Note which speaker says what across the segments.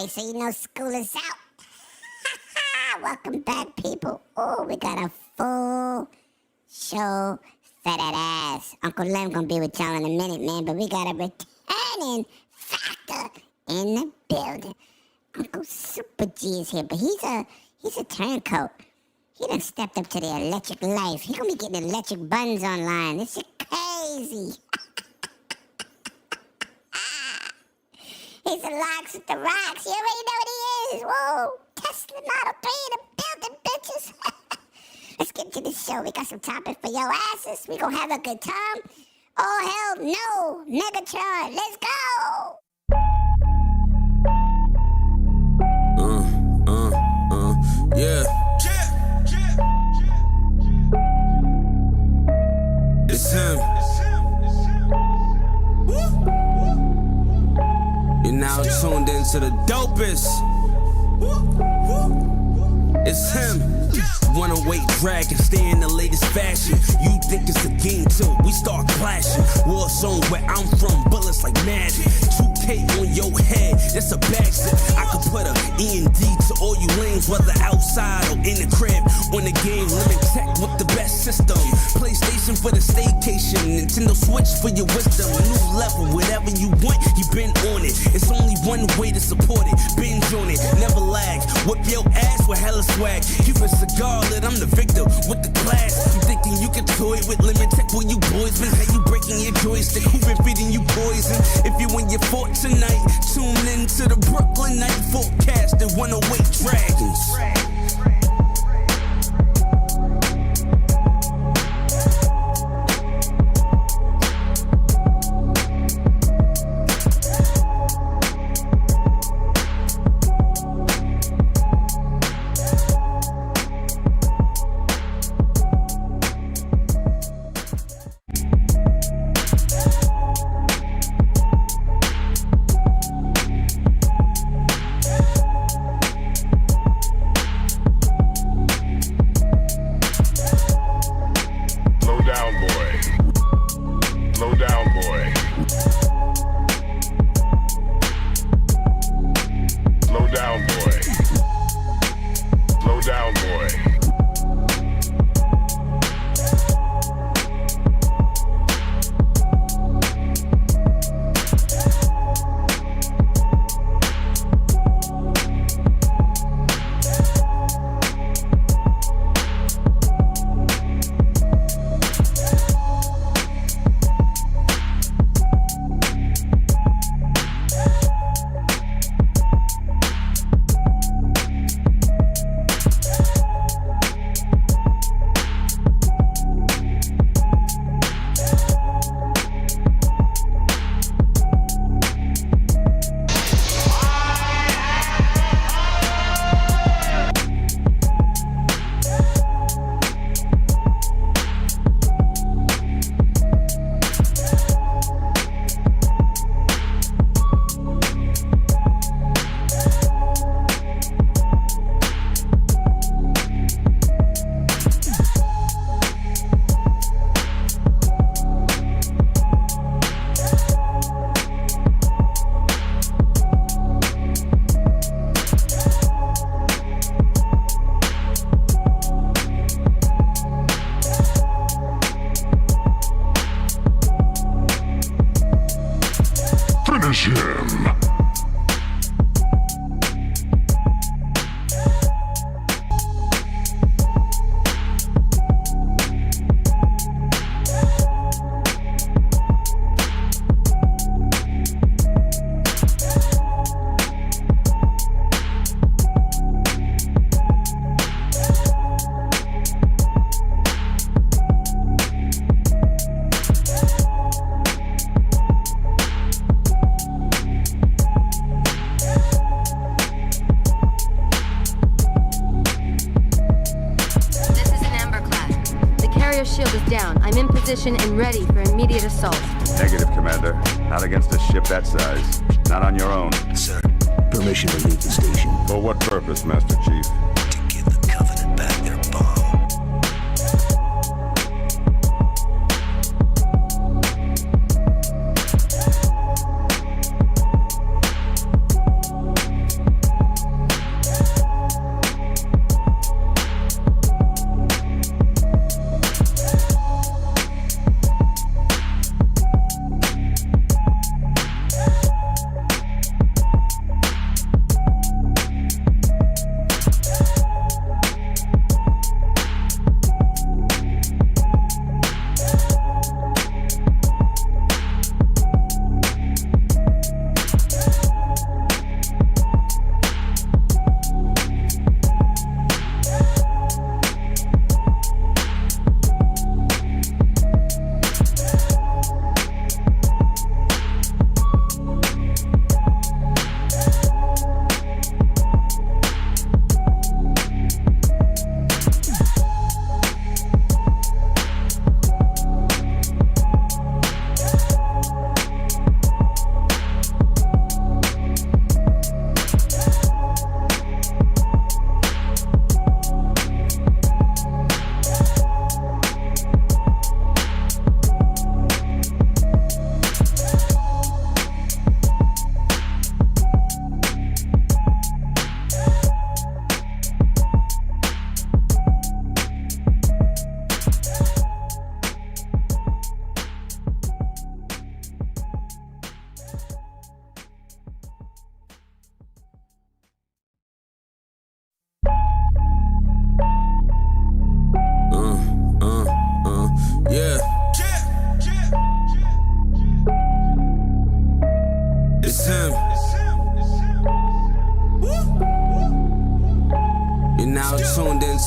Speaker 1: Friday, so you know school is out. Welcome back, people. Oh, we got a full show for that ass. Uncle Lem gonna be with y'all in a minute, man, but we got a returning factor in the building. Uncle Super G is here, but he's a turncoat. He done stepped up to the electric life. He gonna be getting electric buns online. This shit crazy. He's the locks with the rocks. You already know what he is. Whoa. Tesla Model 3 in the building, bitches. Let's get to the show. We got some topics for your asses. We gonna have a good time. Oh, hell no. Megatron, let's go.
Speaker 2: Yeah. It's him. You're now tuned into the dopest. It's him. Wanna wait, drag, and stay in the latest fashion. You think it's a game till we start clashing. War zone where I'm from, bullets like magic. 2K on your head, that's a backstep. I could put a E&D to all you lanes, whether outside or in the crib. On the game, limit tech with the best system. PlayStation for the staycation, Nintendo Switch for your wisdom. A new level, whatever you want, you been on it. It's only one way to support it. Binge on it, never lag. Whip your ass with hella swag. Keep a cigar lit, I'm the victor with the class. You thinking you can toy with limit tech when you boys been? How you breaking your joystick? Who been feeding you poison? If you in your fort tonight, tune in to the Brooklyn Night Forecast and wanna wait dragons.
Speaker 3: And ready for immediate assault.
Speaker 4: Negative, Commander. Not against a ship that size. Not on your own.
Speaker 5: Sir, permission to leave the station.
Speaker 4: For what purpose, Master Chief?
Speaker 5: To give the Covenant back their bomb.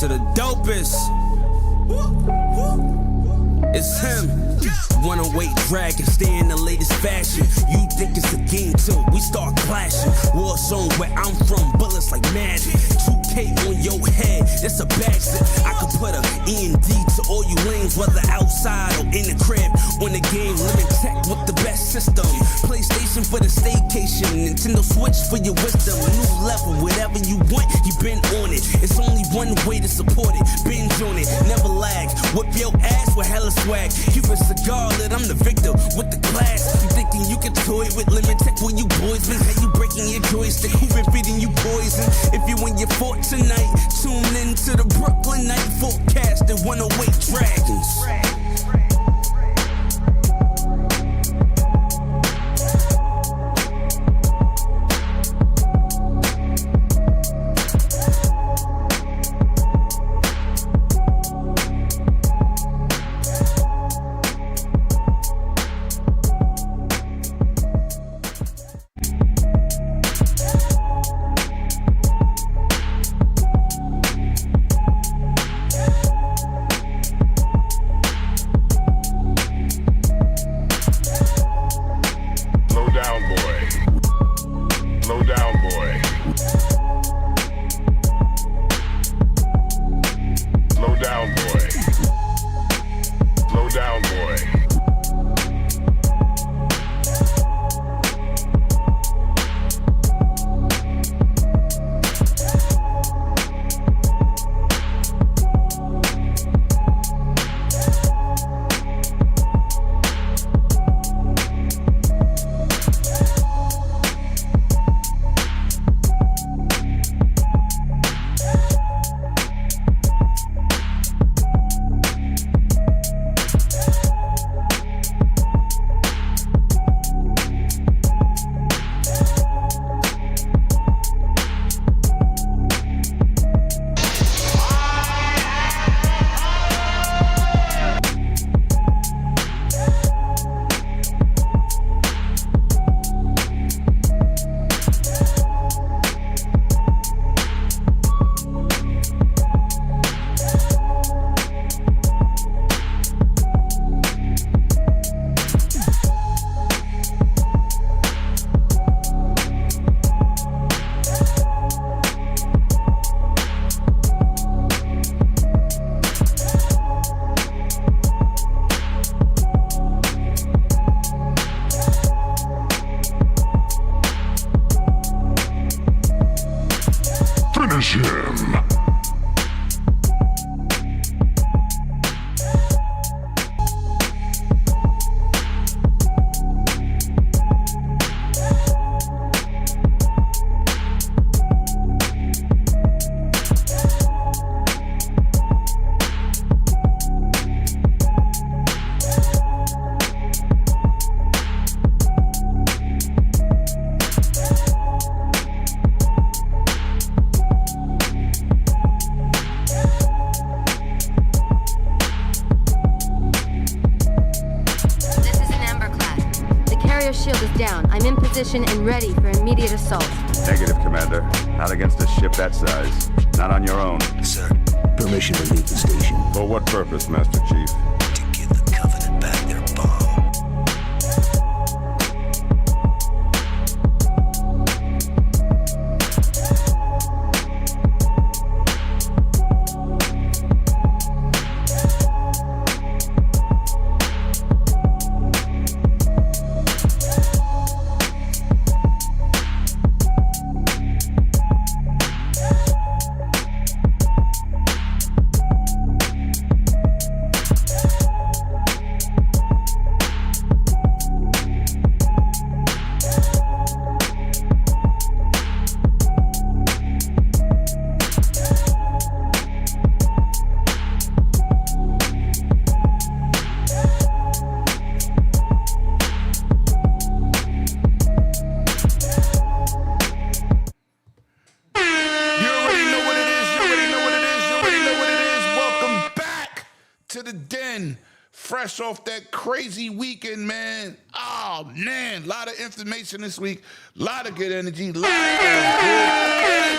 Speaker 2: to the dopest. It's him. Wanna wait, drag, and stay in the latest fashion. You think it's a game till we start clashing. War zone where I'm from, bullets like magic. 2K on your head, that's a backslip. I could put a END to all you lanes, whether outside or in the crib. On the game, limit tech with the best system. PlayStation for the staycation, Nintendo Switch for your wisdom. A new level, whatever you want, you been on it. It's only one way to support it. Binge on it, never lag. Whip your ass with hella swag. Keep a cigar lit, I'm the victor with the class. You thinking you can toy with limit tech when you boys been? How you breaking your joystick? Who been feeding you poison? If you in your fort tonight, tune in to the Brooklyn night forecast and 108 Dragons.
Speaker 6: Finish him!
Speaker 3: Shield is down. I'm in position and ready for immediate assault.
Speaker 4: Negative, Commander. Not against a ship that size. Not on your own.
Speaker 5: Sir,
Speaker 6: Permission to leave the station.
Speaker 4: For what purpose, Master Chief?
Speaker 5: to give the Covenant back their bomb.
Speaker 7: Fresh off that crazy weekend, man. Oh, man. A lot of information this week. A lot of good energy. A lot of good energy.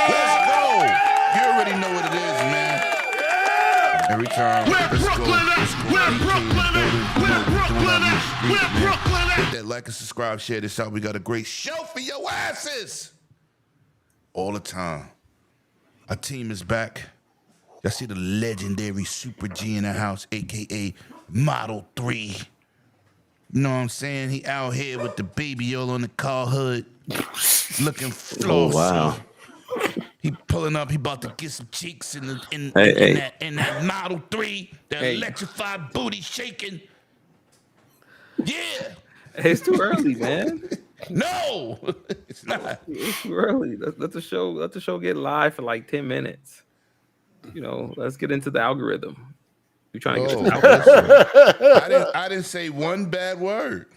Speaker 7: Let's go. You already know what it is, man. Every time. Hit that like and subscribe, share this out. We got a great show for your asses. All the time. Our team is back. Y'all see the legendary Super G in the house, a.k.a. Model 3. You know what I'm saying? He out here with the baby all on the car hood. Looking flossy.
Speaker 8: Oh, wow.
Speaker 7: He pulling up. He about to get some cheeks in that Model 3. That electrified booty shaking. Yeah.
Speaker 9: Hey, it's too early, man.
Speaker 7: No, it's not.
Speaker 9: It's too early. Let the show get live for like 10 minutes. You know, let's get into the algorithm. You're trying to get into the algorithm.
Speaker 7: I didn't say one bad word.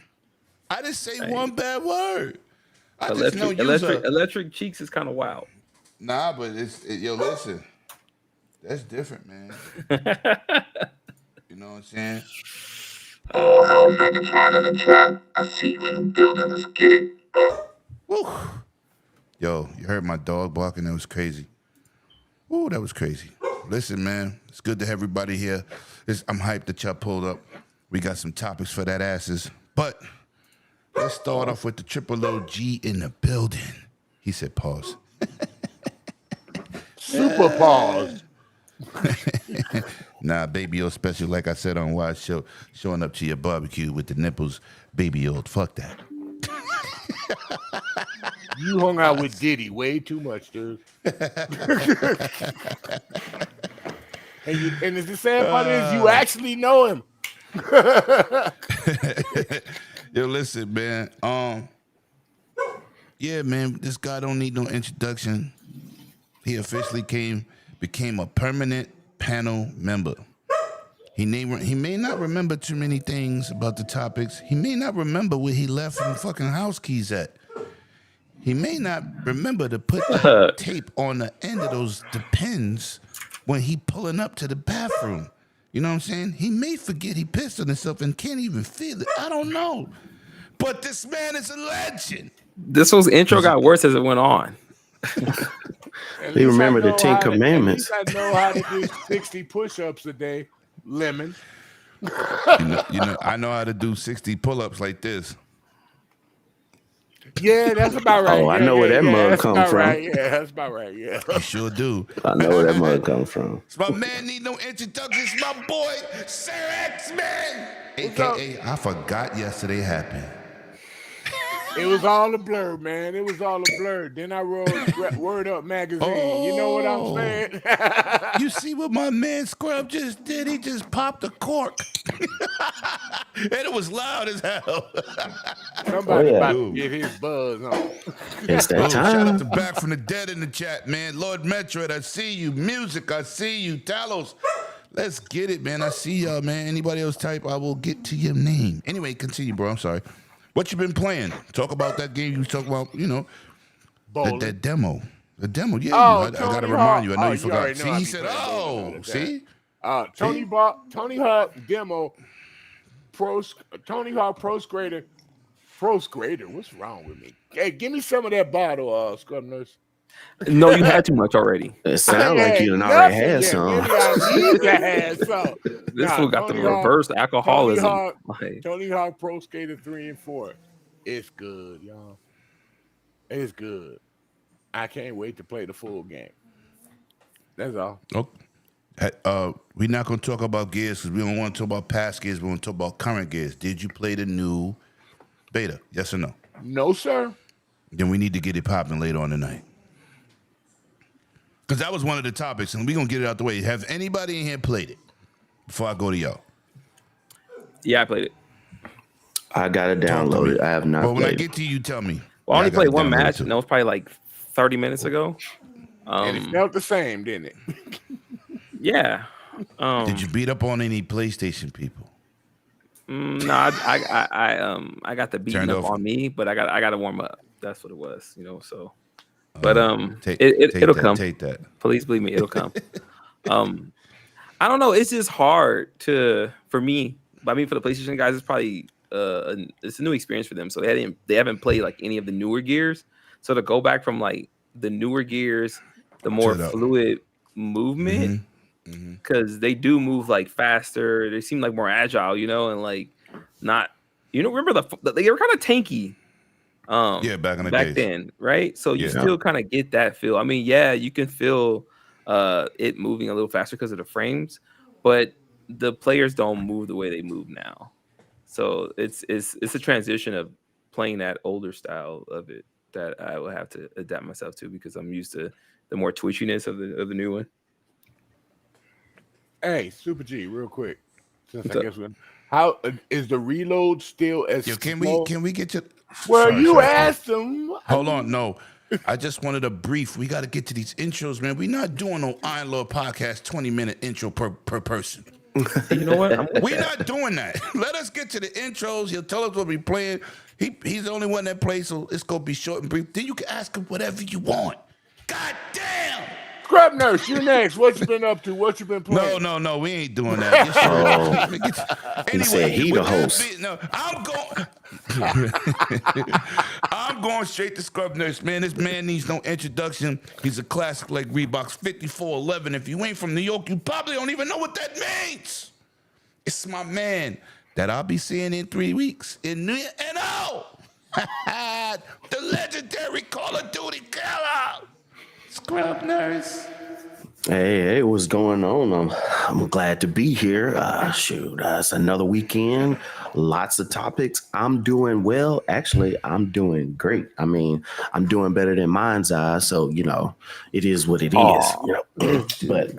Speaker 7: I didn't say one bad word. I just know
Speaker 9: electric cheeks is kind of wild.
Speaker 7: Nah, but yo, listen. That's different, man. You know what I'm saying?
Speaker 10: Oh, I'm in the chat. I see you in the building. Let's get it.
Speaker 7: Woo. Yo, you heard my dog barking? That was crazy. Ooh, that was crazy. Listen, man, it's good to have everybody here. I'm hyped that y'all pulled up. We got some topics for that asses. But let's start off with the triple OG in the building. He said pause.
Speaker 11: Super pause.
Speaker 7: Nah, baby old special, like I said on Wild Show, showing up to your barbecue with the nipples, baby old. Fuck that.
Speaker 11: You hung out with Diddy way too much, dude. And the sad part is you actually know him.
Speaker 7: Yo, listen, man. Yeah, man, this guy don't need no introduction. He officially became a permanent panel member. He may not remember too many things about the topics. He may not remember where he left some fucking house keys at. He may not remember to put the tape on the end of the pins when he pulling up to the bathroom. You know what I'm saying? He may forget he pissed on himself and can't even feel it. I don't know. But this man is a legend.
Speaker 9: This intro got worse as it went on.
Speaker 8: He remembered the 10 Commandments.
Speaker 11: At least I know how to do 60 push-ups a day, Lemon.
Speaker 7: You know, I know how to do 60 pull-ups like this.
Speaker 11: Yeah, that's about right.
Speaker 8: Oh, I know where that mug come from.
Speaker 11: Right. Yeah, that's about right. Yeah,
Speaker 7: you sure do.
Speaker 8: I know where that mug come from.
Speaker 7: My man need no introductions. My boy, Sir X-Man, a.k.a. I forgot yesterday happened.
Speaker 11: It was all a blur, man. It was all a blur. Then I wrote Word Up magazine.
Speaker 7: Oh,
Speaker 11: you know what I'm saying?
Speaker 7: You see what my man Scrub just did? He just popped a cork. And it was loud as hell.
Speaker 11: Somebody about to get his buzz on.
Speaker 8: It's that time.
Speaker 7: Shout out to Back from the Dead in the chat, man. Lord Metroid, I see you. Music, I see you. Talos, let's get it, man. I see y'all, man. Anybody else type, I will get to your name. Anyway, continue, bro. I'm sorry. What you been playing? Talk about that game you was talking about, you know, that demo. The demo, yeah. I got to remind you. I know you forgot. See, he said, see?
Speaker 11: Tony Hawk demo, Tony Hawk Pro Skater. What's wrong with me? Hey, give me some of that bottle, Scrub Nurse.
Speaker 9: No, you had too much already.
Speaker 8: It sounds like you already had some.
Speaker 9: This fool got the reverse alcoholism.
Speaker 11: Tony Hawk Pro Skater 3 and 4. It's good, y'all. It's good. I can't wait to play the full game. That's all.
Speaker 7: Okay. We're not going to talk about Gears because we don't want to talk about past Gears. We want to talk about current Gears. Did you play the new beta? Yes or no?
Speaker 11: No, sir.
Speaker 7: Then we need to get it popping later on tonight. Because that was one of the topics, and we're going to get it out the way. Has anybody in here played it before I go to y'all?
Speaker 9: Yeah, I played it.
Speaker 8: I got it downloaded. I have not.
Speaker 7: Well, when I get to you, tell me.
Speaker 9: Well, I only played one match, and that was probably like 30 minutes ago.
Speaker 11: And it felt the same, didn't it?
Speaker 9: Yeah.
Speaker 7: Did you beat up on any PlayStation people?
Speaker 9: No, I got the beating up on me, but I got to warm up. That's what it was, you know. So, but it'll come.
Speaker 7: Take that.
Speaker 9: Please believe me, it'll come. I don't know. It's just hard for me. But I mean, for the PlayStation guys, it's probably it's a new experience for them. So they haven't played like any of the newer Gears. So to go back from like the newer Gears the more
Speaker 7: Shut up.
Speaker 9: fluid movement because they do move like faster. They seem like more agile, and like not. Remember they were kind of tanky.
Speaker 7: Yeah, back in the
Speaker 9: back
Speaker 7: days.
Speaker 9: then, right? So you
Speaker 7: Yeah.
Speaker 9: still kind of get that feel. I mean, yeah, you can feel it moving a little faster because of the frames, but the players don't move the way they move now. So it's a transition of playing that older style of it that I will have to adapt myself to because I'm used to the more twitchiness of the new one.
Speaker 11: Hey, Super G, real quick. Since
Speaker 9: What's
Speaker 11: I
Speaker 9: up?
Speaker 11: guess how is the reload still as
Speaker 7: Yo, can
Speaker 11: slow?
Speaker 7: we get to?
Speaker 11: Well,
Speaker 7: Sorry,
Speaker 11: you
Speaker 7: sorry.
Speaker 11: asked them.
Speaker 7: Hold on, no. I just wanted a brief. We got to get to these intros, man. We're not doing no Iron Lord podcast 20-minute intro per person.
Speaker 9: You know what?
Speaker 7: We're not doing that. Let us get to the intros. He'll tell us what we're playing. He's the only one that plays, so it's gonna be short and brief. Then you can ask him whatever you want. God damn.
Speaker 11: Scrub Nurse, you next. What you been up to? What you been playing?
Speaker 7: No, we ain't doing that.
Speaker 8: He said he the host.
Speaker 7: I'm going straight to Scrub Nurse, man. This man needs no introduction. He's a classic like Reebok's 5411. If you ain't from New York, you probably don't even know what that means. It's my man that I'll be seeing in 3 weeks in New York. The legendary Call of Duty killer. Scrub Nurse.
Speaker 8: Hey, what's going on? I'm glad to be here. It's another weekend. Lots of topics. I'm doing well. Actually, I'm doing great. I mean, I'm doing better than mine's eyes. So, it is what it is. But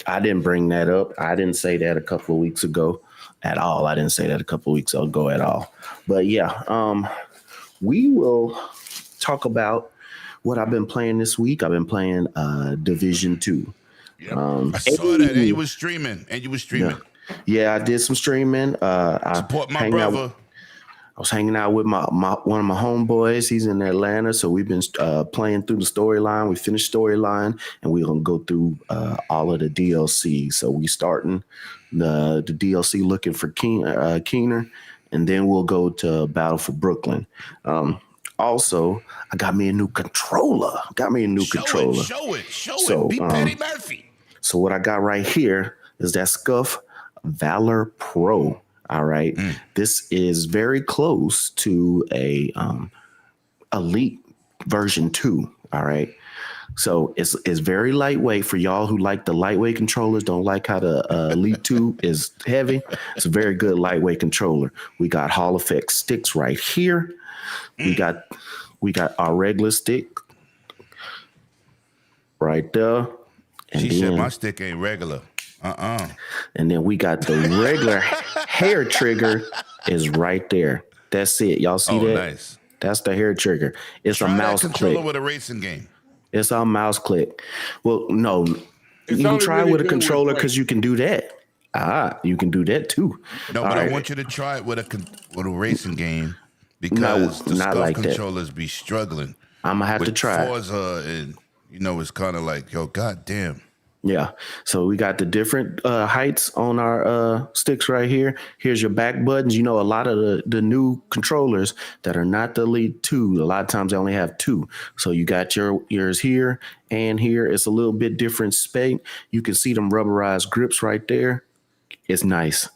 Speaker 8: I didn't bring that up. I didn't say that a couple of weeks ago at all. I didn't say that a couple of weeks ago at all. But yeah, we will talk about what I've been playing this week. I've been playing Division 2.
Speaker 7: Yep. I saw that, and you was streaming.
Speaker 8: Yeah, I did some streaming.
Speaker 7: Support my brother.
Speaker 8: I was hanging out with my one of my homeboys. He's in Atlanta, so we've been playing through the storyline. We finished storyline, and we're gonna go through all of the DLC. So we starting the DLC looking for Keener, and then we'll go to Battle for Brooklyn. Also, I got me a new controller.
Speaker 7: Show it. Be Petty Murphy.
Speaker 8: So what I got right here is that Scuff Valor Pro. All right. This is very close to a Elite version 2. All right. So it's very lightweight for y'all who like the lightweight controllers, don't like how the Elite 2 is heavy. It's a very good lightweight controller. We got Hall Effect sticks right here. We got our regular stick right there. And
Speaker 7: she said my stick ain't regular.
Speaker 8: And then we got the regular hair trigger is right there. That's it. Y'all see that?
Speaker 7: Nice.
Speaker 8: That's the hair trigger. It's
Speaker 7: Try
Speaker 8: a mouse
Speaker 7: that controller
Speaker 8: click.
Speaker 7: with a racing game.
Speaker 8: It's a mouse click. Well, no.
Speaker 11: It's
Speaker 8: you can try
Speaker 11: really
Speaker 8: with a
Speaker 11: good
Speaker 8: controller
Speaker 11: with
Speaker 8: because you can do that. You can do that too.
Speaker 7: No, but I want you to try it with a racing game because the
Speaker 8: not
Speaker 7: Scuff
Speaker 8: like
Speaker 7: controllers be struggling.
Speaker 8: I'm gonna have to try it.
Speaker 7: Forza and it's kind of like, yo, goddamn.
Speaker 8: Yeah. So we got the different heights on our sticks right here. Here's your back buttons. A lot of the new controllers that are not the Elite 2, a lot of times they only have 2. So you got yours here and here. It's a little bit different spec. You can see them rubberized grips right there. It's nice.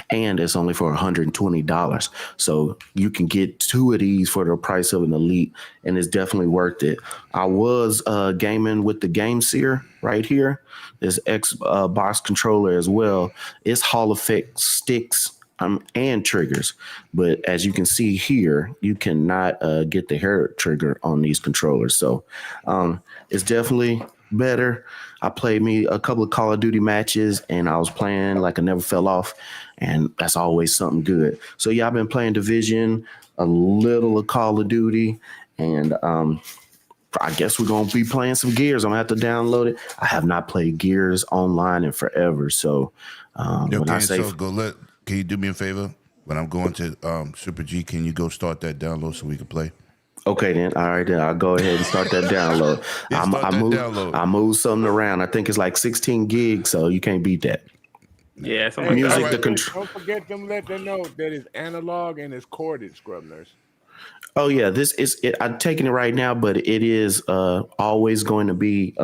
Speaker 8: And it's only for $120. So you can get 2 of these for the price of an Elite, and it's definitely worth it. I was gaming with the Game Seer right here, this Xbox controller as well. It's Hall Effect sticks and triggers. But as you can see here, you cannot get the hair trigger on these controllers. So it's definitely better. I played me a couple of Call of Duty matches, and I was playing like I never fell off, and that's always something good. So yeah, I've been playing Division, a little of Call of Duty, and I guess we're gonna be playing some Gears. I'm gonna have to download it. I have not played Gears online in forever, so
Speaker 7: Can you do me a favor? When I'm going to Super G, can you go start that download so we can play?
Speaker 8: Okay, then. All right, then I'll go ahead and start that download. I moved something around. I think it's like 16 gigs, so you can't beat that.
Speaker 9: Yeah, something like
Speaker 11: Don't forget them. Let them know that it's analog and it's corded, Scrub Nurse.
Speaker 8: Oh yeah, this is it. I'm taking it right now, but it is always going to be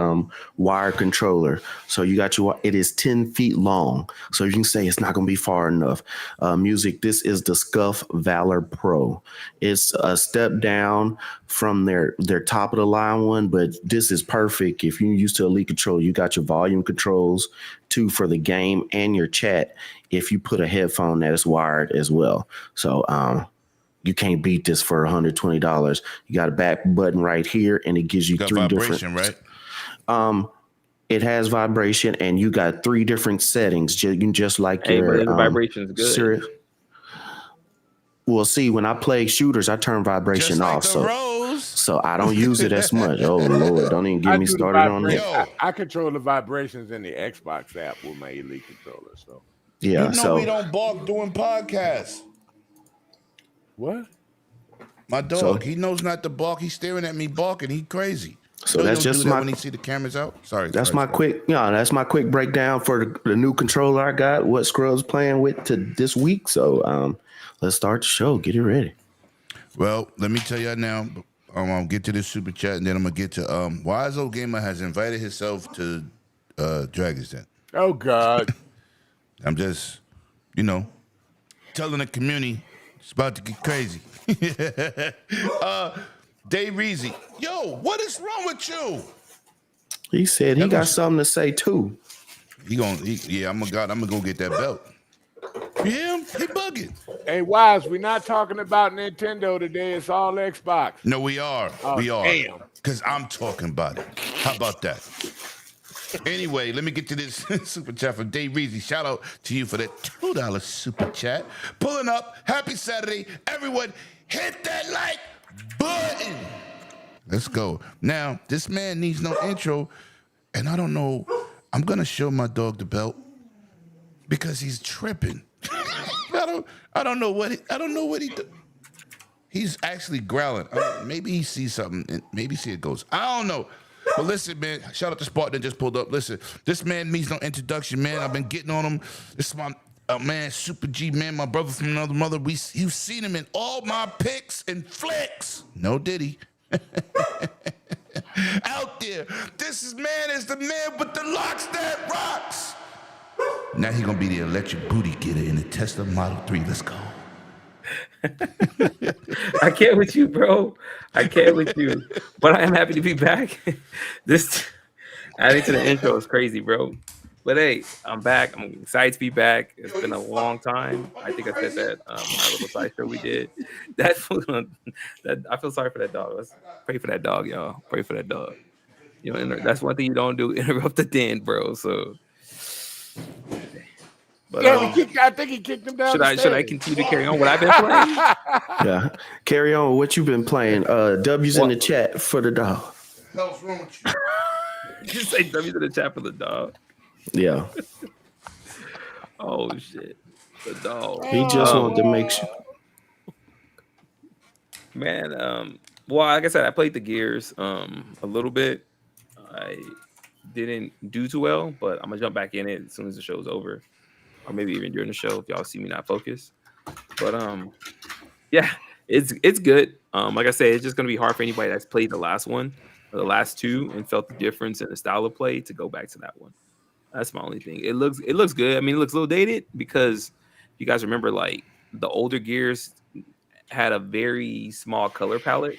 Speaker 8: wired controller. So you got your. It is 10 feet long, so you can say it's not going to be far enough. Music. This is the Scuff Valor Pro. It's a step down from their top of the line one, but this is perfect if you're used to Elite Control. You got your volume controls too for the game and your chat. If you put a headphone that is wired as well, so you can't beat this for $120. You got a back button right here, and it gives you
Speaker 7: got
Speaker 8: three
Speaker 7: vibration,
Speaker 8: different.
Speaker 7: right?
Speaker 8: It has vibration, and you got 3 different settings. Just like
Speaker 9: Hey, but
Speaker 8: your
Speaker 9: the vibration's good.
Speaker 8: Sirius. Well, see, when I play shooters, I turn vibration
Speaker 7: Just like
Speaker 8: off,
Speaker 7: the Rose.
Speaker 8: so I don't use it as much. Oh Lord, don't even get me
Speaker 11: do the
Speaker 8: started on
Speaker 11: vibration.
Speaker 8: that.
Speaker 7: Yo.
Speaker 11: I control the vibrations in the Xbox app with my Elite controller. So
Speaker 8: Yeah,
Speaker 7: You know
Speaker 8: so
Speaker 7: we don't bark doing podcasts.
Speaker 11: what?
Speaker 7: My dog,
Speaker 8: So-
Speaker 7: he knows not to bark. He's staring at me barking. He crazy.
Speaker 8: So
Speaker 7: You know
Speaker 8: that's
Speaker 7: he don't
Speaker 8: just
Speaker 7: do that
Speaker 8: my-
Speaker 7: when he see the cameras out. Sorry.
Speaker 8: That's
Speaker 7: sorry,
Speaker 8: my
Speaker 7: sorry.
Speaker 8: quick, that's my quick breakdown for the new controller I got. What Scrubs playing with to this week. So let's start the show. Get it ready.
Speaker 7: Well, let me tell you now. I'll get to this super chat, and then I'm gonna get to Wise Old Gamer has invited himself to Dragon's Den.
Speaker 11: Oh God.
Speaker 7: I'm just, telling the community it's about to get crazy. Dave Reezy, yo, what is wrong with you?
Speaker 8: He said he
Speaker 7: That
Speaker 8: got
Speaker 7: was-
Speaker 8: something to say too.
Speaker 7: I'm gonna go get that belt. You hear him? He bugging.
Speaker 11: Hey, Wise, we're not talking about Nintendo today. It's all Xbox.
Speaker 7: No, we are.
Speaker 11: Oh,
Speaker 7: we are.
Speaker 11: damn.
Speaker 7: Because I'm talking about it. How about that? Anyway, let me get to this super chat from Dave Reezy. Shout out to you for that $2 super chat. Pulling up. Happy Saturday. Everyone, hit that like button. Let's go. Now, this man needs no intro, and I don't know. I'm going to show my dog the belt because he's tripping. I don't know what he do. He's actually growling. Maybe he sees something. And maybe see it goes. I don't know. But listen, man. Shout out to Spartan that just pulled up. Listen, this man needs no introduction, man. I've been getting on him. This is my man, Super G, man, my brother from another mother. You've seen him in all my pics and flicks. No Diddy. Out there. This is the man with the locks that rocks. Now he gonna be the electric booty getter in the Tesla Model 3. Let's go.
Speaker 9: I can't with you, bro. I can't with you. But I am happy to be back. This adding to the intro is crazy, bro. But hey, I'm back. I'm excited to be back. It's been a long time. I think I said that on our little side show we did. That I feel sorry for that dog. Let's pray for that dog, y'all. Pray for that dog. That's one thing you don't do. Interrupt the den, bro. So. But,
Speaker 11: Yeah, I think he kicked him down.
Speaker 9: Should I continue to carry on what I've been playing?
Speaker 8: Yeah, carry on with what you've been playing. W's in the chat for the dog.
Speaker 7: What's wrong with you?
Speaker 9: Just say W's in the chat for the dog.
Speaker 8: Yeah,
Speaker 9: Oh shit, the dog.
Speaker 8: he just wanted to make sure.
Speaker 9: Man, well, like I said, I played the Gears a little bit. I didn't do too well, but I'm gonna jump back in it as soon as the show's over, or maybe even during the show if y'all see me not focus. But yeah, it's good. Like I said, it's just gonna be hard for anybody that's played the last one or the last two and felt the difference in the style of play to go back to that one. That's my only thing. It looks good. I mean, it looks a little dated because you guys remember like the older Gears had a very small color palette,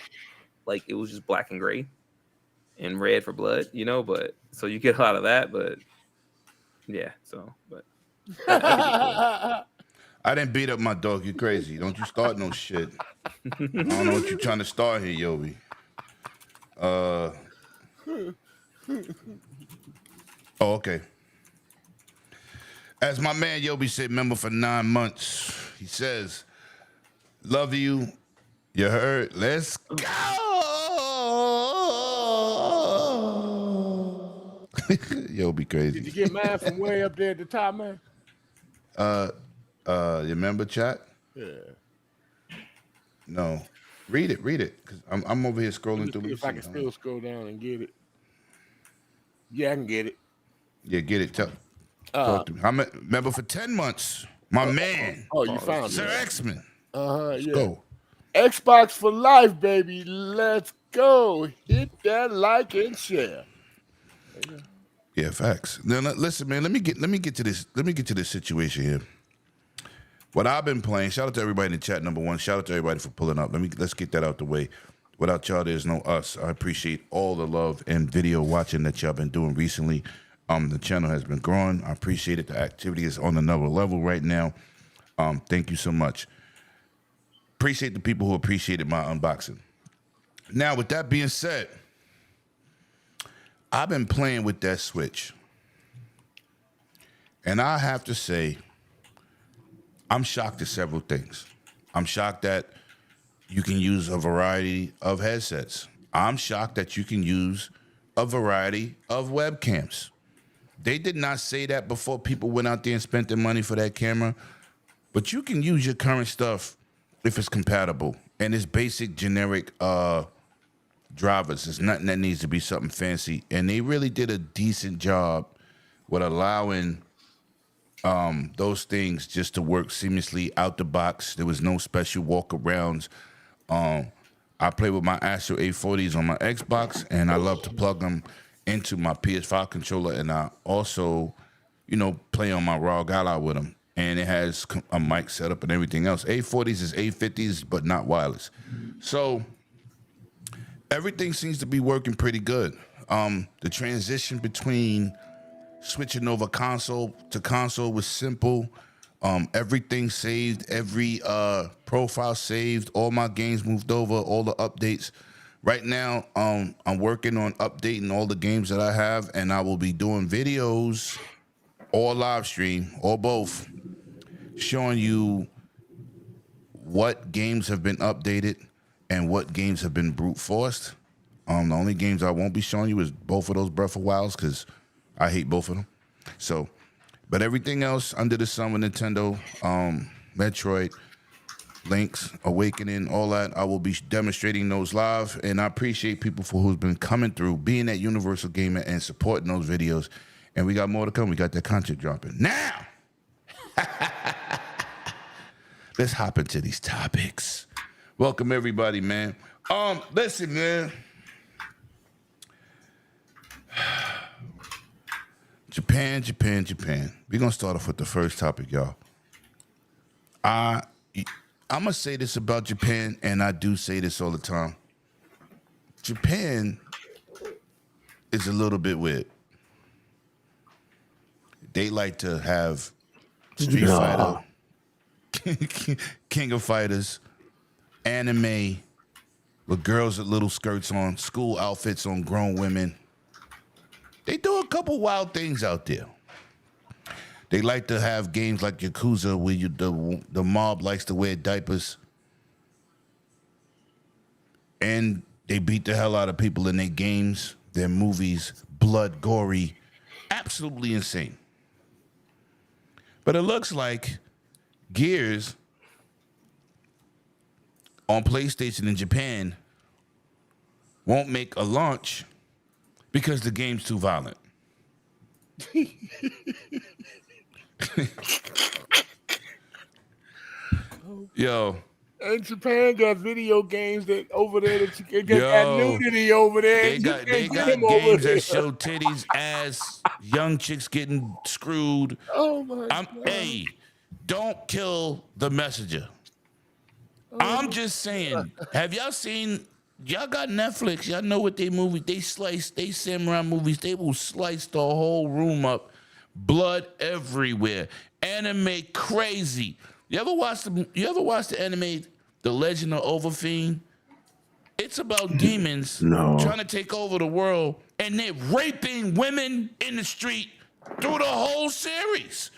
Speaker 9: like it was just black and gray and red for blood, but so you get a lot of that, but yeah, but
Speaker 7: I didn't beat up my dog. You crazy. Don't you start no shit. I don't know what you're trying to start here, Yobi. Oh, okay. As my man Yobi said, member for 9 months, he says, love you. You heard? Let's go. Yobi crazy.
Speaker 11: Did you get mine from way up there at the top, man?
Speaker 7: You remember chat?
Speaker 11: Yeah.
Speaker 7: No. Read it, because I'm over here scrolling through.
Speaker 11: If I can still scroll down and get it. Yeah, I can get it.
Speaker 7: Yeah, get it. Talk to me. I'm a member for 10 months. My man.
Speaker 11: Oh, you found
Speaker 7: Sir
Speaker 11: it.
Speaker 7: X-Men.
Speaker 11: Yeah.
Speaker 7: Let's go.
Speaker 11: Xbox for life, baby. Let's go. Hit that like and share.
Speaker 7: Yeah, facts. Now, listen, man. Let me get to this. Let me get to this situation here. What I've been playing. Shout out to everybody in the chat. Number one. Shout out to everybody for pulling up. Let's get that out the way. Without y'all, there's no us. I appreciate all the love and video watching that y'all been doing recently. The channel has been growing. I appreciate it. The activity is on another level right now. Thank you so much. Appreciate the people who appreciated my unboxing. Now, with that being said, I've been playing with that Switch. And I have to say, I'm shocked at several things. I'm shocked that you can use a variety of headsets. I'm shocked that you can use a variety of webcams. They did not say that before people went out there and spent their money for that camera. But you can use your current stuff if it's compatible. And it's basic, generic drivers. It's nothing that needs to be something fancy. And they really did a decent job with allowing those things just to work seamlessly out the box. There was no special walkarounds. I play with my Astro A40s on my Xbox, and I love to plug them into my PS5 controller, and I also, play on my Raw Gala with them. And it has a mic setup and everything else. A40s is A50s, but not wireless. So everything seems to be working pretty good. The transition between switching over console to console was simple. Everything saved, every profile saved, all my games moved over, all the updates. Right now, I'm working on updating all the games that I have, and I will be doing videos or live stream, or both, showing you what games have been updated and what games have been brute forced. The only games I won't be showing you is both of those Breath of Wilds, because I hate both of them. So, but everything else under the sun with Nintendo, Metroid, Link's Awakening, all that, I will be demonstrating those live. And I appreciate people who's been coming through, being at Universal Gamer and supporting those videos. And we got more to come. We got that content dropping. Now, let's hop into these topics. Welcome everybody, man. Listen, man. Japan. We're gonna start off with the first topic, y'all. I'm gonna say this about Japan, and I do say this all the time. Japan is a little bit weird. They like to have Street Fighter, King of Fighters, anime with girls with little skirts on, school outfits on grown women. They do a couple wild things out there. They like to have games like Yakuza where the mob likes to wear diapers. And they beat the hell out of people in their games, their movies, blood, gory, absolutely insane. But it looks like Gears on PlayStation in Japan won't make a launch because the game's too violent. Yo.
Speaker 11: And Japan got video games that over there that you can get that nudity over there.
Speaker 7: They got games that show titties, ass, young chicks getting screwed.
Speaker 11: Oh my God.
Speaker 7: Hey, don't kill the messenger. I'm just saying, have y'all seen, y'all got Netflix, y'all know what they movies, they samurai movies, they will slice the whole room up, blood everywhere, anime crazy. You ever watch the anime, The Legend of Overfiend? It's about demons trying to take over the world, and they're raping women in the street through the whole series.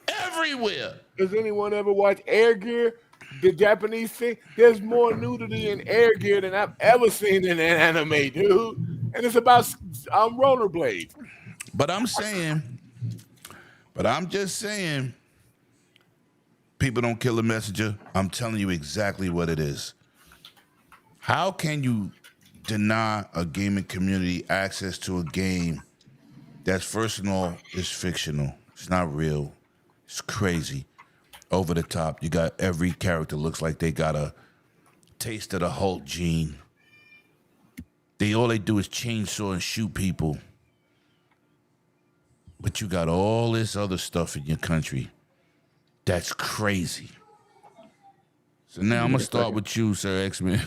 Speaker 7: Everywhere.
Speaker 11: Does anyone ever watch Air Gear? The Japanese thing? There's more nudity in Air Gear than I've ever seen in an anime, dude. And it's about rollerblades.
Speaker 7: But I'm just saying, people don't kill a messenger. I'm telling you exactly what it is. How can you deny a gaming community access to a game that's, first of all, is fictional? It's not real. It's crazy. Over the top. You got every character looks like they got a taste of the Hulk gene. All they do is chainsaw and shoot people. But you got all this other stuff in your country. That's crazy. So now I'm gonna start with you, Sir X-Men.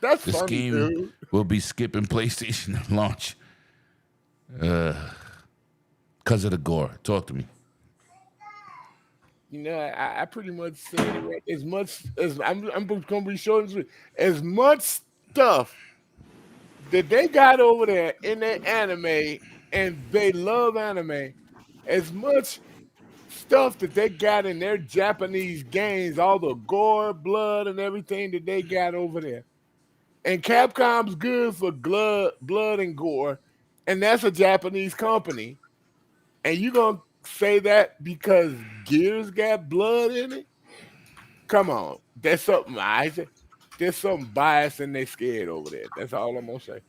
Speaker 11: That's
Speaker 7: This
Speaker 11: funny,
Speaker 7: game
Speaker 11: dude.
Speaker 7: will be skipping PlayStation at launch. Because of the gore. Talk to me.
Speaker 11: You know, I pretty much said it right. As much as I'm gonna be short and sweet. As much stuff that they got over there in their anime, and they love anime, as much stuff that they got in their Japanese games, all the gore, blood, and everything that they got over there. And Capcom's good for blood and gore, and that's a Japanese company. And you gonna say that because Gears got blood in it? Come on, there's something there's something biased and they scared over there. That's all I'm gonna say.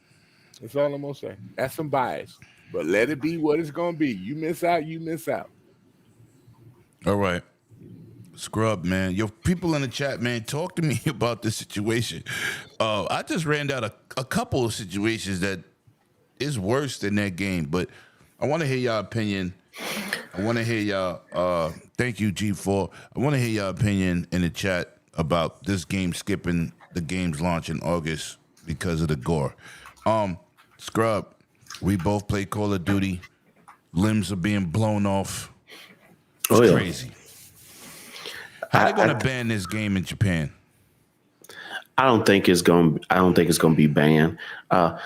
Speaker 11: That's all I'm gonna say. That's some bias, but let it be what it's gonna be. You miss out, you miss out.
Speaker 7: All right. Scrub, man. Yo, people in the chat, man, talk to me about this situation. I just ran down a couple of situations that is worse than that game, but I want to hear y'all opinion. I want to hear y'all. Thank you, G4. I want to hear y'all opinion in the chat about this game skipping the game's launch in August because of the gore. Scrub, we both play Call of Duty. Limbs are being blown off. It's crazy. How they gonna ban this game in Japan?
Speaker 8: I don't think it's going to be banned. I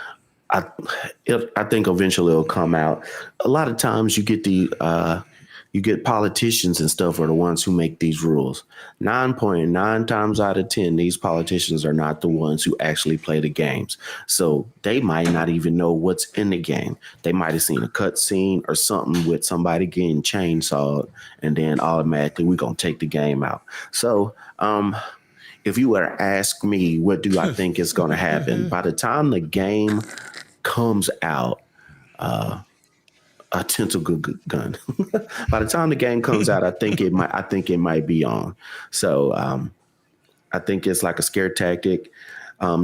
Speaker 8: think eventually it'll come out. A lot of times you get politicians and stuff are the ones who make these rules. 9.9 times out of 10, these politicians are not the ones who actually play the games. So they might not even know what's in the game. They might have seen a cut scene or something with somebody getting chainsawed, and then automatically we're going to take the game out. So if you were to ask me, what do I think is going to happen? By the time the game comes out, a tentacle gun. By the time the game comes out, I think it might be on. So I think it's like a scare tactic,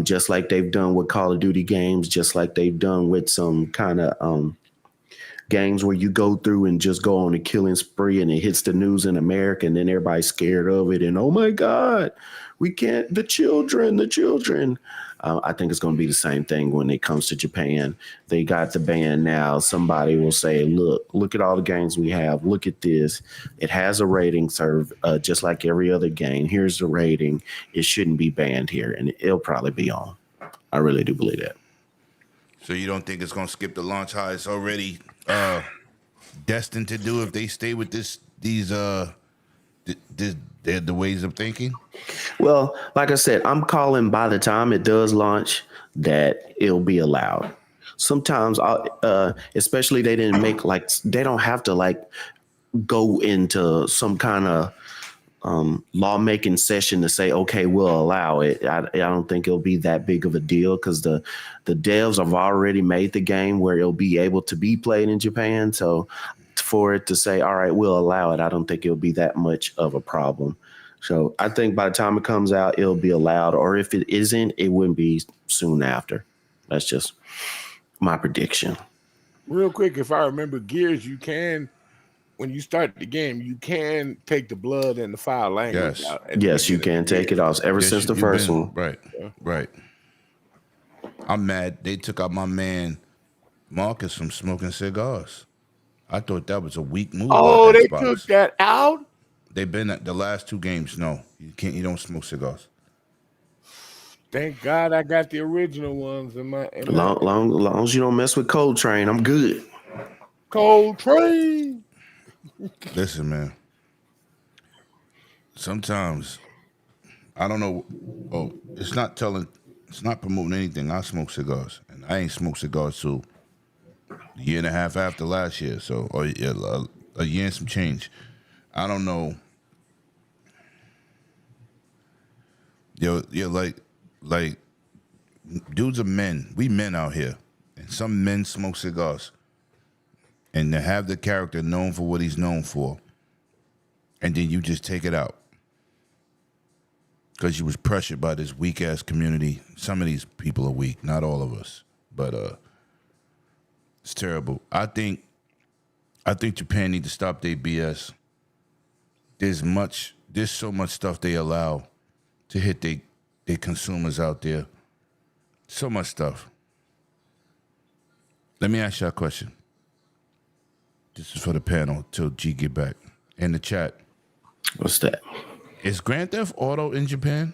Speaker 8: just like they've done with Call of Duty games, just like they've done with some kind of games where you go through and just go on a killing spree and it hits the news in America and then everybody's scared of it and oh my God, we can't, the children. I think it's going to be the same thing when it comes to Japan. They got the ban now. Somebody will say, look at all the games we have. Look at this. It has a rating serve, just like every other game. Here's the rating. It shouldn't be banned here, and it'll probably be on. I really do believe that.
Speaker 7: So you don't think it's going to skip the launch how it's already destined to do if they stay with the ways of thinking?
Speaker 8: Well, like I said, I'm calling by the time it does launch that it'll be allowed. Sometimes, especially they didn't make they don't have to go into some kind of lawmaking session to say, okay, we'll allow it. I don't think it'll be that big of a deal because the devs have already made the game where it'll be able to be played in Japan. So for it to say, all right, we'll allow it, I don't think it'll be that much of a problem. So I think by the time it comes out, it'll be allowed. Or if it isn't, it wouldn't be soon after. That's just my prediction.
Speaker 11: Real quick, if I remember Gears, you can, when you start the game, you can take the blood and the foul language out.
Speaker 8: Yes, you can take it off since the first one.
Speaker 7: Right, right. I'm mad. They took out my man Marcus from smoking cigars. I thought that was a weak move.
Speaker 11: Oh, they took that out?
Speaker 7: They've been at the last two games. No, you don't smoke cigars.
Speaker 11: Thank God I got the original ones in my.
Speaker 8: Long as you don't mess with Coltrane, I'm good.
Speaker 11: Coltrane.
Speaker 7: Listen, man. Sometimes I don't know. Oh, it's not promoting anything. I smoke cigars, and I ain't smoked cigars till a year and a half after last year. So, or a year and some change. I don't know. You're like dudes are men. We men out here, and some men smoke cigars, and to have the character known for what he's known for, and then you just take it out. because you was pressured by this weak ass community. Some of these people are weak, not all of us, but it's terrible. I think Japan need to stop their BS. There's so much stuff they allow to hit their consumers out there. So much stuff. Let me ask y'all a question. This is for the panel till G get back. In the chat.
Speaker 8: What's that?
Speaker 7: Is Grand Theft Auto in Japan?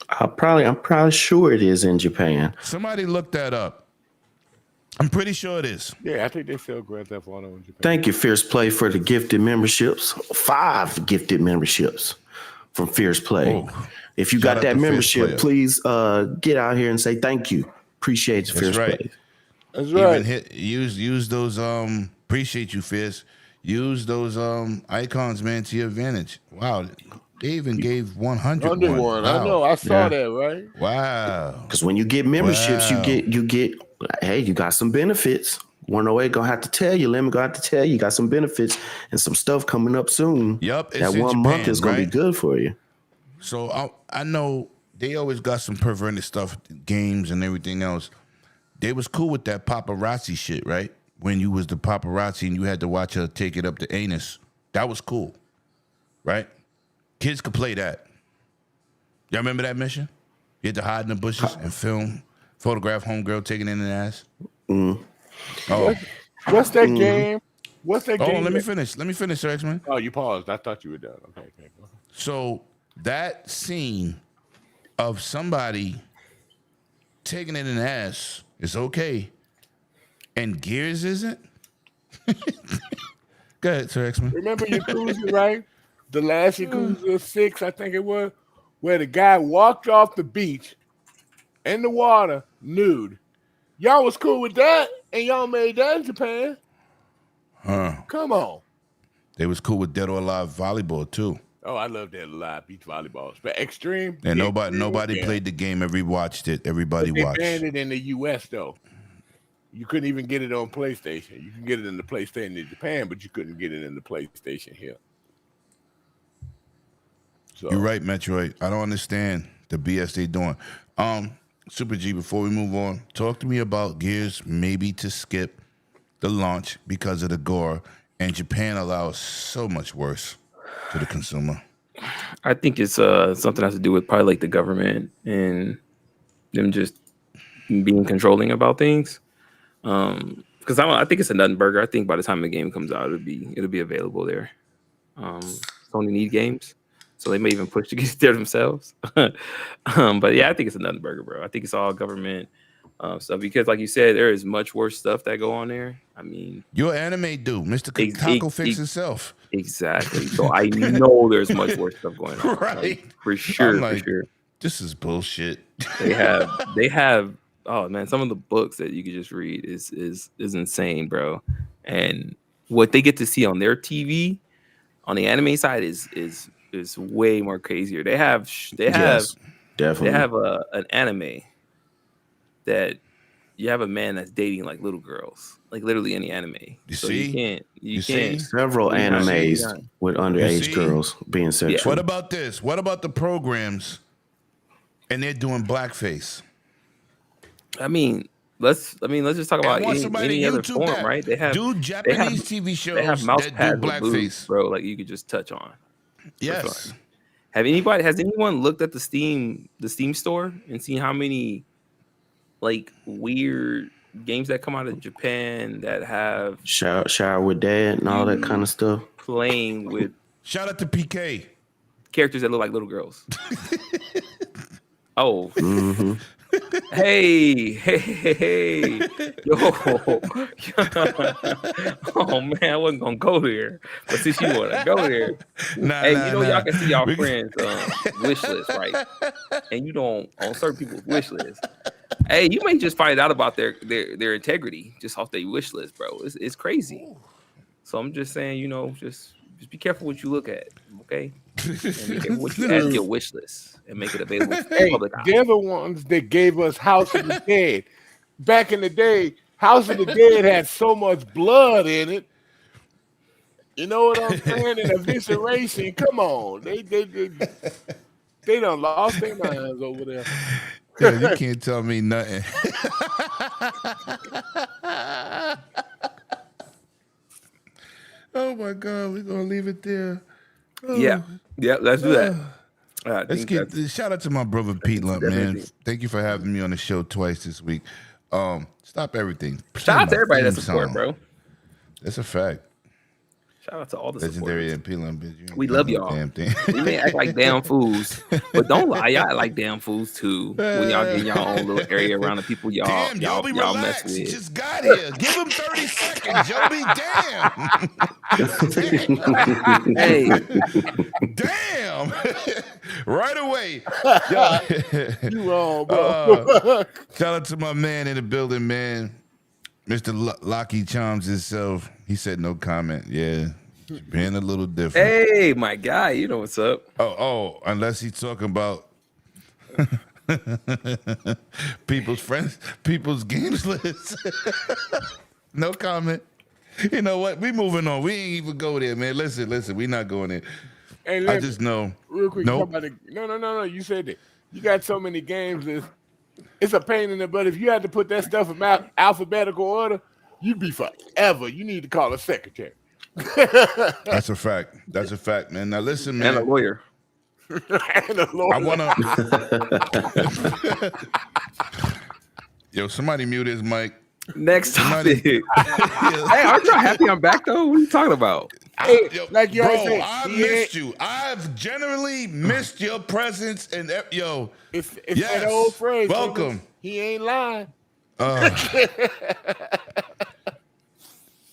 Speaker 8: I'm probably sure it is in Japan.
Speaker 7: Somebody look that up. I'm pretty sure it is.
Speaker 11: Yeah, I think they sell Grand Theft Auto in Japan.
Speaker 8: Thank you, Fierce Play, for the gifted memberships. 5 gifted memberships from Fierce Play.
Speaker 7: Oh,
Speaker 8: if you
Speaker 7: shout
Speaker 8: got
Speaker 7: out
Speaker 8: that
Speaker 7: to Fierce
Speaker 8: membership,
Speaker 7: Player.
Speaker 8: please get out here and say thank you. Appreciate the Fierce
Speaker 7: right.
Speaker 8: Play.
Speaker 11: That's right.
Speaker 7: Even use those appreciate you, Fierce. Use those icons, man, to your advantage. Wow. They even gave 100
Speaker 11: 101.
Speaker 7: Wow.
Speaker 11: I know. I saw that, right?
Speaker 7: Wow.
Speaker 8: Because when you get memberships,
Speaker 7: Wow.
Speaker 8: you get hey, you got some benefits. 108 gonna have to tell you, Lemon gonna have to tell you got some benefits and some stuff coming up soon.
Speaker 7: Yup, it's
Speaker 8: that
Speaker 7: in
Speaker 8: 1 month
Speaker 7: Japan,
Speaker 8: is gonna be
Speaker 7: right?
Speaker 8: good for you.
Speaker 7: So I know they always got some perverted stuff, games and everything else. They was cool with that paparazzi shit, right? When you was the paparazzi and you had to watch her take it up the anus. That was cool, right? Kids could play that. Y'all remember that mission? You had to hide in the bushes and photograph homegirl taking it in the ass.
Speaker 8: Mm.
Speaker 7: Oh,
Speaker 11: What's that game? What's that game?
Speaker 7: let me finish. Let me finish, Sir X-Man.
Speaker 11: Oh, you paused. I thought you were done. Okay. Go ahead.
Speaker 7: So that scene of somebody taking it in the ass is okay, and Gears isn't. Go ahead, Sir X-Man.
Speaker 11: Remember Yakuza, right? The last Yakuza 6, I think it was, where the guy walked off the beach in the water nude. Y'all was cool with that, and y'all made that in Japan.
Speaker 7: Huh.
Speaker 11: Come on.
Speaker 7: They was cool with Dead or Alive volleyball too.
Speaker 11: Oh, I love that live beach volleyballs. But Extreme.
Speaker 7: And
Speaker 11: yeah,
Speaker 7: nobody
Speaker 11: yeah.
Speaker 7: played the game. Watched it. Everybody
Speaker 11: But they
Speaker 7: watched.
Speaker 11: banned it in the U.S. though. You couldn't even get it on PlayStation. You can get it in the PlayStation in Japan, but you couldn't get it in the PlayStation here. So
Speaker 7: You're right, Metroid. I don't understand the BS they doing. Super G, before we move on, talk to me about Gears maybe to skip the launch because of the gore, and Japan allows so much worse to the consumer.
Speaker 9: I think it's something has to do with probably like the government and them just being controlling about things. Because I think it's a nut and burger. I think by the time the game comes out, it'll be available there. Sony need games, so they may even push to get it there themselves. But yeah, I think it's a nut and burger, bro. I think it's all government stuff because, like you said, there is much worse stuff that go on there. I mean,
Speaker 7: You're an anime dude, Mr. Taco Fix himself.
Speaker 9: Exactly. So I know there's much worse stuff going on,
Speaker 7: right?
Speaker 9: Like, for sure.
Speaker 7: I'm like,
Speaker 9: for sure.
Speaker 7: This is bullshit.
Speaker 9: They have. Oh man, some of the books that you could just read is insane, bro. And what they get to see on their TV, on the anime side, is way more crazier. They have
Speaker 8: Definitely.
Speaker 9: they have an anime that you have a man that's dating like little girls, like literally in the anime. You can't.
Speaker 8: Several animes with underage girls being sexual.
Speaker 7: What about this? What about the programs? And they're doing blackface.
Speaker 9: I mean, let's just talk about any other form,
Speaker 7: that.
Speaker 9: right? They have
Speaker 7: Japanese TV shows
Speaker 9: they have mouse
Speaker 7: that
Speaker 9: pads
Speaker 7: do
Speaker 9: with boobs,
Speaker 7: blackface,
Speaker 9: bro. Like you could just touch on.
Speaker 7: Yes.
Speaker 9: Has anyone looked at the Steam store and seen how many like weird games that come out of Japan that have
Speaker 8: shower with dad and all that kind of stuff?
Speaker 9: Playing with
Speaker 7: shout out to PK
Speaker 9: characters that look like little girls. Oh.
Speaker 8: Mm-hmm.
Speaker 9: Hey, yo. Oh man, I wasn't gonna go there, but since you wanna go there, y'all can see y'all friends' wish list, right? And you don't on certain people's wish list. Hey, you may just find out about their integrity just off their wish list, bro. It's crazy. So I'm just saying, just be careful what you look at, okay? And be careful what you add to your wish list and make it available for the public.
Speaker 11: They're the ones that gave us House of the Dead. Back in the day, House of the Dead had so much blood in it. You know what I'm saying? In evisceration, come on, they done lost their minds over there.
Speaker 7: Yo, you can't tell me nothing. Oh my God, we're gonna leave it there.
Speaker 9: Yeah, let's do that. I
Speaker 7: Let's
Speaker 9: think
Speaker 7: get
Speaker 9: that's
Speaker 7: shout out to my brother Pete Lump, man.
Speaker 9: definitely-
Speaker 7: Thank you for having me on the show twice this week. Stop everything.
Speaker 9: Shout out to
Speaker 7: My
Speaker 9: everybody that
Speaker 7: theme
Speaker 9: support,
Speaker 7: song.
Speaker 9: bro.
Speaker 7: That's a fact.
Speaker 9: Shout out to all the
Speaker 7: Legendary
Speaker 9: supporters.
Speaker 7: and Pete Lump, bitch. You ain't
Speaker 9: We
Speaker 7: doing
Speaker 9: love
Speaker 7: no
Speaker 9: y'all.
Speaker 7: Damn thing.
Speaker 9: We may act like damn fools, but don't lie. Y'all act like damn fools too. When y'all get your own little area around the people y'all
Speaker 7: Damn,
Speaker 9: y'all,
Speaker 7: Joby,
Speaker 9: y'all mess
Speaker 7: relax. He
Speaker 9: with.
Speaker 7: just got here. Give him 30 seconds, Joby. Damn.
Speaker 9: Hey,
Speaker 7: Damn. Right away. Yo.
Speaker 11: You wrong, bro.
Speaker 7: Shout out to my man in the building, man. Mr. Locky Charms himself. He said no comment. Yeah. Being a little different.
Speaker 9: hey, my guy, you know what's up?
Speaker 7: Oh, unless he's talking about people's games list. No comment. You know what? We moving on. We ain't even go there, man. Listen. We not going there.
Speaker 11: Hey,
Speaker 7: I just know.
Speaker 11: real quick.
Speaker 7: Nope.
Speaker 11: No. You said that you got so many games. It's a pain in the butt. If you had to put that stuff in alphabetical order, you'd be forever. You need to call a secretary.
Speaker 7: That's a fact. That's a fact, man. Now listen, man.
Speaker 9: And a lawyer.
Speaker 11: And a lawyer.
Speaker 7: I wanna. Yo, somebody mute his mic.
Speaker 9: Next topic.
Speaker 7: Somebody-
Speaker 9: Hey, aren't y'all happy I'm back though? What are you talking about?
Speaker 11: Hey,
Speaker 7: Yo,
Speaker 11: like you
Speaker 7: bro,
Speaker 11: always say,
Speaker 7: I
Speaker 11: he
Speaker 7: missed
Speaker 11: ain't-
Speaker 7: you. I've generally missed your presence, and yo,
Speaker 11: It's
Speaker 7: yes,
Speaker 11: that old phrase.
Speaker 7: welcome.
Speaker 11: He ain't lying.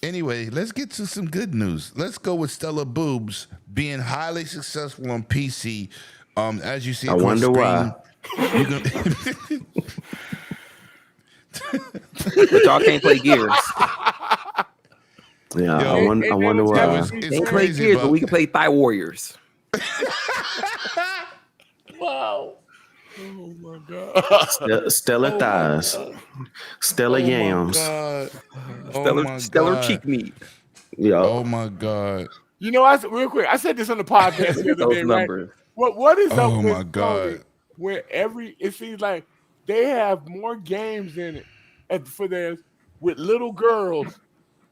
Speaker 7: Anyway, let's get to some good news. Let's go with Stellar Boobs being highly successful on PC. As you see,
Speaker 8: I
Speaker 7: across
Speaker 8: wonder
Speaker 7: screen,
Speaker 8: why.
Speaker 7: you can-
Speaker 9: But y'all can't play Gears.
Speaker 8: Yeah,
Speaker 7: Yo,
Speaker 8: I wonder
Speaker 11: and
Speaker 8: why.
Speaker 7: it's
Speaker 9: Can't play
Speaker 7: crazy,
Speaker 9: Gears, but
Speaker 7: but
Speaker 9: we can play Thigh Warriors.
Speaker 11: Wow. Oh my God.
Speaker 8: Stellar thighs, stellar yams.
Speaker 7: God. Oh my
Speaker 9: Stellar
Speaker 7: God.
Speaker 9: cheek meat.
Speaker 8: Yeah,
Speaker 7: Oh my God.
Speaker 11: You know, real quick, I said this on the podcast the other
Speaker 9: Those
Speaker 11: day, right?
Speaker 9: numbers.
Speaker 11: What is
Speaker 7: Oh
Speaker 11: up with
Speaker 7: my God.
Speaker 11: Sony where it seems like they have more games in it for theirs with little girls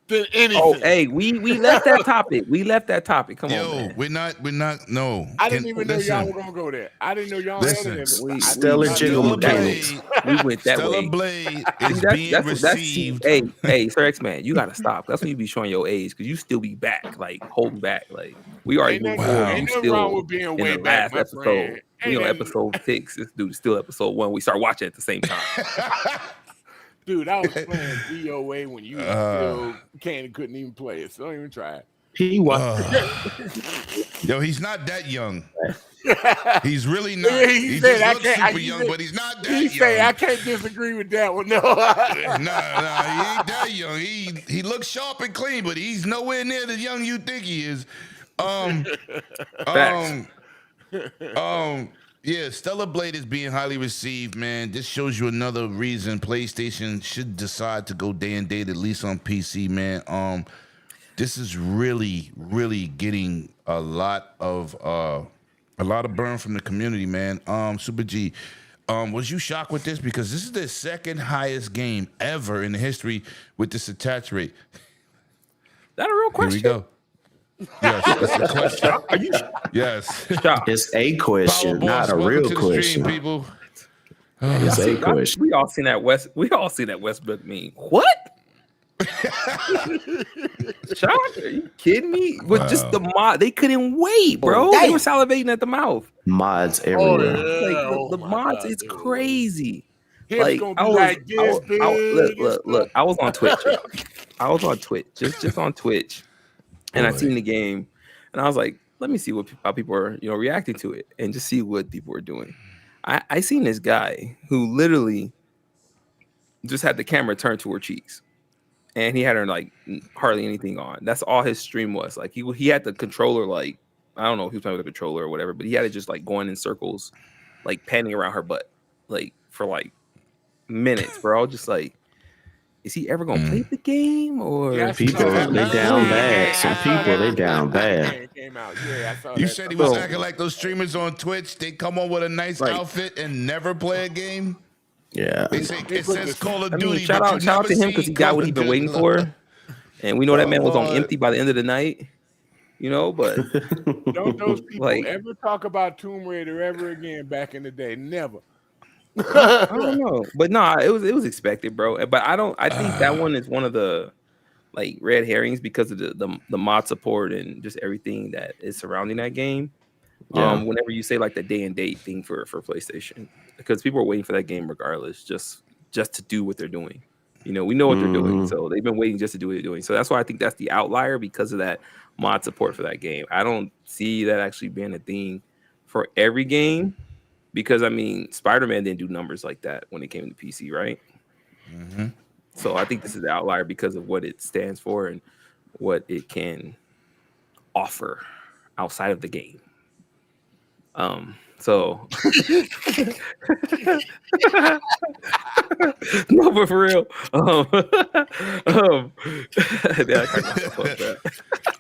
Speaker 11: than anything.
Speaker 9: Oh, hey, we left that topic. We left that topic. Come on,
Speaker 7: Yo,
Speaker 9: man.
Speaker 7: we're not. No,
Speaker 11: I didn't even know y'all were gonna go there. I didn't know y'all
Speaker 7: Listen.
Speaker 11: had it.
Speaker 9: We-
Speaker 8: Stellar
Speaker 9: we-
Speaker 8: jiggle
Speaker 9: we went that
Speaker 8: mechanics.
Speaker 9: way. We went that
Speaker 7: Stellar
Speaker 9: way.
Speaker 7: Blade
Speaker 9: See,
Speaker 7: is being received.
Speaker 9: Hey, Sir X Man, you gotta stop. That's when you be showing your age because you still be back, like holding back. Like we already
Speaker 11: Ain't
Speaker 9: moved
Speaker 11: nothing-
Speaker 9: forward.
Speaker 11: ain't
Speaker 9: You
Speaker 11: nothing
Speaker 9: still
Speaker 11: wrong with being
Speaker 9: in
Speaker 11: way
Speaker 9: the
Speaker 11: back,
Speaker 9: last
Speaker 11: my
Speaker 9: episode.
Speaker 11: friend.
Speaker 9: We on
Speaker 11: Ain't nothing-
Speaker 9: episode 6. This dude's still episode 1. We start watching at the same time.
Speaker 11: Dude, I was playing DOA when you still couldn't even play it. So don't even try it.
Speaker 8: he watched.
Speaker 7: Yo, he's not that young. He's really not.
Speaker 11: Yeah,
Speaker 7: he
Speaker 11: said,
Speaker 7: just
Speaker 11: I
Speaker 7: looks
Speaker 11: can't-
Speaker 7: super
Speaker 11: he
Speaker 7: young,
Speaker 11: said-
Speaker 7: but he's not that
Speaker 11: He
Speaker 7: young.
Speaker 11: say I can't disagree with that one. No.
Speaker 7: Nah, he ain't that young. He looks sharp and clean, but he's nowhere near the young you think he is.
Speaker 9: Facts.
Speaker 7: Yeah, Stellar Blade is being highly received, man. This shows you another reason PlayStation should decide to go day and date, at least on PC, man. This is really, really getting a lot of burn from the community, man. Super G, was you shocked with this? Because this is the second highest game ever in the history with this attach rate.
Speaker 9: That a real
Speaker 7: Here
Speaker 9: question?
Speaker 7: we go. Yes, that's the question.
Speaker 9: Are you
Speaker 7: Yes.
Speaker 9: shocked?
Speaker 8: It's a question,
Speaker 7: Power
Speaker 8: not
Speaker 7: Boss,
Speaker 8: a
Speaker 7: welcome
Speaker 8: real
Speaker 7: to the
Speaker 8: question.
Speaker 7: stream, people.
Speaker 8: It's a question.
Speaker 9: We all seen that Westbrook meme. What? Shocked? Are you kidding me? With just the mod, they couldn't wait, bro. They were salivating at the mouth.
Speaker 8: Mods everywhere.
Speaker 9: Like the mods, it's crazy.
Speaker 11: Hips
Speaker 9: Like
Speaker 11: gonna be
Speaker 9: I was,
Speaker 11: like this big.
Speaker 9: look. I was on Twitch. Y'all. I was on Twitch, just on Twitch, and I seen the game, and I was like, let me see how people are, reacting to it, and just see what people are doing. I seen this guy who literally just had the camera turned to her cheeks, and he had her like hardly anything on. That's all his stream was. Like he had the controller, like I don't know if he was playing with a controller or whatever, but he had it just like going in circles, like panning around her butt, like for like minutes, bro. Just like is he ever gonna play the game or
Speaker 11: Yeah, I
Speaker 8: People,
Speaker 11: saw that.
Speaker 8: they down bad. Some
Speaker 11: I saw
Speaker 8: people,
Speaker 11: that
Speaker 8: they
Speaker 11: the
Speaker 8: down
Speaker 11: first time the
Speaker 8: bad.
Speaker 11: game came out. Yeah, I saw
Speaker 7: You
Speaker 11: that.
Speaker 7: said he was
Speaker 9: So-
Speaker 7: acting like those streamers on Twitch. They come on with a nice
Speaker 9: Right.
Speaker 7: outfit and never play a game.
Speaker 8: Yeah.
Speaker 7: They say
Speaker 11: They
Speaker 7: it
Speaker 11: put
Speaker 7: says
Speaker 11: this-
Speaker 7: Call of
Speaker 9: I
Speaker 7: Duty,
Speaker 9: mean, shout
Speaker 7: but you
Speaker 9: out
Speaker 7: never
Speaker 9: to him because
Speaker 7: see
Speaker 9: he got
Speaker 7: Call
Speaker 9: what he's
Speaker 7: of
Speaker 9: been waiting
Speaker 7: Duty.
Speaker 9: for, and we know that man was on
Speaker 7: Lord.
Speaker 9: empty by the end of the night. You know, but
Speaker 11: Don't those people
Speaker 9: Like-
Speaker 11: ever talk about Tomb Raider ever again back in the day? Never.
Speaker 9: I don't know. But no, it was expected, bro. But I think that one is one of the like red herrings because of the mod support and just everything that is surrounding that game.
Speaker 8: Yeah.
Speaker 9: Whenever you say like the day and date thing for PlayStation, because people are waiting for that game regardless, just to do what they're doing. You know, we know what they're doing, so they've been waiting just to do what they're doing. So that's why I think that's the outlier because of that mod support for that game. I don't see that actually being a thing for every game because I mean, Spider-Man didn't do numbers like that when it came to PC, right? So I think this is the outlier because of what it stands for and what it can offer outside of the game. So no, but for real. Yeah, I kinda fucked that.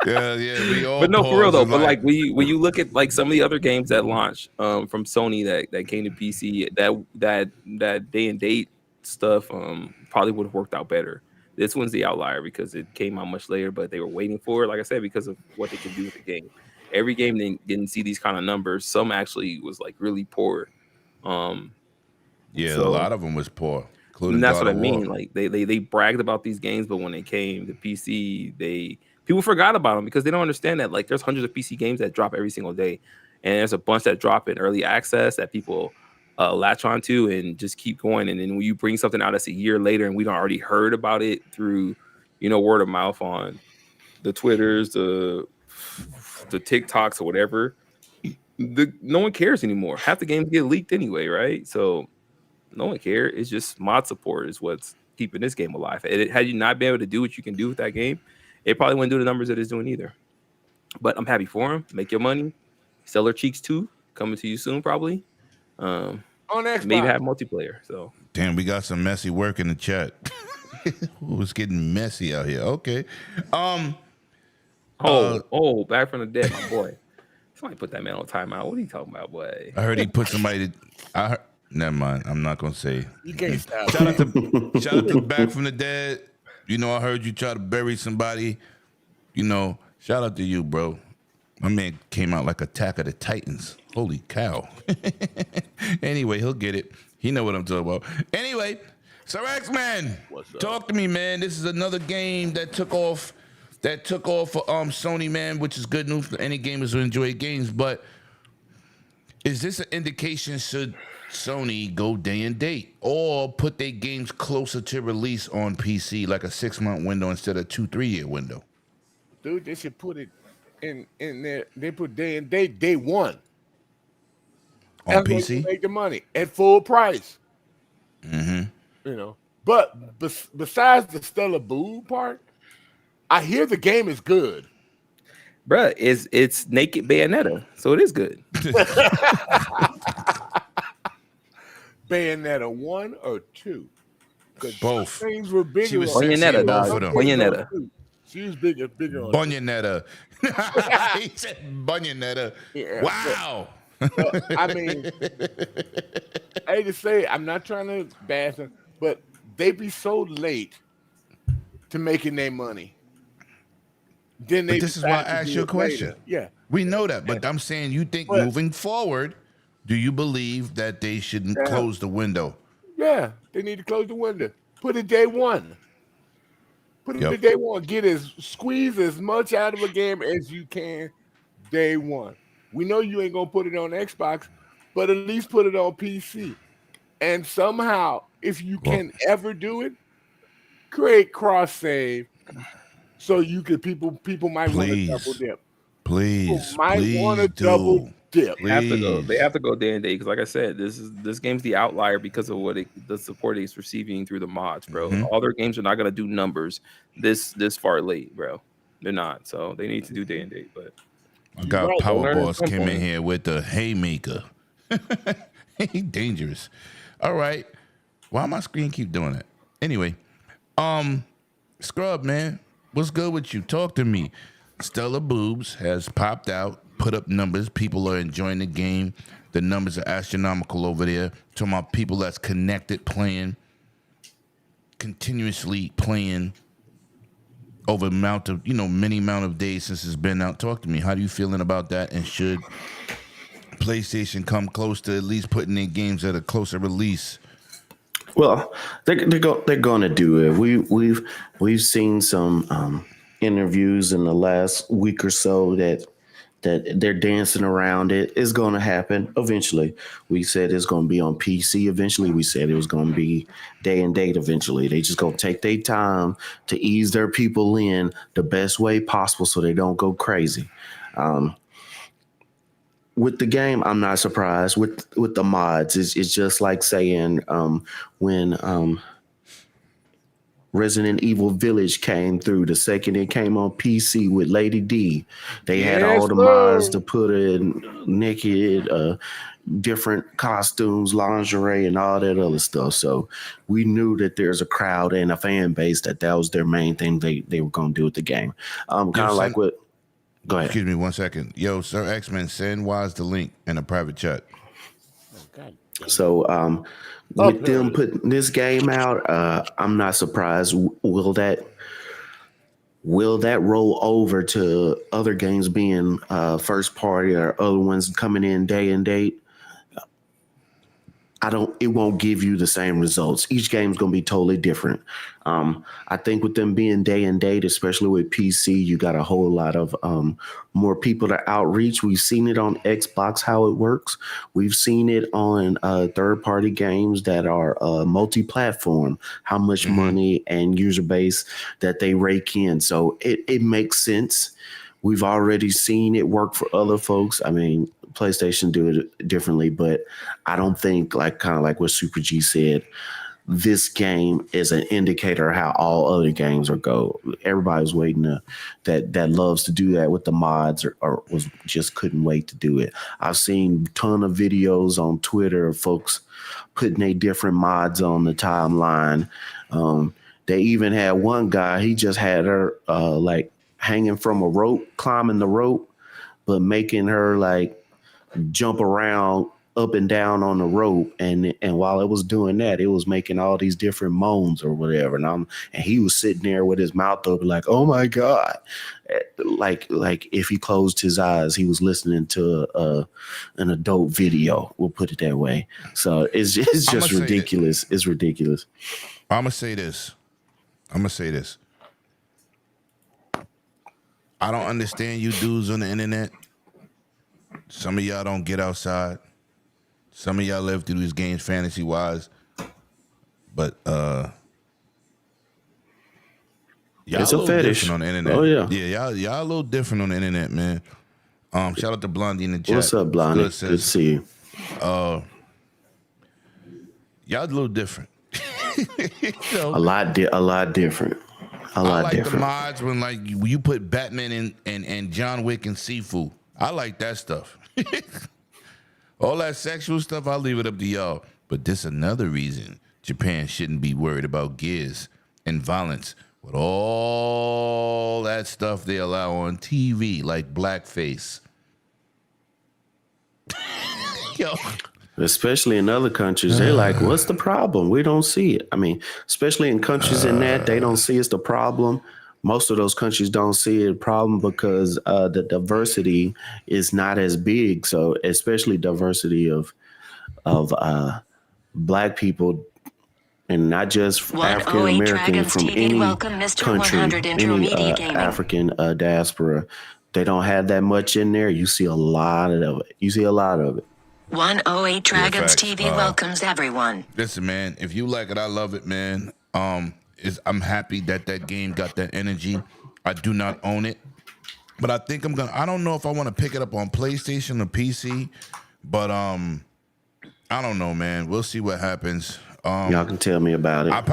Speaker 7: Yeah, we all.
Speaker 9: But no, for real though.
Speaker 7: pause
Speaker 9: But
Speaker 7: and
Speaker 9: like when you look at like some of the other games that launched from Sony that came to PC, that day and date stuff probably would have worked out better. This one's the outlier because it came out much later, but they were waiting for it, like I said, because of what they can do with the game. Every game didn't see these kind of numbers. Some actually was like really poor.
Speaker 7: yeah,
Speaker 9: so-
Speaker 7: a lot of them was poor, including
Speaker 9: And that's
Speaker 7: God
Speaker 9: what I
Speaker 7: of
Speaker 9: mean.
Speaker 7: War.
Speaker 9: Like they bragged about these games, but when they came to PC, people forgot about them because they don't understand that like there's hundreds of PC games that drop every single day, and there's a bunch that drop in early access that people latch onto and just keep going. And then when you bring something out that's a year later and we don't already heard about it through, word of mouth on the Twitters, the TikToks or whatever, no one cares anymore. Half the games get leaked anyway, right? So no one cares. It's just mod support is what's keeping this game alive. Had you not been able to do what you can do with that game, it probably wouldn't do the numbers that it's doing either. But I'm happy for him. Make your money. Stellar Cheeks 2 coming to you soon, probably.
Speaker 11: On Xbox.
Speaker 9: Maybe have multiplayer. So
Speaker 7: Damn, we got some messy work in the chat. It's getting messy out here. Okay.
Speaker 9: Back from the dead, my boy. Somebody put that man on timeout. What are you talking about, boy?
Speaker 7: I heard he put somebody. Never mind. I'm not gonna say.
Speaker 11: You can't stop.
Speaker 7: Shout out to Back from the Dead. I heard you try to bury somebody. Shout out to you, bro. My man came out like Attack of the Titans. Holy cow. Anyway, he'll get it. He know what I'm talking about. Anyway, Sir X-Man, talk to me, man. This is another game that took off for Sony, man, which is good news for any gamers who enjoy games. But is this an indication should Sony go day and date or put their games closer to release on PC, like a 6-month window instead of 2-3 year window?
Speaker 11: Dude, they should put it in there. They put day and date day one.
Speaker 7: On
Speaker 11: That's where
Speaker 7: PC?
Speaker 11: you make the money at full price.
Speaker 7: Mm-hmm.
Speaker 11: But besides the Stellar Boo part, I hear the game is good.
Speaker 9: Bruh, it's naked Bayonetta, so it is good.
Speaker 11: Bayonetta 1 or 2? 'Cause
Speaker 7: Both.
Speaker 11: Things were bigger.
Speaker 7: She was
Speaker 11: on
Speaker 7: sexy
Speaker 9: Bayonetta,
Speaker 7: in both
Speaker 9: dog.
Speaker 7: of them.
Speaker 9: Bayonetta.
Speaker 11: She was bigger on
Speaker 7: Bunyonetta. He said Bunyonetta.
Speaker 11: Yeah.
Speaker 7: Wow.
Speaker 11: I mean, I hate to say it, I'm not trying to bash them, but they be so late to making their money. Then they
Speaker 7: But this is why I
Speaker 11: decide to
Speaker 7: asked
Speaker 11: do
Speaker 7: you a
Speaker 11: it
Speaker 7: question.
Speaker 11: later. Yeah.
Speaker 7: We know that, but I'm saying you think
Speaker 11: But-
Speaker 7: moving forward, do you believe that they shouldn't
Speaker 11: Yeah.
Speaker 7: close the window?
Speaker 11: Yeah, they need to close the window. Put it day one. Put it
Speaker 7: Yep.
Speaker 11: to day one. Squeeze as much out of a game as you can day one. We know you ain't gonna put it on Xbox, but at least put it on PC. And somehow, if you can ever do it, create cross save so you could people might want to
Speaker 7: Please.
Speaker 11: double dip.
Speaker 7: Please,
Speaker 11: Might
Speaker 7: please
Speaker 11: want to
Speaker 7: do.
Speaker 11: double dip.
Speaker 9: They have to go.
Speaker 7: Please.
Speaker 9: They have to go day and day because, like I said, this game's the outlier because of the support it's receiving through the mods, bro.
Speaker 7: Mhm.
Speaker 9: All their games are not gonna do numbers this far late, bro. They're not. So they need to do day and date. But
Speaker 7: I got
Speaker 11: Right,
Speaker 7: Power
Speaker 9: learn at
Speaker 7: Boss
Speaker 9: some
Speaker 7: came in
Speaker 9: point.
Speaker 7: here with the haymaker. He dangerous. All right. Why my screen keep doing that? Anyway, Scrub, man, what's good with you? Talk to me. Stella Boobs has popped out, put up numbers. People are enjoying the game. The numbers are astronomical over there. Talking about people that's connected, playing, continuously playing over many amount of days since it's been out. Talk to me. How do you feeling about that? And should PlayStation come close to at least putting their games at a closer release?
Speaker 8: Well, they're going to do it. We've seen some interviews in the last week or so that they're dancing around it. It's going to happen eventually. We said it's going to be on PC eventually. We said it was going to be day and date eventually. They just going to take their time to ease their people in the best way possible so they don't go crazy. With the game, I'm not surprised. With the mods, it's just like saying when Resident Evil Village came through. The second it came on PC with Lady D, they had all the mods to put in naked, different costumes, lingerie, and all that other stuff. So we knew that there's a crowd and a fan base that was their main thing they were going to do with the game. Kind of like what. Go ahead.
Speaker 7: Excuse me 1 second. Yo, Sir X-Men, send Wise the link in a private chat.
Speaker 8: So with them putting this game out, I'm not surprised. Will that roll over to other games being first party or other ones coming in day and date? It won't give you the same results. Each game is going to be totally different. I think with them being day and date, especially with PC, you got a whole lot of more people to outreach. We've seen it on Xbox, how it works. We've seen it on third-party games that are multi-platform, how much money and user base that they rake in. So it makes sense. We've already seen it work for other folks. I mean, PlayStation do it differently, but I don't think kind of like what Super G said, this game is an indicator of how all other games are go. Everybody's waiting that loves to do that with the mods or just couldn't wait to do it. I've seen a ton of videos on Twitter of folks putting their different mods on the timeline. They even had one guy, he just had her hanging from a rope, climbing the rope, but making her jump around up and down on the rope. And while it was doing that, it was making all these different moans or whatever. And he was sitting there with his mouth open like, oh my God. Like if he closed his eyes, he was listening to an adult video. We'll put it that way. So it's just ridiculous. It's ridiculous.
Speaker 7: I'm going to say this. I don't understand you dudes on the internet. Some of y'all don't get outside. Some of y'all live through these games fantasy-wise. But y'all
Speaker 8: it's a fetish
Speaker 7: different on the internet.
Speaker 8: Oh, yeah.
Speaker 7: Yeah, y'all a little different on the internet, man. Shout out to Blondie in the chat.
Speaker 8: What's up, Blondie? Good to see you.
Speaker 7: Y'all a little different.
Speaker 8: A lot different.
Speaker 7: I like the mods when you put Batman and John Wick and Sifu. I like that stuff. All that sexual stuff, I'll leave it up to y'all. But this another reason Japan shouldn't be worried about gears and violence with all that stuff they allow on TV, like blackface. Yo.
Speaker 8: Especially in other countries, they're like, what's the problem? We don't see it. I mean, especially in countries in that, they don't see it's the problem. Most of those countries don't see it a problem because the diversity is not as big. So especially diversity of Black people, and not just African American from any country, any African diaspora. They don't have that much in there. You see a lot of it.
Speaker 12: 108 Dragons TV welcomes everyone.
Speaker 7: Listen, man, if you like it, I love it, man. I'm happy that game got that energy. I do not own it, but I think I don't know if I want to pick it up on PlayStation or PC, but I don't know, man. We'll see what happens.
Speaker 8: Y'all can tell me about it.
Speaker 7: I'll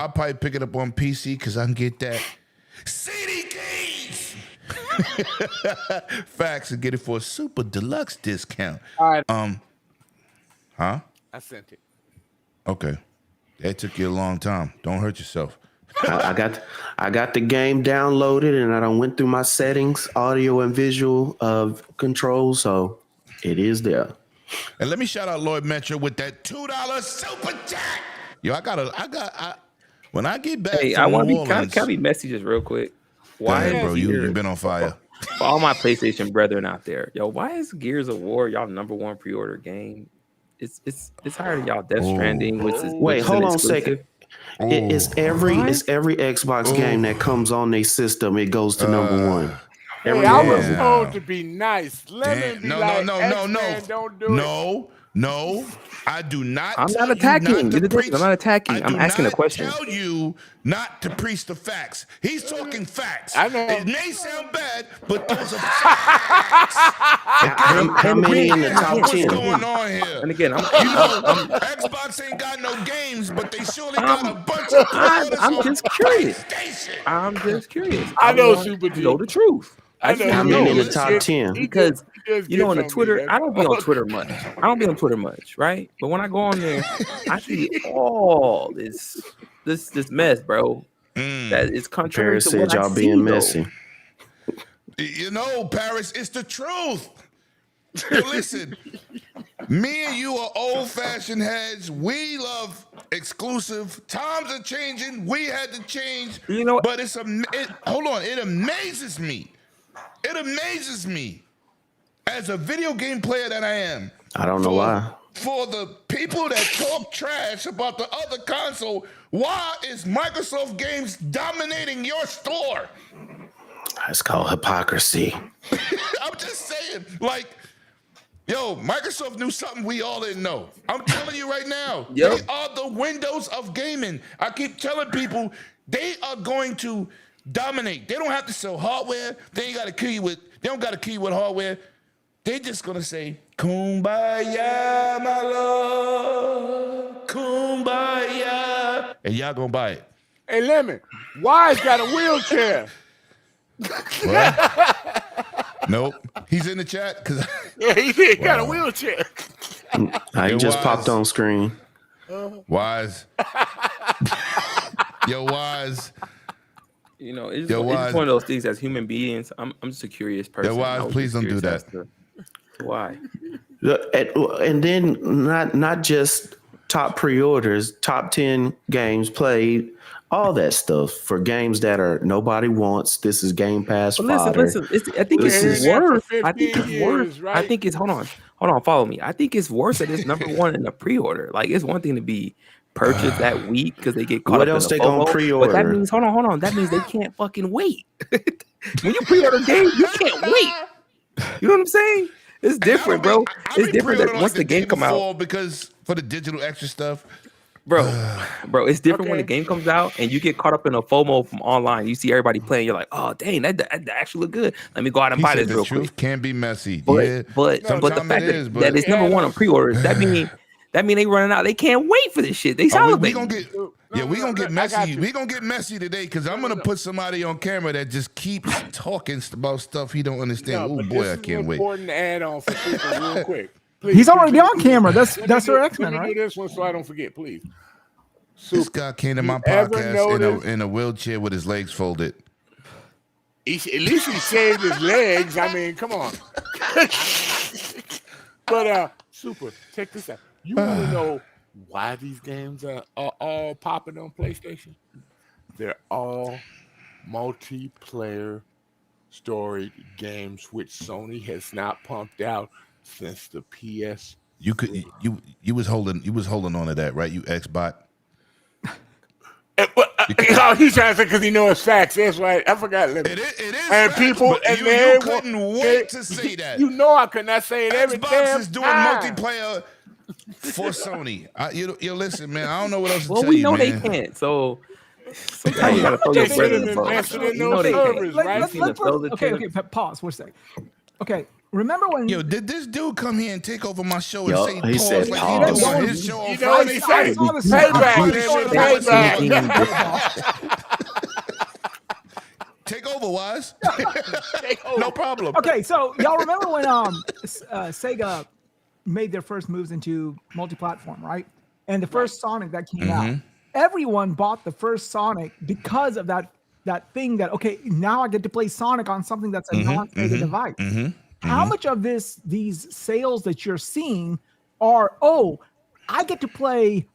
Speaker 7: probably pick it up on PC because I can get that CD keys. Facts, and get it for a super deluxe discount.
Speaker 11: All right.
Speaker 7: Huh?
Speaker 11: I sent it.
Speaker 7: Okay. That took you a long time. Don't hurt yourself.
Speaker 8: I got the game downloaded, and I done went through my settings, audio and visual controls, so it is there.
Speaker 7: And let me shout out Lloyd Metro with that $2 super chat. Yo, when I get back
Speaker 9: Hey,
Speaker 7: from
Speaker 9: I want to
Speaker 7: New
Speaker 9: be. Can
Speaker 7: Orleans,
Speaker 9: I be messy just real quick?
Speaker 7: why,
Speaker 9: Why,
Speaker 7: bro?
Speaker 9: is
Speaker 7: You've been on fire.
Speaker 9: for all my PlayStation brethren out there, yo, why is Gears of War y'all #1 pre-order game? It's higher than y'all Death Stranding.
Speaker 8: Wait, hold on a second. It's every Xbox game that comes on their system. It goes to #1.
Speaker 11: Hey, I was told to be nice. Lemon be
Speaker 7: No.
Speaker 11: don't do it.
Speaker 7: No, I do not.
Speaker 9: I'm not attacking. I'm not attacking. I'm asking a question.
Speaker 7: I tell you not to preach the facts. He's talking facts.
Speaker 11: I know.
Speaker 7: It may sound bad, but those are facts.
Speaker 8: How many in the top 10?
Speaker 7: What's going on here?
Speaker 9: And again,
Speaker 7: Xbox ain't got no games, but they surely got a bunch of.
Speaker 9: I'm just curious. I'm just curious.
Speaker 11: I know
Speaker 9: want
Speaker 11: Super
Speaker 9: to
Speaker 11: T.
Speaker 9: know the truth.
Speaker 11: I know.
Speaker 8: How many in the top 10?
Speaker 9: Because
Speaker 11: just
Speaker 9: you know, on the
Speaker 11: gets on
Speaker 9: Twitter,
Speaker 11: me,
Speaker 9: I don't be on Twitter much. Right? But when I go on there, I see all this mess, bro. That is contrary
Speaker 8: Paris
Speaker 9: to
Speaker 8: said
Speaker 9: what
Speaker 8: y'all
Speaker 9: I see,
Speaker 8: being
Speaker 9: though.
Speaker 8: messy.
Speaker 7: You know, Paris, it's the truth. Yo, listen, me and you are old-fashioned heads. We love exclusive. Times are changing. We had to change.
Speaker 9: You know,
Speaker 7: but hold on. It amazes me. It amazes me as a video game player that I am.
Speaker 8: I don't know why.
Speaker 7: For the people that talk trash about the other console, why is Microsoft Games dominating your store?
Speaker 8: It's called hypocrisy.
Speaker 7: I'm just saying, like, yo, Microsoft knew something we all didn't know. I'm telling you right now,
Speaker 9: Yep.
Speaker 7: They are the Windows of gaming. I keep telling people they are going to dominate. They don't have to sell hardware. They don't got to kill you with hardware. They just gonna say, "Kumbaya, my love, Kumbaya," and y'all gonna buy it.
Speaker 11: Hey, Lemon, Wise got a wheelchair.
Speaker 7: What? Nope. He's in the chat because
Speaker 11: Yeah, he did. Got a wheelchair.
Speaker 8: He just popped on screen.
Speaker 7: Wise. Yo, Wise.
Speaker 9: You know, it's just one of those things. As human beings, I'm just a curious person.
Speaker 7: Yo, Wise, please don't do that.
Speaker 9: Why?
Speaker 8: And then not just top pre-orders, top 10 games played, all that stuff for games that are nobody wants. This is Game Pass fodder.
Speaker 9: Listen. I think it's worse. I think it's worse.
Speaker 11: Right?
Speaker 9: I think it's hold on, follow me. I think it's worse that it's #1 in the pre-order. Like, it's one thing to be purchased that week because they get caught
Speaker 8: What
Speaker 9: up
Speaker 8: else
Speaker 9: in the
Speaker 8: they gonna
Speaker 9: FOMO,
Speaker 8: pre-order?
Speaker 9: But that means hold on. That means they can't fucking wait. When you pre-order games, you can't wait. You know what I'm saying? It's different, bro. It's different that once the game come out.
Speaker 7: Because for the digital extra stuff.
Speaker 9: Bro, it's different when the game comes out and you get caught up in a FOMO from online. You see everybody playing, you're like, oh dang, that actually look good. Let me go out and buy this real quick.
Speaker 7: Truth can be messy.
Speaker 9: But
Speaker 7: yeah.
Speaker 9: the fact that it's #1 on pre-orders, that mean they running out. They can't wait for this shit. They salivate.
Speaker 7: We gonna get messy. We gonna get messy today because I'm gonna put somebody on camera that just keeps talking about stuff he don't understand. Oh boy, I can't wait.
Speaker 11: Important add on for people real quick. Please,
Speaker 13: He's already on camera. That's our X-Men,
Speaker 11: Let me
Speaker 13: right?
Speaker 11: do this one so I don't forget, please.
Speaker 7: This guy came to my podcast in a wheelchair with his legs folded.
Speaker 11: At least he shaved his legs. I mean, come on. But Super, check this out. You want to know why these games are all popping on PlayStation? They're all multiplayer story games, which Sony has not pumped out since the PS.
Speaker 7: You was holding on to that, right? You Xbot.
Speaker 11: He's trying to say because he knows facts. That's right. I forgot.
Speaker 7: It is
Speaker 11: and
Speaker 7: facts,
Speaker 11: people
Speaker 7: but
Speaker 11: and
Speaker 7: you couldn't wait to say that.
Speaker 11: You know I could not say it every
Speaker 7: Xbox
Speaker 11: damn
Speaker 7: is doing
Speaker 11: time.
Speaker 7: multiplayer for Sony. You listen, man. I don't know what else to
Speaker 9: Well,
Speaker 7: tell
Speaker 9: we
Speaker 7: you,
Speaker 9: know
Speaker 7: man.
Speaker 9: they can't. So sometimes you gotta throw your bread in the bowl. You know they can't.
Speaker 13: Okay, pause for a second. Okay, remember when?
Speaker 7: Yo, did this dude come here and take over my show and
Speaker 8: Yo,
Speaker 7: say
Speaker 8: he
Speaker 7: pause
Speaker 8: said
Speaker 7: like
Speaker 8: pause.
Speaker 7: he doing his show on
Speaker 11: You know what he
Speaker 7: Friday?
Speaker 11: say? Payback.
Speaker 7: Take over, Wise. No problem.
Speaker 13: Okay, so y'all remember when Sega made their first moves into multi-platform, right? and the first Sonic that came out. Everyone bought the first Sonic because of that thing that, okay, now I get to play Sonic on something that's a non-Sega device. How much of these sales that you're seeing are, I get to play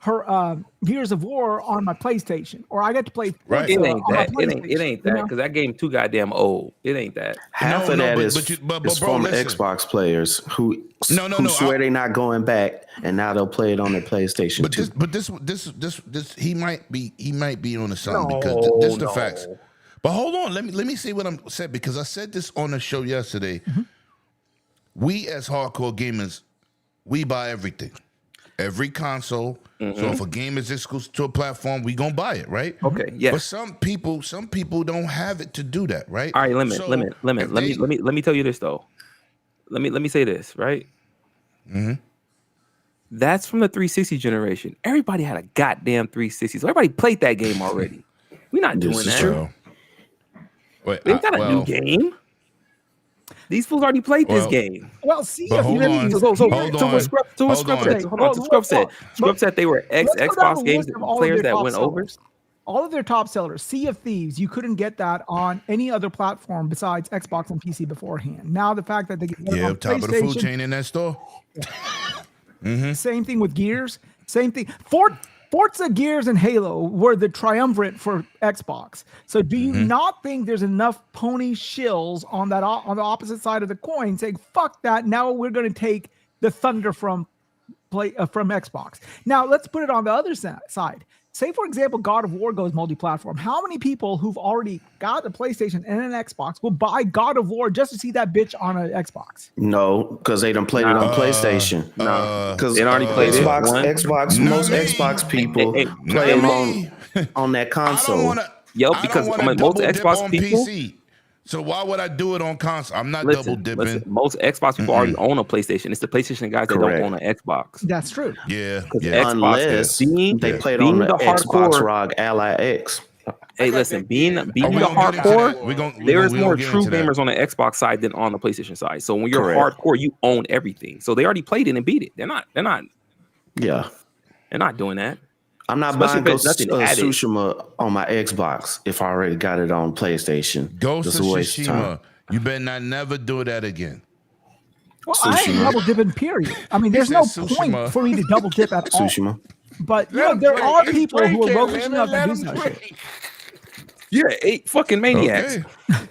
Speaker 13: Gears of War on my PlayStation, or I get to play
Speaker 7: Right.
Speaker 9: It ain't
Speaker 13: on my
Speaker 9: that. It ain't
Speaker 13: PlayStation,
Speaker 9: that because that game too goddamn old. It ain't that.
Speaker 8: Half of that is former Xbox players who swear they're not going back, and now they'll play it on their PlayStation.
Speaker 7: But this he might be on to something because this is the facts. But hold on, let me say what I'm saying, because I said this on the show yesterday. We as hardcore gamers, we buy everything. Every console. So if a game is exclusive to a platform, we gonna buy it, right?
Speaker 9: Okay, yeah.
Speaker 7: But some people don't have it to do that, right?
Speaker 9: All right, limit. Let me tell you this though. Let me say this, right? That's from the 360 generation. Everybody had a goddamn 360, so everybody played that game already. We're not doing that.
Speaker 7: True. Wait,
Speaker 9: They got a new game. These fools already played this game.
Speaker 13: Well, see
Speaker 7: But
Speaker 13: if
Speaker 7: hold
Speaker 13: you
Speaker 7: on.
Speaker 9: Scrub said they were Xbox games players that went over.
Speaker 13: All of their top sellers, Sea of Thieves, you couldn't get that on any other platform besides Xbox and PC beforehand. Now the fact that they can get it on
Speaker 7: top of the food chain in that store.
Speaker 13: Same thing with Gears. Same thing. Forza, Gears, and Halo were the triumvirate for Xbox. So do you not think there's enough pony shills on the opposite side of the coin saying, fuck that, now we're going to take the thunder from Xbox? Now let's put it on the other side. Say, for example, God of War goes multi-platform. How many people who've already got a PlayStation and an Xbox will buy God of War just to see that bitch on an Xbox?
Speaker 8: No, because they done played it on PlayStation.
Speaker 9: No,
Speaker 8: because
Speaker 9: they already played
Speaker 8: Xbox. Most Xbox people play them on that console.
Speaker 9: Because most Xbox people.
Speaker 7: PC. So why would I do it on console? I'm not double dipping.
Speaker 9: Most Xbox people already own a PlayStation. It's the PlayStation guys that don't own an Xbox.
Speaker 13: That's true.
Speaker 7: Yeah.
Speaker 8: Unless they played on the Xbox ROG Ally X.
Speaker 9: Hey, listen, being the hardcore, there is more true gamers on the Xbox side than on the PlayStation side. So when you're hardcore, you own everything. So they already played it and beat it. They're not doing that.
Speaker 8: I'm not buying Ghost of Tsushima on my Xbox if I already got it on PlayStation.
Speaker 7: Ghost of Tsushima, you better not never do that again.
Speaker 13: Well, I ain't double dipping, period. I mean, there's no point for me to double dip at all.
Speaker 8: Tsushima.
Speaker 13: But there are people who are roguishing up and do such.
Speaker 9: You're 8 fucking maniacs.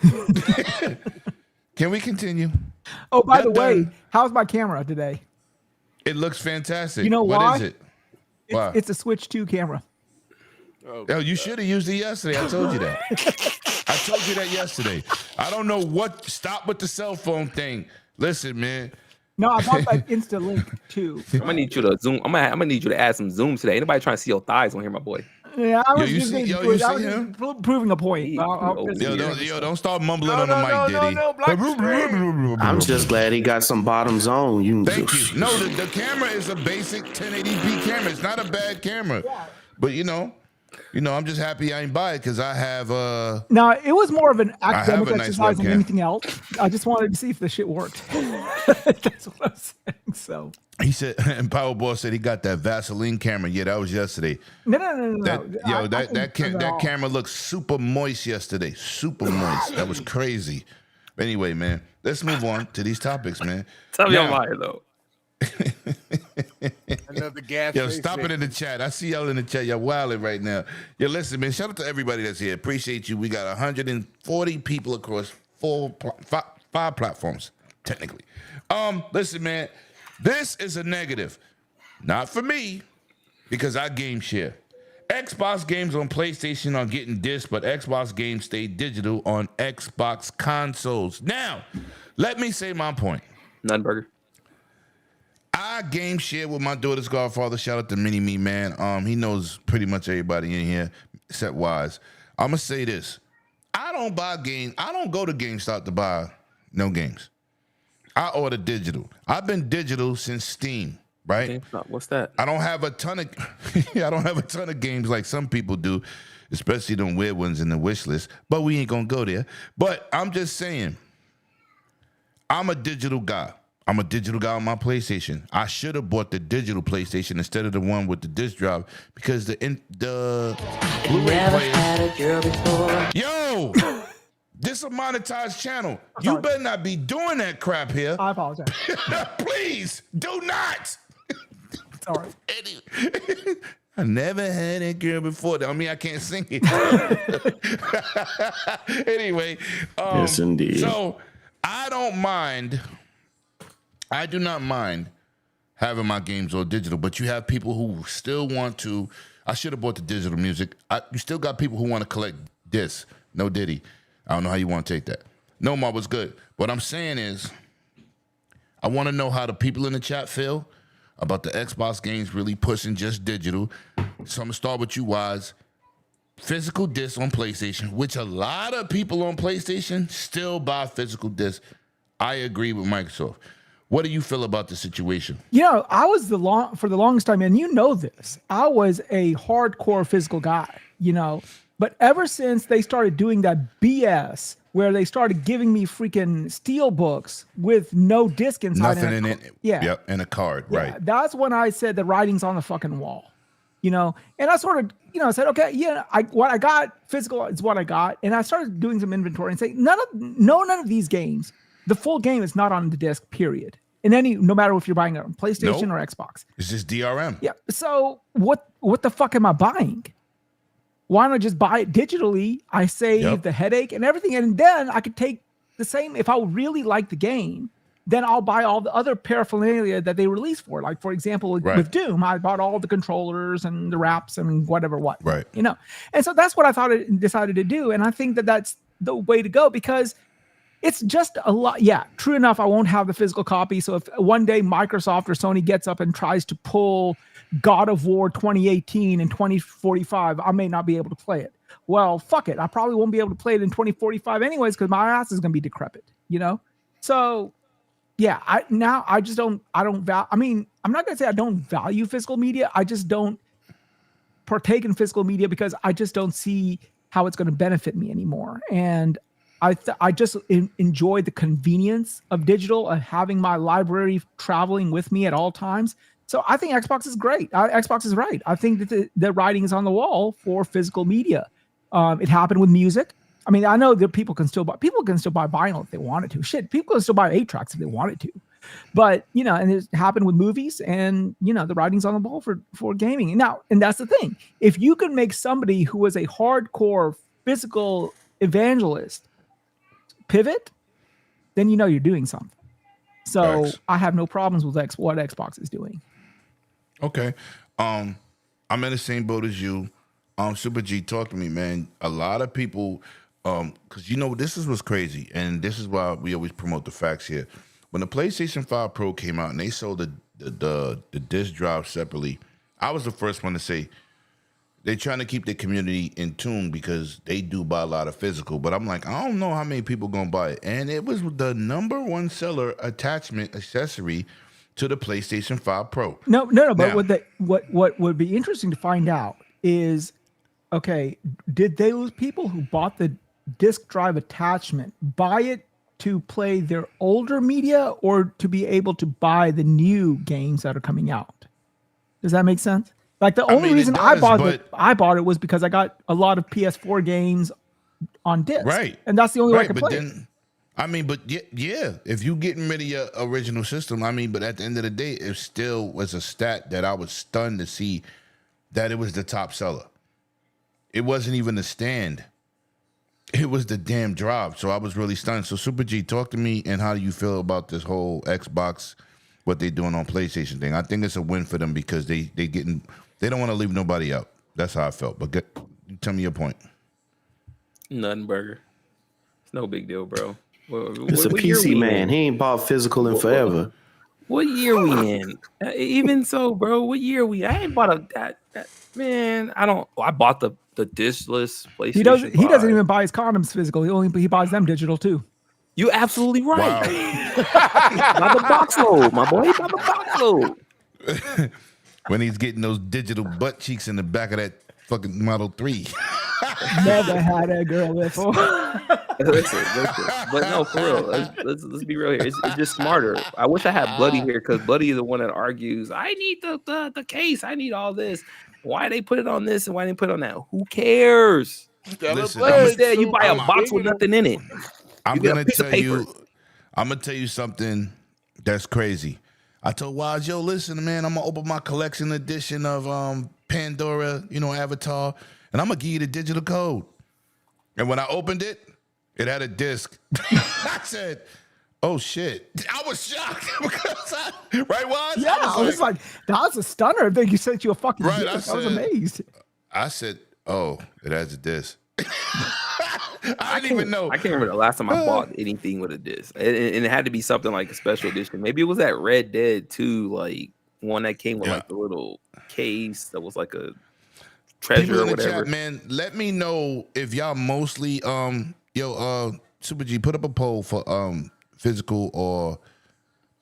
Speaker 7: Okay. Can we continue?
Speaker 13: Oh, by the way, how's my camera today?
Speaker 7: It looks fantastic.
Speaker 13: You know why?
Speaker 7: What is it?
Speaker 13: It's a Switch 2 camera.
Speaker 7: Oh, you should have used it yesterday. I told you that. I told you that yesterday. I don't know what. Stop with the cell phone thing. Listen, man.
Speaker 13: No, I bought that Insta Link too.
Speaker 9: I'm gonna need you to zoom. I'm gonna need you to add some zoom today. Anybody trying to see your thighs on here, my boy?
Speaker 13: Yeah, I was just proving a point.
Speaker 7: Don't start mumbling on the mic, Diddy.
Speaker 8: I'm just glad he got some bottoms on.
Speaker 7: Thank you. No, the camera is a basic 1080p camera. It's not a bad camera. But you know, I'm just happy I ain't buy it because I have
Speaker 13: No, it was more of an academic exercise than anything else. I just wanted to see if the shit worked. That's what I'm saying. So
Speaker 7: he said, and Powerball said he got that Vaseline camera. Yeah, that was yesterday.
Speaker 13: No.
Speaker 7: That camera looked super moist yesterday. Super moist. That was crazy. Anyway, man, let's move on to these topics, man.
Speaker 9: Tell me I'm lying though.
Speaker 11: Another gas.
Speaker 7: Yo, stop it in the chat. I see y'all in the chat. Y'all wilding right now. Yo, listen, man. Shout out to everybody that's here. Appreciate you. We got 140 people across 5 platforms, technically. Listen, man. This is a negative. Not for me, because I game share. Xbox games on PlayStation are getting dissed, but Xbox games stay digital on Xbox consoles. Now, let me say my point.
Speaker 9: Nunburger.
Speaker 7: I game share with my daughter's godfather. Shout out to Mini Me, man. He knows pretty much everybody in here, except Wise. I'm gonna say this: I don't buy games. I don't go to GameStop to buy no games. I order digital. I've been digital since Steam, right?
Speaker 9: GameStop, what's that?
Speaker 7: I don't have a ton of games like some people do, especially them weird ones in the wish list. But we ain't gonna go there. But I'm just saying, I'm a digital guy. I'm a digital guy on my PlayStation. I should have bought the digital PlayStation instead of the one with the disc drive because the Blu-ray players. Yo, this is a monetized channel. You better not be doing that crap here.
Speaker 13: I apologize.
Speaker 7: Please do not.
Speaker 13: Sorry.
Speaker 7: I never had that girl before. I mean, I can't sing it. Anyway.
Speaker 8: Yes, indeed.
Speaker 7: So I don't mind. I do not mind having my games all digital, but you have people who still want to. I should have bought the digital music. You still got people who want to collect discs. No Diddy. I don't know how you want to take that. No, Ma was good. What I'm saying is, I want to know how the people in the chat feel about the Xbox games really pushing just digital. So I'm going to start with you, Wise. Physical discs on PlayStation, which a lot of people on PlayStation still buy physical discs. I agree with Microsoft. What do you feel about the situation?
Speaker 13: You know, I was for the longest time, and you know this, I was a hardcore physical guy, you know, but ever since they started doing that BS where they started giving me freaking steel books with no disc inside.
Speaker 7: Nothing in it.
Speaker 13: Yeah.
Speaker 7: Yep, and a card,
Speaker 13: Yeah,
Speaker 7: right.
Speaker 13: that's when I said the writing's on the fucking wall, you know, and I sort of, you know, said, okay, yeah, what I got physical is what I got. And I started doing some inventory and saying, none of these games, the full game is not on the disc, period. No matter if you're buying it on PlayStation or Xbox.
Speaker 7: It's just DRM.
Speaker 13: Yeah. So what the fuck am I buying? Why not just buy it digitally? I save the headache and everything. And then I could take the same, if I really like the game, then I'll buy all the other paraphernalia that they release for. Like, for example, with Doom, I bought all the controllers and the wraps and whatever.
Speaker 7: Right.
Speaker 13: You know? And so that's what I decided to do. And I think that that's the way to go because it's just a lot. Yeah, true enough, I won't have the physical copy. So if one day Microsoft or Sony gets up and tries to pull God of War 2018 and 2045, I may not be able to play it. Well, fuck it. I probably won't be able to play it in 2045 anyways because my ass is going to be decrepit, you know? So, yeah, I mean, I'm not going to say I don't value physical media. I just don't partake in physical media because I just don't see how it's going to benefit me anymore. And I just enjoy the convenience of digital, of having my library traveling with me at all times. So I think Xbox is great. Xbox is right. I think that the writing is on the wall for physical media. It happened with music. I mean, I know that people can still buy vinyl if they wanted to. Shit, people can still buy 8 tracks if they wanted to. But, you know, and it happened with movies and, you know, the writing's on the wall for gaming. And that's the thing. If you can make somebody who was a hardcore physical evangelist pivot, then you know you're doing something. So I have no problems with what Xbox is doing.
Speaker 7: Okay. I'm in the same boat as you. Super G, talk to me, man. A lot of people, because you know, this is what's crazy, and this is why we always promote the facts here. When the PlayStation 5 Pro came out and they sold the disc drive separately, I was the first one to say, they're trying to keep the community in tune because they do buy a lot of physical. But I'm like, I don't know how many people going to buy it. And it was the #1 seller attachment accessory to the PlayStation 5 Pro.
Speaker 13: No. But what would be interesting to find out is, okay, did those people who bought the disc drive attachment buy it to play their older media or to be able to buy the new games that are coming out? Does that make sense? Like the only reason I bought it was because I got a lot of PS4 games on disc,
Speaker 7: right?
Speaker 13: And that's the only way I could play.
Speaker 7: But yeah, if you getting rid of your original system, but at the end of the day, it still was a stat that I was stunned to see that it was the top seller. It wasn't even the stand; it was the damn drive. So I was really stunned. So Super G, talk to me, and how do you feel about this whole Xbox, what they're doing on PlayStation thing? I think it's a win for them because they don't want to leave nobody out. That's how I felt. But tell me your point.
Speaker 9: Nothing, burger. It's no big deal, bro.
Speaker 8: It's a PC man. He ain't bought physical in forever.
Speaker 9: What year we in? Even so, bro. What year we? I ain't bought that man. I bought the discless PlayStation.
Speaker 13: He doesn't even buy his condoms physical. He buys them digital too.
Speaker 9: You absolutely right.
Speaker 7: Wow.
Speaker 9: By the box load, my boy. By the box load.
Speaker 7: When he's getting those digital butt cheeks in the back of that fucking Model 3.
Speaker 13: Never had a girl before.
Speaker 9: Listen. But no, for real. Let's be real here. It's just smarter. I wish I had Buddy here because Buddy is the one that argues. I need the case. I need all this. Why they put it on this and why they put it on that? Who cares?
Speaker 7: Listen,
Speaker 9: Instead, you buy a box with nothing in it.
Speaker 7: I'm
Speaker 9: You get a
Speaker 7: gonna
Speaker 9: piece of
Speaker 7: tell
Speaker 9: paper.
Speaker 7: you. I'm gonna tell you something that's crazy. I told Wise, yo, listen, man, I'm gonna open my collection edition of Pandora, Avatar, and I'm gonna give you the digital code. And when I opened it, it had a disc. I said, "Oh shit!" I was shocked because right, Wise?
Speaker 13: Yeah, I was like, that was a stunner. I think you sent you a fucking
Speaker 7: Right,
Speaker 13: disc. I was amazed.
Speaker 7: I said, "Oh, it has a disc." I didn't even know.
Speaker 9: I can't remember the last time I bought anything with a disc, and it had to be something like a special edition. Maybe it was that Red Dead 2, like one that came with like the little case that was like a treasure
Speaker 7: People
Speaker 9: or
Speaker 7: in the
Speaker 9: whatever.
Speaker 7: chat, man, let me know if y'all mostly Super G, put up a poll for physical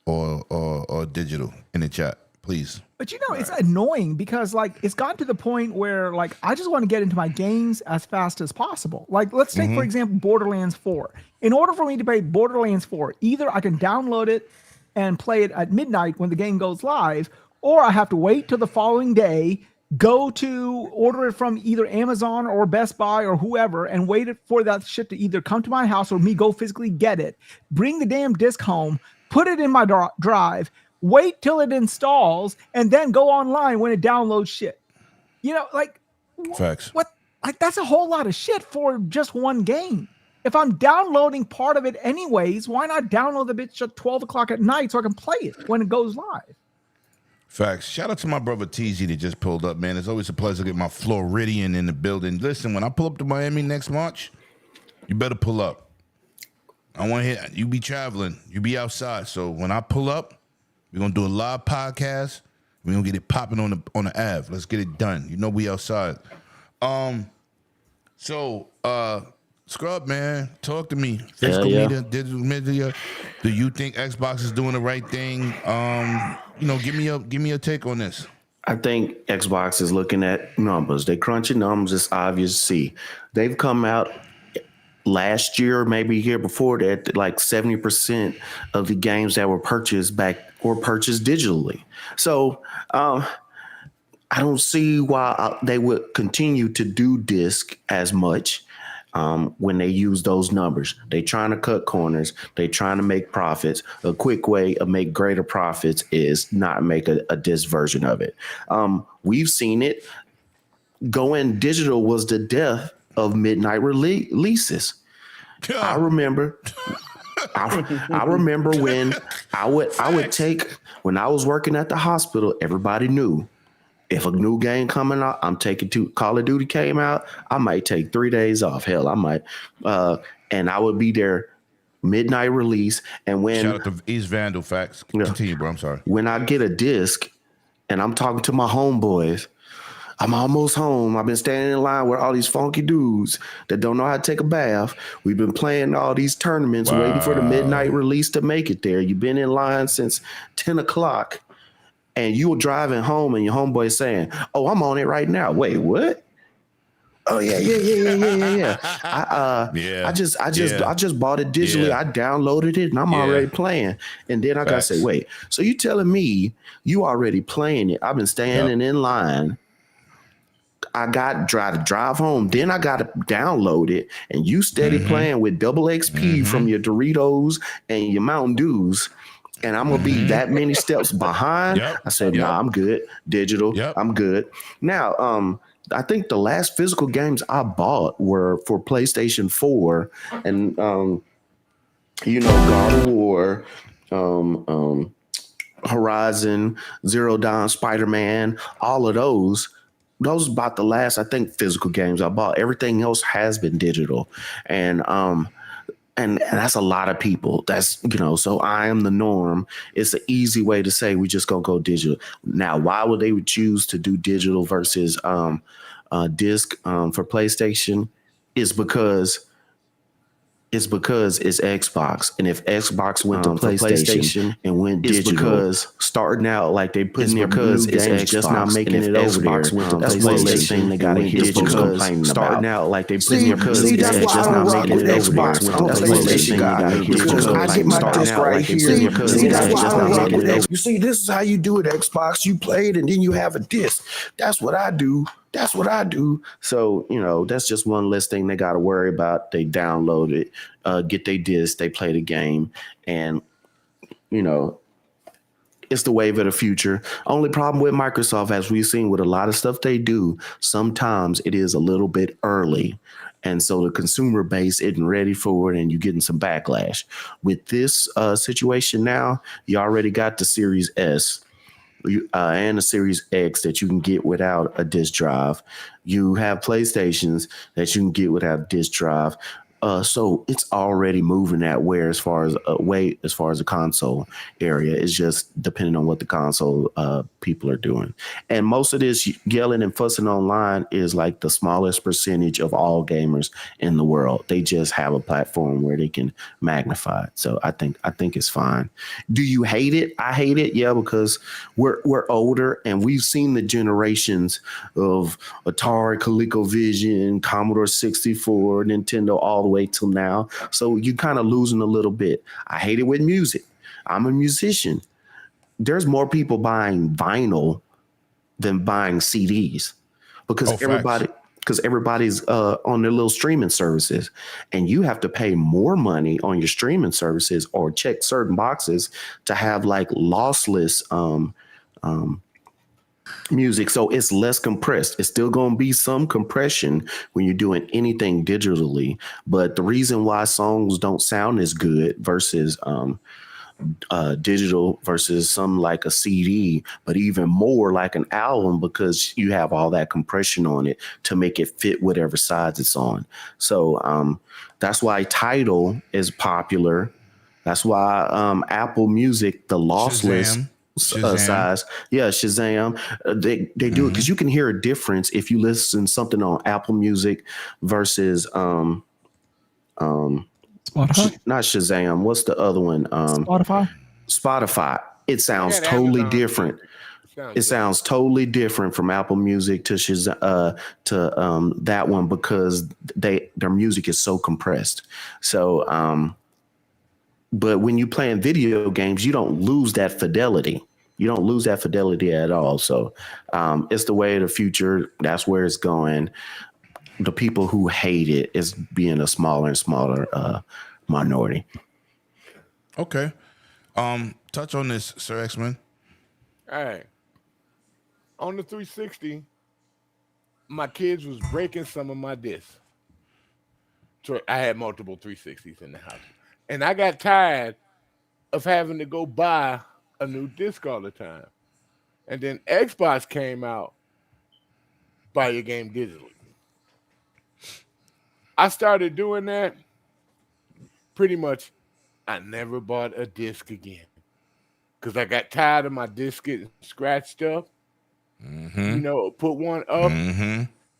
Speaker 7: or digital in the chat, please.
Speaker 13: But it's annoying because like it's gotten to the point where like I just want to get into my games as fast as possible. Like let's take for example Borderlands 4. In order for me to play Borderlands 4, either I can download it and play it at midnight when the game goes live, or I have to wait till the following day, go to order it from either Amazon or Best Buy or whoever, and wait for that shit to either come to my house or me go physically get it, bring the damn disc home, put it in my drive, wait till it installs, and then go online when it downloads shit. Like
Speaker 7: Facts.
Speaker 13: What? Like that's a whole lot of shit for just one game. If I'm downloading part of it anyways, why not download the bitch at 12 o'clock at night so I can play it when it goes live?
Speaker 7: Facts. Shout out to my brother TZ that just pulled up, man. It's always a pleasure to get my Floridian in the building. Listen, when I pull up to Miami next March, you better pull up. I want to hear you be traveling, you be outside. So when I pull up, we're gonna do a live podcast. We're gonna get it popping on the Ave. Let's get it done. We outside. So Scrub, man, talk to me. Physical media, digital media. Do you think Xbox is doing the right thing? Give me a take on this.
Speaker 8: I think Xbox is looking at numbers. They crunching numbers. It's obvious to see. They've come out last year, maybe year before that, like 70% of the games that were purchased were purchased digitally. So I don't see why they would continue to do disc as much. When they use those numbers, they trying to cut corners. They trying to make profits. A quick way of make greater profits is not make a disc version of it. We've seen it. Going digital was the death of midnight releases. I remember. I remember when I would take when I was working at the hospital. Everybody knew. If a new game coming out, I'm taking Call of Duty came out, I might take 3 days off. Hell, I might. And I would be there midnight release. And when
Speaker 7: shout out to East Vandal, facts. Continue, bro. I'm sorry.
Speaker 8: When I get a disc and I'm talking to my homeboys, I'm almost home. I've been standing in line with all these funky dudes that don't know how to take a bath. We've been playing all these tournaments, waiting for the midnight release to make it there. You've been in line since 10 o'clock. And you were driving home and your homeboy saying, "Oh, I'm on it right now." Wait, what? Oh yeah. I just bought it digitally. I downloaded it and I'm already playing. And then I gotta say, wait, so you telling me you already playing it? I've been standing in line. I got to drive home. Then I got to download it. And you steady playing with double XP from your Doritos and your Mountain Dews. And I'm gonna be that many steps behind. I said, nah, I'm good. Digital, I'm good. Now, I think the last physical games I bought were for PlayStation 4, and God of War, Horizon, Zero Dawn, Spider-Man, all of those. Those are about the last, I think, physical games I bought. Everything else has been digital, and that's a lot of people. That's, so I am the norm. It's an easy way to say we just gonna go digital. Now, why would they choose to do digital versus disc for PlayStation? Is because It's because it's Xbox, and if Xbox went to PlayStation and went digital, because starting out like they putting their new games, just not making it over there. That's one less thing they got to hear because starting out like they putting their
Speaker 6: See, that's why
Speaker 8: just
Speaker 6: I don't
Speaker 8: not
Speaker 6: rock
Speaker 8: making
Speaker 6: with
Speaker 8: it over there.
Speaker 6: Xbox. I'm a
Speaker 8: That's one less
Speaker 6: PlayStation
Speaker 8: thing they got to
Speaker 6: guy
Speaker 8: hear
Speaker 6: because I get my disc right here. See, that's why I don't rock with Xbox. You see, this is how you do it, Xbox. You play it and then you have a disc. That's what I do. That's what I do.
Speaker 8: So, that's just one less thing they got to worry about. They download it, get their disc, they play the game, and, it's the wave of the future. Only problem with Microsoft, as we've seen with a lot of stuff they do, sometimes it is a little bit early. And so the consumer base isn't ready for it, and you're getting some backlash. With this situation now, you already got the Series S. And a Series X that you can get without a disk drive. You have PlayStations that you can get without a disk drive. So it's already moving that way as far as the console area. It's just depending on what the console people are doing. And most of this yelling and fussing online is like the smallest percentage of all gamers in the world. They just have a platform where they can magnify it. So I think it's fine. Do you hate it? I hate it. Yeah, because we're older and we've seen the generations of Atari, ColecoVision, Commodore 64, Nintendo, all the way till now. So you kind of losing a little bit. I hate it with music. I'm a musician. There's more people buying vinyl than buying CDs because everybody's on their little streaming services, and you have to pay more money on your streaming services or check certain boxes to have like lossless music. So it's less compressed. It's still going to be some compression when you're doing anything digitally. But the reason why songs don't sound as good versus digital versus some like a CD, but even more like an album, because you have all that compression on it to make it fit whatever sides it's on. So that's why Tidal is popular. That's why Apple Music, the lossless size. Yeah, Shazam. They do it because you can hear a difference if you listen to something on Apple Music versus
Speaker 13: Spotify?
Speaker 8: Not Shazam. What's the other one? Spotify. It sounds totally different. It sounds totally different from Apple Music to Shazam, to that one, because their music is so compressed. So but when you playing video games, you don't lose that fidelity. You don't lose that fidelity at all. So it's the way of the future. That's where it's going. The people who hate it is being a smaller and smaller minority.
Speaker 7: Okay. Touch on this, Sir X-Men.
Speaker 11: All right. On the 360, my kids was breaking some of my discs. So I had multiple 360s in the house. And I got tired of having to go buy a new disc all the time. And then Xbox came out, buy your game digitally. I started doing that. Pretty much, I never bought a disc again because I got tired of my disc getting scratched up. Put one up,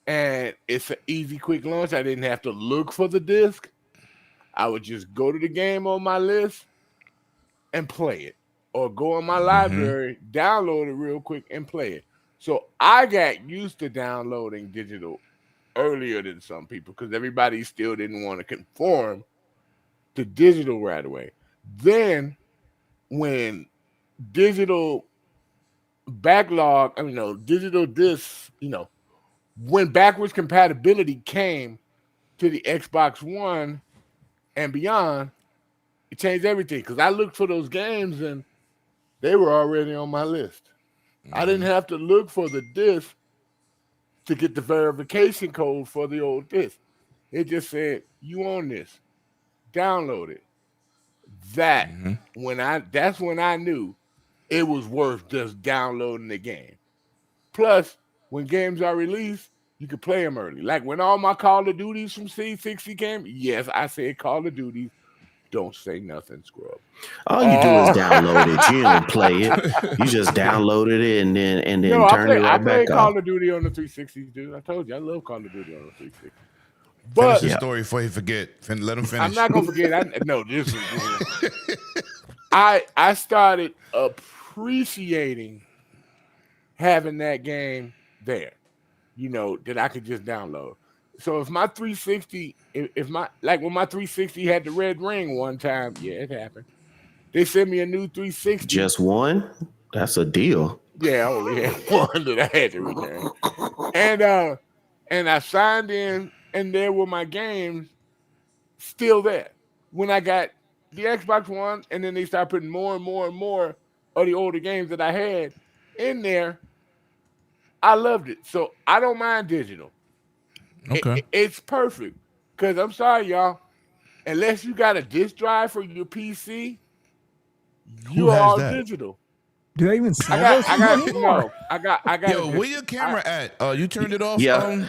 Speaker 11: and it's an easy, quick launch. I didn't have to look for the disc. I would just go to the game on my list and play it, or go in my library, download it real quick and play it. So I got used to downloading digital earlier than some people because everybody still didn't want to conform to digital right away. Then when digital digital discs, when backwards compatibility came to the Xbox One and beyond, it changed everything because I looked for those games and they were already on my list. I didn't have to look for the disc to get the verification code for the old disc. It just said, you own this. Download it. That's when I knew it was worth just downloading the game. Plus, when games are released, you can play them early. Like when all my Call of Duties from C60 came, yes, I said Call of Duty. Don't say nothing, scrub.
Speaker 8: All you do is download it. You don't play it. You just downloaded it and then turn it right back off.
Speaker 11: I play Call of Duty on the 360, dude. I told you I love Call of Duty on the 360. But
Speaker 7: Finish the story before you forget. Let him finish.
Speaker 11: I'm not gonna forget. No, this is. I started appreciating having that game there. That I could just download. So if my 360, if my when my 360 had the red ring one time, yeah, it happened. They sent me a new 360.
Speaker 8: Just one? That's a deal.
Speaker 11: Yeah, I only had one that I had to return. And I signed in, and there were my games still there. When I got the Xbox One, and then they started putting more and more and more of the older games that I had in there, I loved it. So I don't mind digital.
Speaker 7: Okay.
Speaker 11: It's perfect. Because I'm sorry, y'all, unless you got a disk drive for your PC, you are all digital.
Speaker 13: Do they even sell those anymore?
Speaker 11: I got.
Speaker 7: Yo, where your camera at? You turned it off.
Speaker 8: Yeah,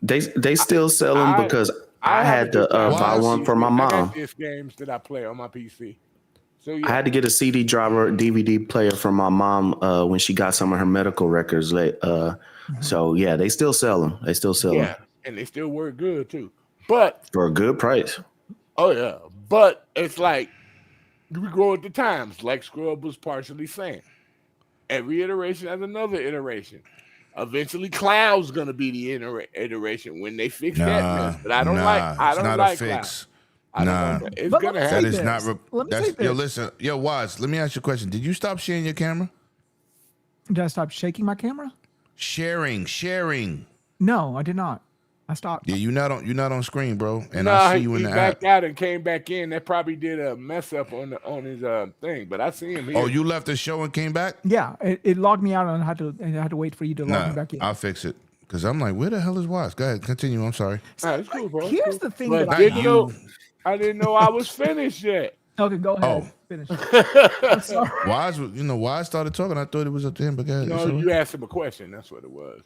Speaker 8: they still sell them because I had to buy one for my mom.
Speaker 11: I got disc games that I play on my PC. So yeah.
Speaker 8: I had to get a CD driver, DVD player from my mom when she got some of her medical records. So yeah, they still sell them. They still sell them.
Speaker 11: And they still work good too. But
Speaker 8: for a good price.
Speaker 11: Oh yeah, but it's like we grow with the times, like Scrub was partially saying. Every iteration has another iteration. Eventually, cloud's gonna be the iteration when they fix that mess. But I don't like
Speaker 7: fix.
Speaker 11: Cloud. It's
Speaker 13: But
Speaker 11: gonna
Speaker 13: let me
Speaker 11: happen.
Speaker 13: say
Speaker 7: That is
Speaker 13: this.
Speaker 7: not.
Speaker 13: Let me
Speaker 7: That's,
Speaker 13: say this.
Speaker 7: yo, listen, Waz. Let me ask you a question. Did you stop sharing your camera?
Speaker 13: Did I stop shaking my camera?
Speaker 7: Sharing.
Speaker 13: No, I did not. I stopped.
Speaker 7: Yeah, you're not on screen, bro. And
Speaker 11: Nah,
Speaker 7: I see you in
Speaker 11: he
Speaker 7: the
Speaker 11: backed
Speaker 7: app.
Speaker 11: out and came back in. That probably did a mess up on his thing. But I see him here.
Speaker 7: Oh, you left the show and came back?
Speaker 13: Yeah, it logged me out and I had to wait for you to log me back in.
Speaker 7: I'll fix it. Because I'm like, where the hell is Waz? Go ahead, continue. I'm sorry.
Speaker 11: Nah, it's cool, bro.
Speaker 13: Here's the thing
Speaker 11: But
Speaker 13: that
Speaker 11: I didn't know I was finished yet.
Speaker 13: Okay, go ahead.
Speaker 7: Oh.
Speaker 13: Finish. I'm sorry.
Speaker 7: Waz started talking. I thought it was up to him, but go ahead.
Speaker 11: No, you asked him a question. That's what it was.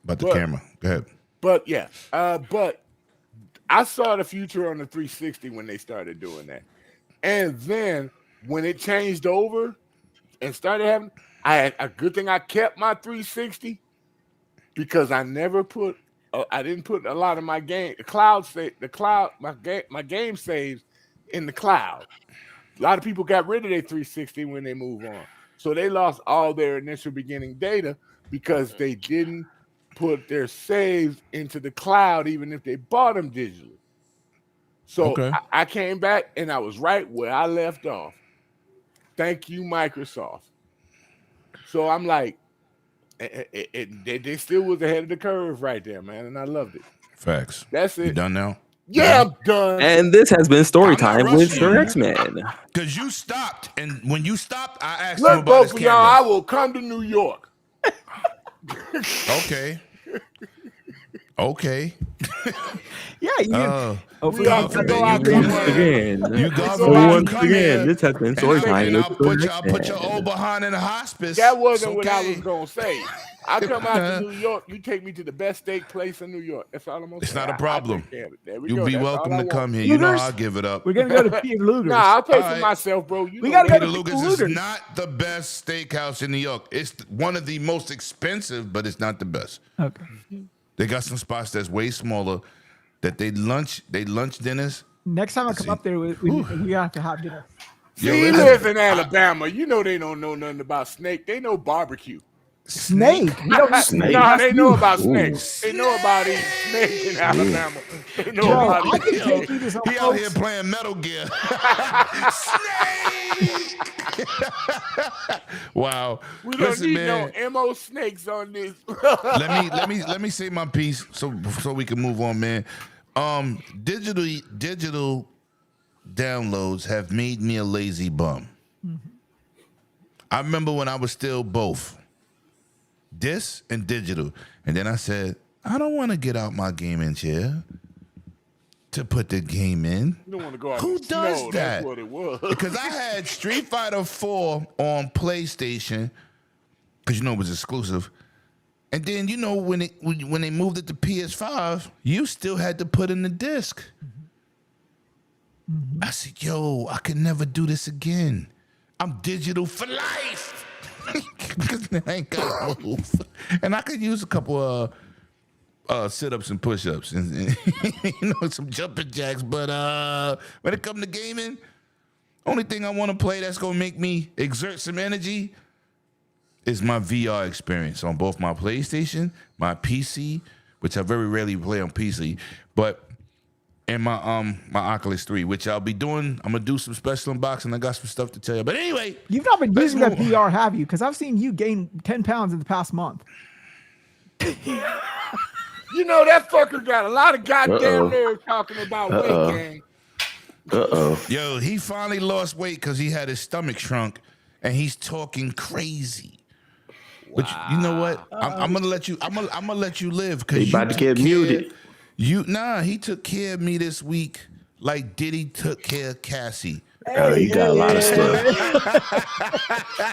Speaker 7: About the camera. Go ahead.
Speaker 11: But yeah, but I saw the future on the 360 when they started doing that. And then when it changed over and started having, I had a good thing I kept my 360 because I never put, I didn't put a lot of my game, my game saves in the cloud. A lot of people got rid of their 360 when they move on. So they lost all their initial beginning data because they didn't put their saves into the cloud, even if they bought them digitally. So I came back and I was right where I left off. Thank you, Microsoft. So I'm like, they still was ahead of the curve right there, man, and I loved it.
Speaker 7: Facts.
Speaker 11: That's it.
Speaker 7: You done now?
Speaker 11: Yeah, I'm done.
Speaker 9: And this has been story time with Sir X-Man.
Speaker 7: Because you stopped, and when you stopped, I asked
Speaker 11: Look,
Speaker 7: him about his
Speaker 11: both of
Speaker 7: camera.
Speaker 11: y'all, I will come to New York.
Speaker 7: Okay.
Speaker 13: Yeah, you.
Speaker 11: We have to go out there.
Speaker 9: Once again, this has been story time with
Speaker 7: I'll put your old behind in the hospice.
Speaker 11: That wasn't what I was gonna say. I come out to New York, you take me to the best steak place in New York. That's all I'm gonna say.
Speaker 7: It's not a problem.
Speaker 11: You'll
Speaker 7: be welcome to come here. You know I'll give it up.
Speaker 13: We're gonna go to Peter Luger's.
Speaker 11: Nah, I'll pay for myself, bro.
Speaker 13: We gotta go
Speaker 7: Peter
Speaker 13: to
Speaker 7: Luger's is not the best steakhouse in New York. It's one of the most expensive, but it's not the best.
Speaker 13: Okay.
Speaker 7: They got some spots that's way smaller. That they lunch dinners.
Speaker 13: Next time I come up there, we have to have dinner.
Speaker 11: He lives in Alabama. You know they don't know nothing about snake. They know barbecue.
Speaker 13: Snake?
Speaker 8: Snake?
Speaker 11: No, they know about snakes. They know about eating snake in Alabama. They know about
Speaker 13: I can
Speaker 11: it.
Speaker 13: take you to some
Speaker 7: He out here
Speaker 13: folks.
Speaker 7: playing Metal Gear. Snake! Wow.
Speaker 11: We don't
Speaker 7: Listen,
Speaker 11: need
Speaker 7: man.
Speaker 11: no MO snakes on this.
Speaker 7: let me say my piece so we can move on, man. Digital downloads have made me a lazy bum.
Speaker 13: Mm-hmm.
Speaker 7: I remember when I was still both disc and digital, and then I said, I don't want to get out my gaming chair to put the game in.
Speaker 11: You don't want to go out
Speaker 7: Who
Speaker 11: in the
Speaker 7: does
Speaker 11: snow.
Speaker 7: that?
Speaker 11: That's what it was.
Speaker 7: Because I had Street Fighter 4 on PlayStation, because it was exclusive. And then when they moved it to PS5, you still had to put in the disc.
Speaker 13: Mm-hmm.
Speaker 7: I said, yo, I could never do this again. I'm digital for life. Because I ain't got to move. And I could use a couple of sit-ups and push-ups and some jumping jacks. But when it comes to gaming, only thing I want to play that's gonna make me exert some energy is my VR experience on both my PlayStation, my PC, which I very rarely play on PC, and my Oculus 3, which I'll be doing. I'm gonna do some special unboxing. I got some stuff to tell you. But anyway,
Speaker 13: you've not been using that VR, have you? Because I've seen you gain 10 pounds in the past month.
Speaker 11: You know that fucker got a lot of goddamn nerve talking about weight gain.
Speaker 7: Yo, he finally lost weight because he had his stomach shrunk, and he's talking crazy. But you know what? I'm gonna let you. I'm gonna let you live because
Speaker 8: you about to get muted.
Speaker 7: He took care of me this week like Diddy took care of Cassie.
Speaker 8: Oh, you got a lot of stuff.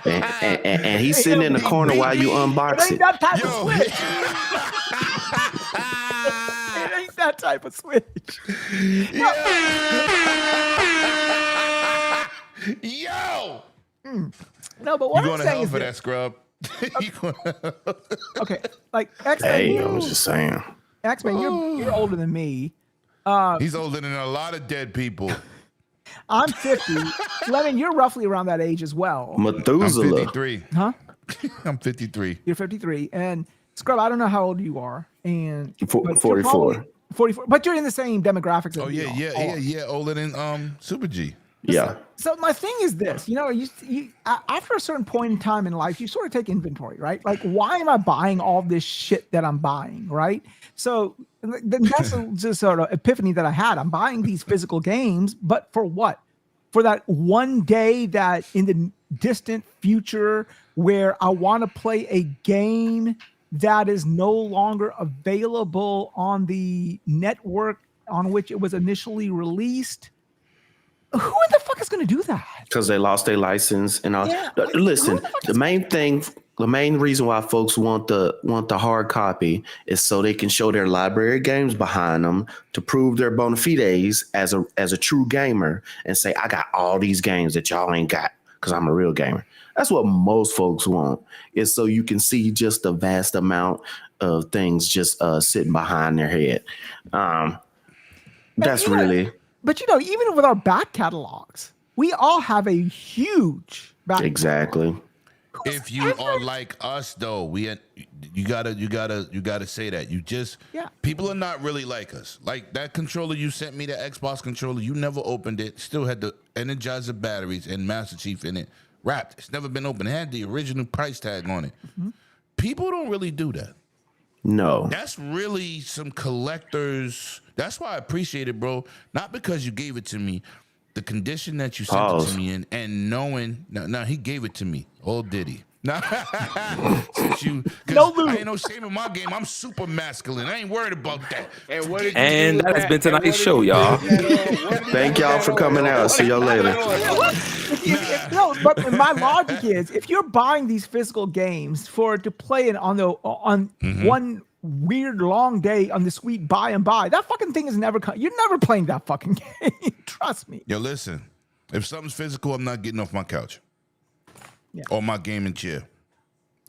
Speaker 8: and he's sitting in the corner while you unbox it.
Speaker 13: That type of switch. It ain't that type of switch.
Speaker 7: Yo.
Speaker 13: No, but what
Speaker 7: you
Speaker 13: I'm
Speaker 7: going to
Speaker 13: saying
Speaker 7: hell
Speaker 13: is
Speaker 7: for that scrub?
Speaker 13: Okay, like X-Men.
Speaker 8: Hey, I was just saying.
Speaker 13: X-Men, you're older than me.
Speaker 7: He's older than a lot of dead people.
Speaker 13: I'm 50. Lemon, you're roughly around that age as well.
Speaker 8: Methuselah.
Speaker 7: I'm 53.
Speaker 13: Huh?
Speaker 7: I'm 53.
Speaker 13: You're 53. And Scrub, I don't know how old you are. And
Speaker 8: 44.
Speaker 13: 44. But you're in the same demographics.
Speaker 7: Oh, yeah. Older than Super G.
Speaker 8: Yeah.
Speaker 13: So my thing is this, you after a certain point in time in life, you sort of take inventory, right? Like, why am I buying all this shit that I'm buying, right? So that's just sort of epiphany that I had. I'm buying these physical games, but for what? For that one day that in the distant future where I want to play a game that is no longer available on the network on which it was initially released. Who in the fuck is going to do that?
Speaker 8: Because they lost their license and all.
Speaker 13: Yeah,
Speaker 8: listen, the main reason why folks want the hard copy is so they can show their library games behind them to prove their bona fides as a true gamer and say, I got all these games that y'all ain't got because I'm a real gamer. That's what most folks want, is so you can see just the vast amount of things just sitting behind their head. That's really.
Speaker 13: But even with our back catalogs, we all have a huge back
Speaker 8: exactly.
Speaker 7: If you are like us, though, you gotta say that. People are not really like us. Like that controller you sent me, the Xbox controller, you never opened it. Still had the Energizer batteries and Master Chief in it, wrapped. It's never been opened. It had the original price tag on it. Mm-hmm. People don't really do that.
Speaker 8: No.
Speaker 7: That's really some collectors. That's why I appreciate it, bro. Not because you gave it to me. The condition that you sent it to me in, and knowing now he gave it to me. Oh, did he? I ain't no shame in my game. I'm super masculine. I ain't worried about that.
Speaker 9: And that has been tonight's show, y'all.
Speaker 8: Thank y'all for coming out. See y'all later.
Speaker 13: But my logic is, if you're buying these physical games to play it on one weird long day on the sweet by and by, that fucking thing is never you're never playing that fucking game. Trust me.
Speaker 7: Yo, listen. If something's physical, I'm not getting off my couch. Yeah. Or my gaming chair.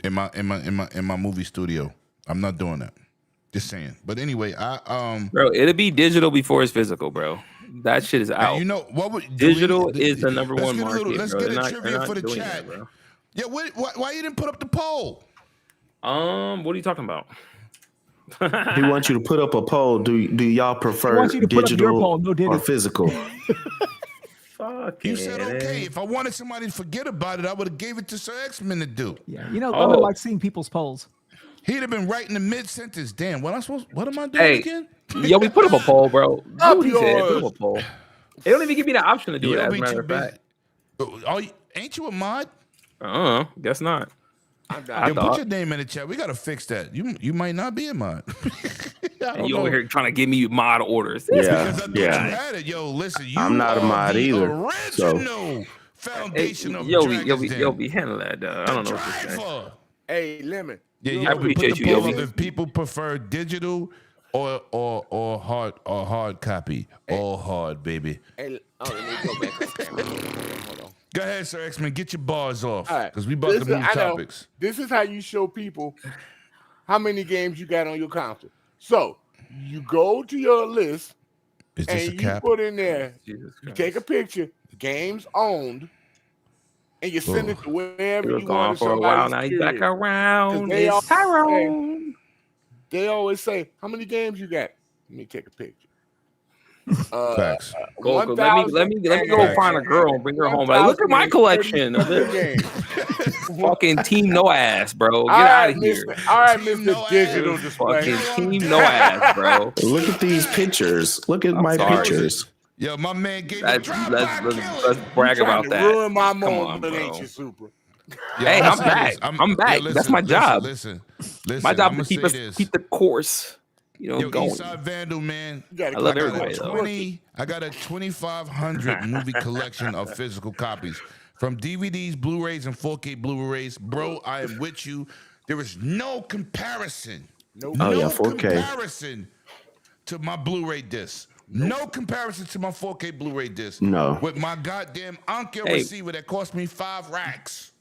Speaker 7: In my movie studio. I'm not doing that. Just saying. But anyway,
Speaker 9: bro, it'll be digital before it's physical, bro. That shit is out.
Speaker 7: You know what?
Speaker 9: Digital is the number one market.
Speaker 7: Let's get a trivia for the chat, bro. Yeah, why you didn't put up the poll?
Speaker 9: What are you talking about?
Speaker 8: He wants you to put up a poll. Do y'all prefer digital or physical?
Speaker 7: You said okay. If I wanted somebody to forget about it, I would have gave it to Sir X-Men to do.
Speaker 13: Yeah, I would like seeing people's polls.
Speaker 7: He'd have been right in the mid-sentence. Damn, what am I doing again?
Speaker 9: Yo, we put up a poll, bro. Put up a poll. They don't even give me the option to do it, as a matter of fact.
Speaker 7: Ain't you a mod?
Speaker 9: Guess not.
Speaker 7: Put your name in the chat. We gotta fix that. You might not be a mod.
Speaker 9: You over here trying to give me mod orders.
Speaker 8: Yeah.
Speaker 7: You had it. Yo, listen.
Speaker 8: I'm not a mod either.
Speaker 7: Original foundation of
Speaker 9: Yo, be handling that. I don't know what to say.
Speaker 11: Hey, Lemon.
Speaker 7: Yeah,
Speaker 9: I appreciate you.
Speaker 7: If people prefer digital or hard copy, all hard, baby.
Speaker 11: Hey, let me go back. Hold on.
Speaker 7: Go ahead, Sir X-Men. Get your bars off, because we
Speaker 11: This
Speaker 7: about to move topics.
Speaker 11: This is how you show people how many games you got on your console. So you go to your list
Speaker 7: Is this a
Speaker 11: and you
Speaker 7: cap?
Speaker 11: put in there.
Speaker 9: Jesus
Speaker 11: You
Speaker 9: Christ.
Speaker 11: take a picture, games owned, and you send it to wherever
Speaker 9: He was
Speaker 11: you
Speaker 9: gone
Speaker 11: want.
Speaker 9: for a while.
Speaker 11: Somebody's
Speaker 9: Now he's back
Speaker 11: curious.
Speaker 9: around.
Speaker 11: They
Speaker 9: It's Tyrone.
Speaker 11: They always say, "How many games you got?" Let me take a picture.
Speaker 7: Facts.
Speaker 9: Go,
Speaker 11: 1,000
Speaker 9: let me go find a girl and bring her home. Like, look at my collection of this.
Speaker 11: games.
Speaker 9: Fucking Team No Ass, bro. Get
Speaker 11: All
Speaker 9: out
Speaker 11: right,
Speaker 9: of here.
Speaker 11: All right,
Speaker 7: Team
Speaker 11: Mr.
Speaker 7: No
Speaker 11: Digital
Speaker 7: Ass.
Speaker 11: Display.
Speaker 9: Fucking Team No Ass, bro.
Speaker 8: Look at these pictures. Look at my
Speaker 9: sorry.
Speaker 8: pictures.
Speaker 7: Yo, my man gave a
Speaker 9: Let's
Speaker 7: drive-by
Speaker 9: brag
Speaker 11: You trying
Speaker 9: about
Speaker 11: to
Speaker 9: that.
Speaker 11: ruin my
Speaker 9: Come on,
Speaker 11: moment, ain't
Speaker 9: bro.
Speaker 11: you, Super?
Speaker 7: Yo,
Speaker 9: Hey,
Speaker 7: I'ma
Speaker 9: I'm
Speaker 7: say
Speaker 9: back.
Speaker 7: this.
Speaker 9: I'm back.
Speaker 7: Yo,
Speaker 9: That's my job.
Speaker 7: Listen.
Speaker 9: My job
Speaker 7: I'ma
Speaker 9: is to
Speaker 7: say this.
Speaker 9: keep the course,
Speaker 7: Yo,
Speaker 9: going.
Speaker 7: Eastside Vandal, man.
Speaker 11: I
Speaker 9: love everybody, though.
Speaker 7: I got a 2,500 movie collection of physical copies from DVDs, Blu-rays, and 4K Blu-rays. Bro, I am with you. There is no comparison.
Speaker 11: Nope.
Speaker 8: Oh, yeah,
Speaker 7: No
Speaker 8: 4K.
Speaker 7: comparison to my Blu-ray disc. No comparison to my 4K Blu-ray disc.
Speaker 8: No.
Speaker 7: With my goddamn Anker
Speaker 9: Hey.
Speaker 7: receiver that cost me 5 racks.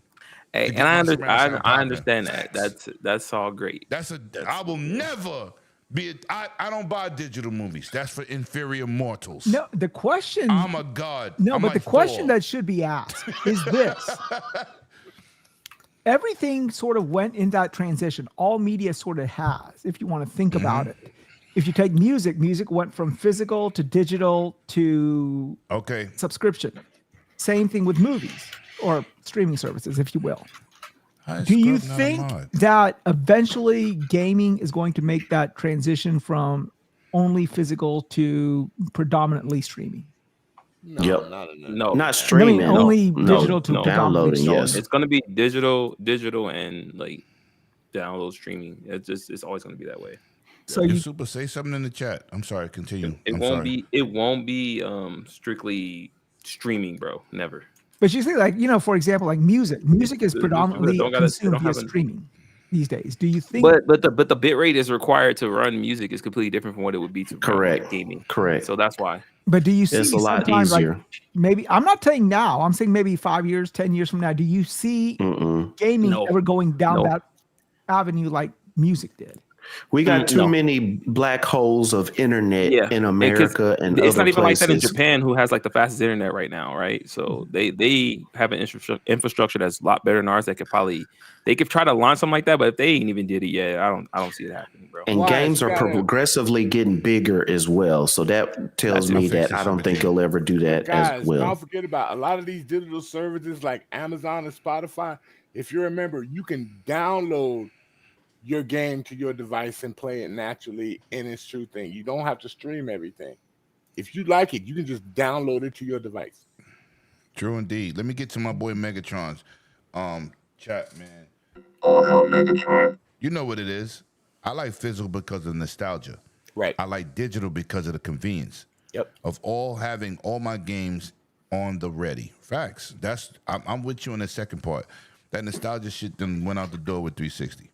Speaker 9: Hey,
Speaker 7: to
Speaker 9: and I,
Speaker 7: get my surround sound
Speaker 9: I
Speaker 7: popping.
Speaker 9: understand that.
Speaker 7: Facts.
Speaker 9: That's all great.
Speaker 7: I will never be. I don't buy digital movies. That's for inferior mortals.
Speaker 13: No, the question.
Speaker 7: I'm a god.
Speaker 13: No,
Speaker 7: I'm
Speaker 13: but
Speaker 7: like
Speaker 13: the question
Speaker 7: Thor.
Speaker 13: that should be asked is this. Everything sort of went in that transition. All media sort of has, if you want to think about it. If you take music went from physical to digital to subscription. Same thing with movies or streaming services, if you will. Do you think that eventually gaming is going to make that transition from only physical to predominantly streaming?
Speaker 8: No,
Speaker 9: No,
Speaker 8: not streaming.
Speaker 13: only
Speaker 8: no,
Speaker 13: digital to
Speaker 8: downloading.
Speaker 13: predominantly
Speaker 8: Yes,
Speaker 9: it's gonna be digital, and like download streaming. It's always gonna be that way.
Speaker 13: So
Speaker 7: you super say something in the chat. I'm sorry. Continue.
Speaker 9: It won't be strictly streaming, bro. Never.
Speaker 13: But you see, like, for example, like music is predominantly
Speaker 9: don't
Speaker 13: consumed via
Speaker 9: have
Speaker 13: streaming these days. Do you think?
Speaker 9: But the bit rate is required to run music is completely different from what it would be to run like gaming.
Speaker 8: Correct.
Speaker 9: So that's why.
Speaker 13: But do you see
Speaker 8: it's a lot
Speaker 13: sometimes,
Speaker 8: easier?
Speaker 13: like, maybe I'm not saying now. I'm saying maybe 5 years, 10 years from now. Do you see gaming ever going down that avenue like music did?
Speaker 8: We got too many black holes of internet in America and
Speaker 9: it's
Speaker 8: other
Speaker 9: not even
Speaker 8: places.
Speaker 9: like that in Japan, who has like the fastest internet right now, right? So they have an infrastructure that's a lot better than ours. They could try to launch something like that, but if they ain't even did it yet, I don't see it happening, bro.
Speaker 8: And games are progressively getting bigger as well. So that tells me that I don't think you'll ever do that
Speaker 11: Guys,
Speaker 8: as well.
Speaker 11: don't forget about a lot of these digital services like Amazon and Spotify. If you remember, you can download your game to your device and play it naturally in its true thing. You don't have to stream everything. If you like it, you can just download it to your device.
Speaker 7: True indeed. Let me get to my boy Megatron's chat, man.
Speaker 10: Oh, hell, Megatron.
Speaker 7: You know what it is. I like physical because of nostalgia.
Speaker 11: Right.
Speaker 7: I like digital because of the convenience.
Speaker 11: Yep.
Speaker 7: Of having all my games on the ready. Facts. I'm with you on the second part. That nostalgia shit then went out the door with 360.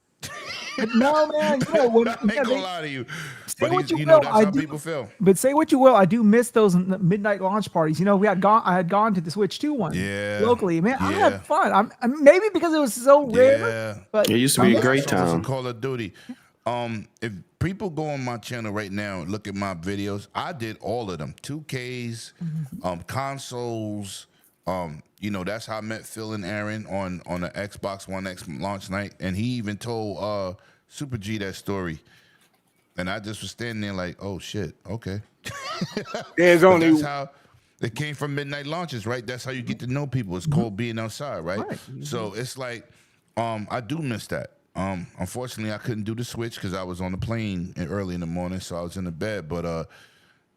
Speaker 13: No, man.
Speaker 7: I ain't gonna lie to you.
Speaker 13: Say
Speaker 7: But
Speaker 13: what you
Speaker 7: know
Speaker 13: will,
Speaker 7: that's
Speaker 13: I
Speaker 7: how
Speaker 13: do-
Speaker 7: people feel.
Speaker 13: But say what you will, I do miss those midnight launch parties. I had gone to the Switch 2 one locally. Man, I
Speaker 7: Yeah.
Speaker 13: had fun. Maybe because it was so rare.
Speaker 7: Yeah.
Speaker 13: But
Speaker 8: It used to be a great
Speaker 7: Songs
Speaker 8: time.
Speaker 7: of Call of Duty. If people go on my channel right now and look at my videos, I did all of them. 2Ks, consoles. That's how I met Phil and Aaron on the Xbox One X launch night, and he even told Super G that story. And I just was standing there like, oh shit, okay.
Speaker 11: There's
Speaker 7: But
Speaker 11: only
Speaker 7: that's how it came from midnight launches, right? That's how you get to know people. It's called being outside, right? So it's like, I do miss that. Unfortunately, I couldn't do the Switch because I was on the plane early in the morning, so I was in the bed. But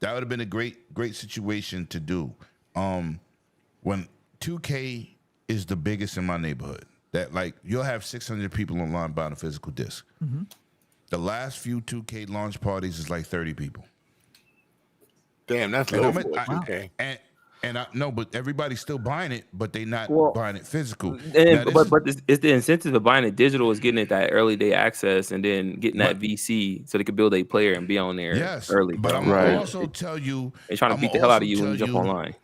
Speaker 7: that would have been a great situation to do. When 2K is the biggest in my neighborhood, that like you'll have 600 people online buying a physical disc. The last few 2K launch parties is like 30 people.
Speaker 11: Damn, that's
Speaker 7: And
Speaker 11: low
Speaker 7: I'm
Speaker 11: for
Speaker 7: at-
Speaker 11: 2K.
Speaker 7: And I know, but everybody's still buying it, but they not buying it physical.
Speaker 9: But it's the incentive of buying it digital is getting it that early day access and then getting that VC so they can build a player and be on there early.
Speaker 7: But
Speaker 9: bro.
Speaker 7: I'm gonna also tell you,
Speaker 9: they're trying to beat the hell out of you when you jump online.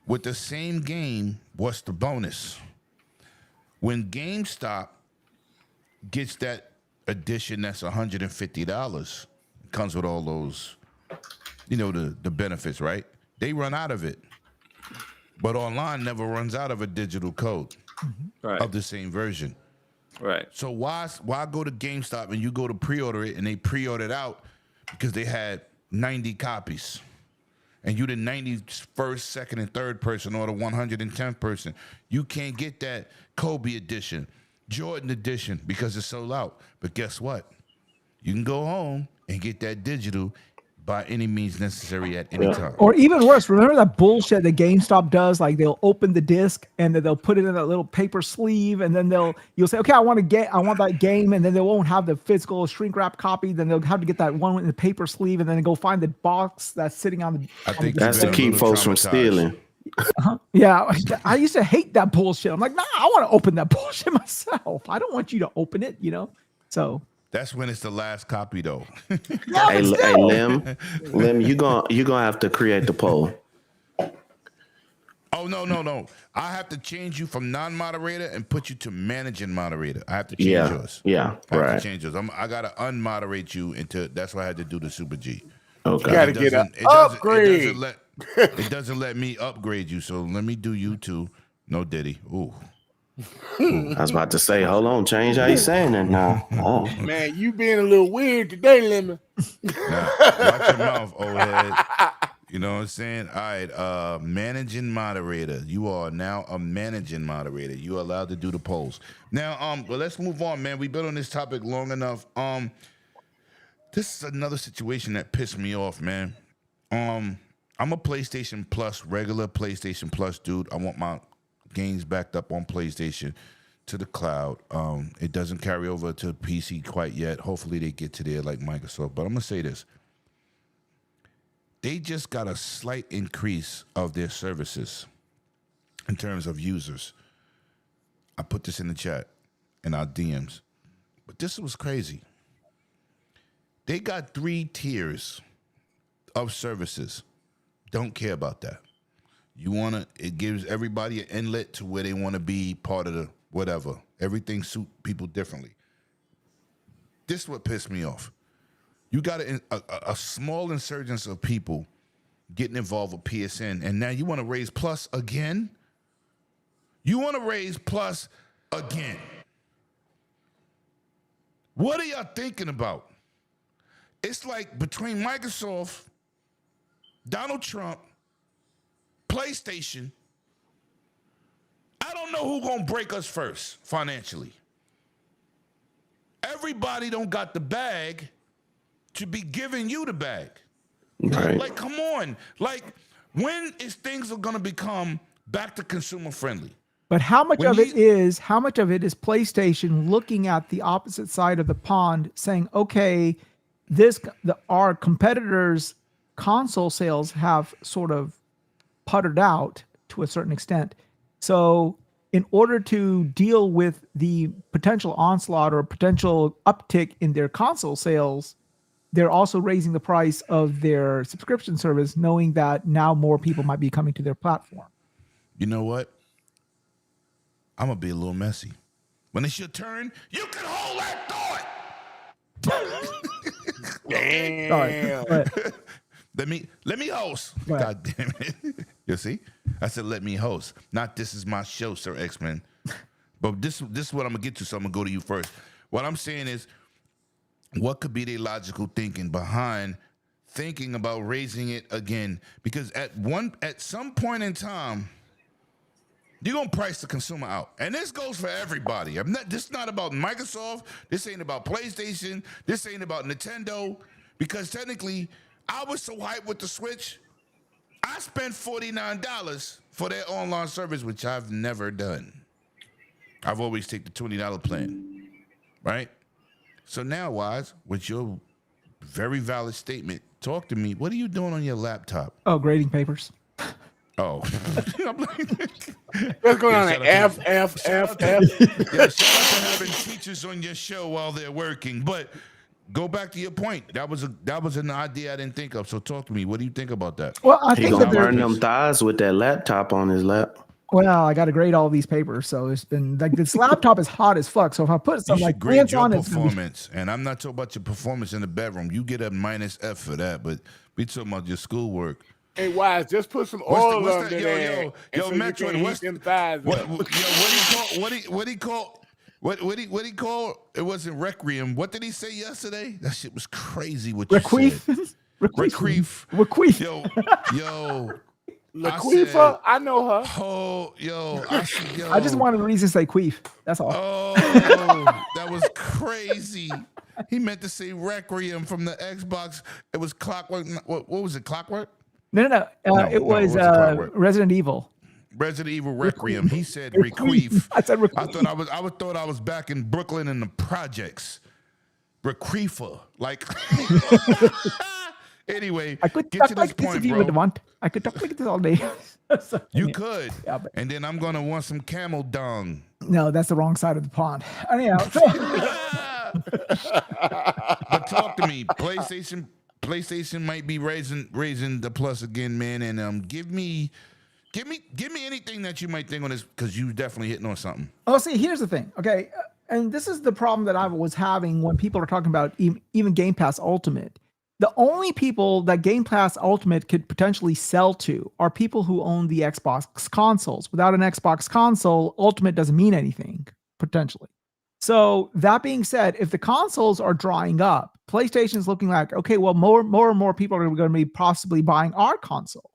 Speaker 7: With the same game, what's the bonus? When GameStop gets that edition that's $150, comes with all those, you know, the benefits, right? They run out of it. But online never runs out of a digital code of the same version.
Speaker 9: Right.
Speaker 7: So why go to GameStop and you go to pre-order it and they pre-ordered out because they had 90 copies. And you the 91st, second, and third person or the 110th person. You can't get that Kobe edition, Jordan edition because it's sold out. But guess what? You can go home and get that digital by any means necessary at any time.
Speaker 13: Or even worse, remember that bullshit that GameStop does? Like they'll open the disc and then they'll put it in that little paper sleeve, and then you'll say, okay, I want that game, and then they won't have the physical shrink wrap copy. Then they'll have to get that one in the paper sleeve, and then go find the box that's sitting on the.
Speaker 7: I think
Speaker 8: that's to keep folks from stealing.
Speaker 13: Yeah, I used to hate that bullshit. I'm like, nah, I want to open that bullshit myself. I don't want you to open it, you know. So.
Speaker 7: That's when it's the last copy, though.
Speaker 8: Hey, Lim, you gonna have to create the poll.
Speaker 7: Oh no! I have to change you from non-moderator and put you to managing moderator. I have to change yours.
Speaker 8: Yeah,
Speaker 7: I have
Speaker 8: right.
Speaker 7: to change yours. I gotta unmoderate you into. That's why I had to do the super G.
Speaker 8: Okay.
Speaker 11: You gotta get an upgrade.
Speaker 7: It doesn't let me upgrade you. So let me do you too. No Diddy. Ooh.
Speaker 8: I was about to say, hold on, change how you saying that now. Oh.
Speaker 11: Man, you being a little weird today, Lemon.
Speaker 7: Now, watch your mouth, old head. You know what I'm saying? All right, managing moderator. You are now a managing moderator. You are allowed to do the polls. Now, well, let's move on, man. We've been on this topic long enough. This is another situation that pissed me off, man. I'm a PlayStation Plus, regular PlayStation Plus dude. I want my games backed up on PlayStation to the cloud. It doesn't carry over to PC quite yet. Hopefully they get to there like Microsoft. But I'm going to say this. They just got a slight increase of their services in terms of users. I put this in the chat in our DMs. But this was crazy. They got 3 tiers of services. Don't care about that. It gives everybody an inlet to where they want to be part of the whatever. Everything suit people differently. This is what pissed me off. You got a small insurgence of people getting involved with PSN, and now you want to raise Plus again? You want to raise Plus again? What are y'all thinking about? It's like between Microsoft, Donald Trump, PlayStation, I don't know who's gonna break us first financially. Everybody don't got the bag to be giving you the bag.
Speaker 8: Right.
Speaker 7: Like, come on. Like, when is things are gonna become back to consumer friendly?
Speaker 13: But how much of it is PlayStation looking at the opposite side of the pond, saying, okay, our competitors' console sales have sort of puttered out to a certain extent. So in order to deal with the potential onslaught or potential uptick in their console sales, they're also raising the price of their subscription service, knowing that now more people might be coming to their platform.
Speaker 7: You know what? I'm going to be a little messy. When it's your turn, you can hold that thought.
Speaker 11: Damn.
Speaker 7: Let me host.
Speaker 13: Right.
Speaker 7: God damn it. You see? I said, let me host. Not this is my show, Sir X-Men. But this is what I'm going to get to, so I'm going to go to you first. What I'm saying is, what could be the logical thinking behind thinking about raising it again? Because at some point in time, you're going to price the consumer out. And this goes for everybody. This is not about Microsoft. This ain't about PlayStation. This ain't about Nintendo. Because technically, I was so hyped with the Switch, I spent $49 for their online service, which I've never done. I've always taken the $20 plan, right? So now, Wise, with your very valid statement, talk to me. What are you doing on your laptop?
Speaker 13: Oh, grading papers.
Speaker 7: Oh. I'm like,
Speaker 11: What's going on? F.
Speaker 7: Yeah, shout out to having teachers on your show while they're working. But go back to your point. That was an idea I didn't think of. So talk to me. What do you think about that?
Speaker 13: Well, I
Speaker 8: He
Speaker 13: think
Speaker 8: gonna
Speaker 13: that
Speaker 8: burn them thighs with that laptop on his lap.
Speaker 13: Well, I got to grade all these papers, so it's been like this laptop is hot as fuck. So if I put some
Speaker 7: You
Speaker 13: like
Speaker 7: should grade
Speaker 13: pants
Speaker 7: your
Speaker 13: on, it's gonna be
Speaker 7: performance, and I'm not talking about your performance in the bedroom. You get a -F for that, but we talking about your schoolwork.
Speaker 11: Hey, Wise, just put some
Speaker 7: What's
Speaker 11: oil
Speaker 7: what's
Speaker 11: under
Speaker 7: that?
Speaker 11: there,
Speaker 7: Yo,
Speaker 11: and so you
Speaker 7: Metroid.
Speaker 11: can heat
Speaker 7: What's
Speaker 11: them thighs
Speaker 7: what?
Speaker 11: up.
Speaker 7: Yo, what he call? It wasn't Requiem. What did he say yesterday? That shit was crazy. What you
Speaker 13: Requeef.
Speaker 7: said?
Speaker 13: Requeef.
Speaker 7: Yo.
Speaker 11: Laquifa, I know her.
Speaker 7: Oh, yo,
Speaker 13: I just wanted a reason to say queef. That's all.
Speaker 7: Oh, that was crazy. He meant to say Requiem from the Xbox. It was Clockwork. What was it? Clockwork?
Speaker 13: No. It was Resident Evil.
Speaker 7: Resident Evil Requiem. He said Requeef.
Speaker 13: I said Requeef.
Speaker 7: I thought I was back in Brooklyn in the projects. Requeefer. Like. Anyway,
Speaker 13: I could
Speaker 7: get
Speaker 13: talk
Speaker 7: to
Speaker 13: like
Speaker 7: this
Speaker 13: this
Speaker 7: point,
Speaker 13: if you
Speaker 7: bro.
Speaker 13: would want. I could talk like this all day. So,
Speaker 7: You
Speaker 13: yeah.
Speaker 7: could.
Speaker 13: Yeah, but
Speaker 7: And then I'm going to want some camel dung.
Speaker 13: no, that's the wrong side of the pond. Anyhow,
Speaker 7: But talk to me. PlayStation might be raising the plus again, man. And give me anything that you might think on this, because you definitely hitting on something.
Speaker 13: oh, see, here's the thing. Okay, and this is the problem that I was having when people are talking about even Game Pass Ultimate. The only people that Game Pass Ultimate could potentially sell to are people who own the Xbox consoles. Without an Xbox console, Ultimate doesn't mean anything, potentially. So that being said, if the consoles are drying up, PlayStation is looking like, okay, well, more and more people are going to be possibly buying our console.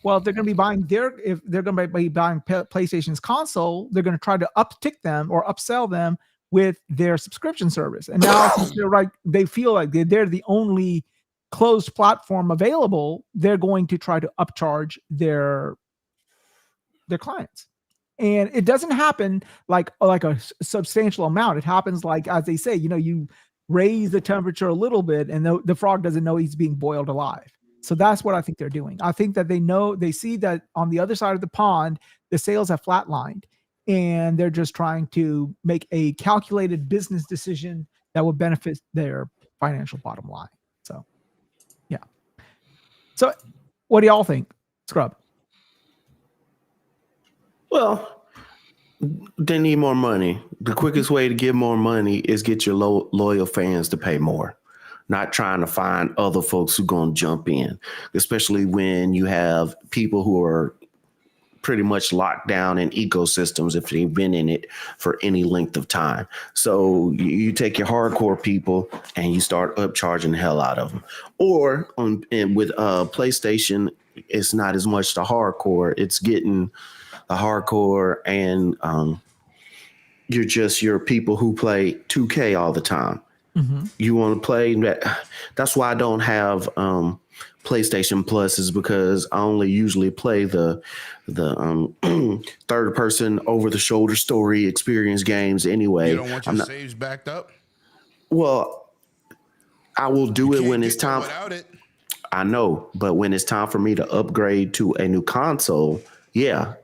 Speaker 13: Well, if they're going to be buying PlayStation's console, they're going to try to uptick them or upsell them with their subscription service. And now since they feel like they're the only closed platform available, they're going to try to upcharge their clients. And it doesn't happen like a substantial amount. It happens like, as they say, you raise the temperature a little bit and the frog doesn't know he's being boiled alive. So that's what I think they're doing. I think that they see that on the other side of the pond, the sales have flatlined, and they're just trying to make a calculated business decision that will benefit their financial bottom line. So, yeah. So what do y'all think, Scrub?
Speaker 8: Well, they need more money. The quickest way to get more money is get your loyal fans to pay more, not trying to find other folks who are going to jump in, especially when you have people who are pretty much locked down in ecosystems if they've been in it for any length of time. So you take your hardcore people and you start upcharging the hell out of them. Or with PlayStation, it's not as much the hardcore. It's getting the hardcore and your people who play 2K all the time. Mm-hmm. You want to play that. That's why I don't have PlayStation Plus, is because I only usually play the third person over the shoulder story experience games anyway.
Speaker 7: You don't want your saves backed up?
Speaker 8: Well, I will do it when it's time.
Speaker 7: Without it.
Speaker 8: I know, but when it's time for me to upgrade to a new console, yeah.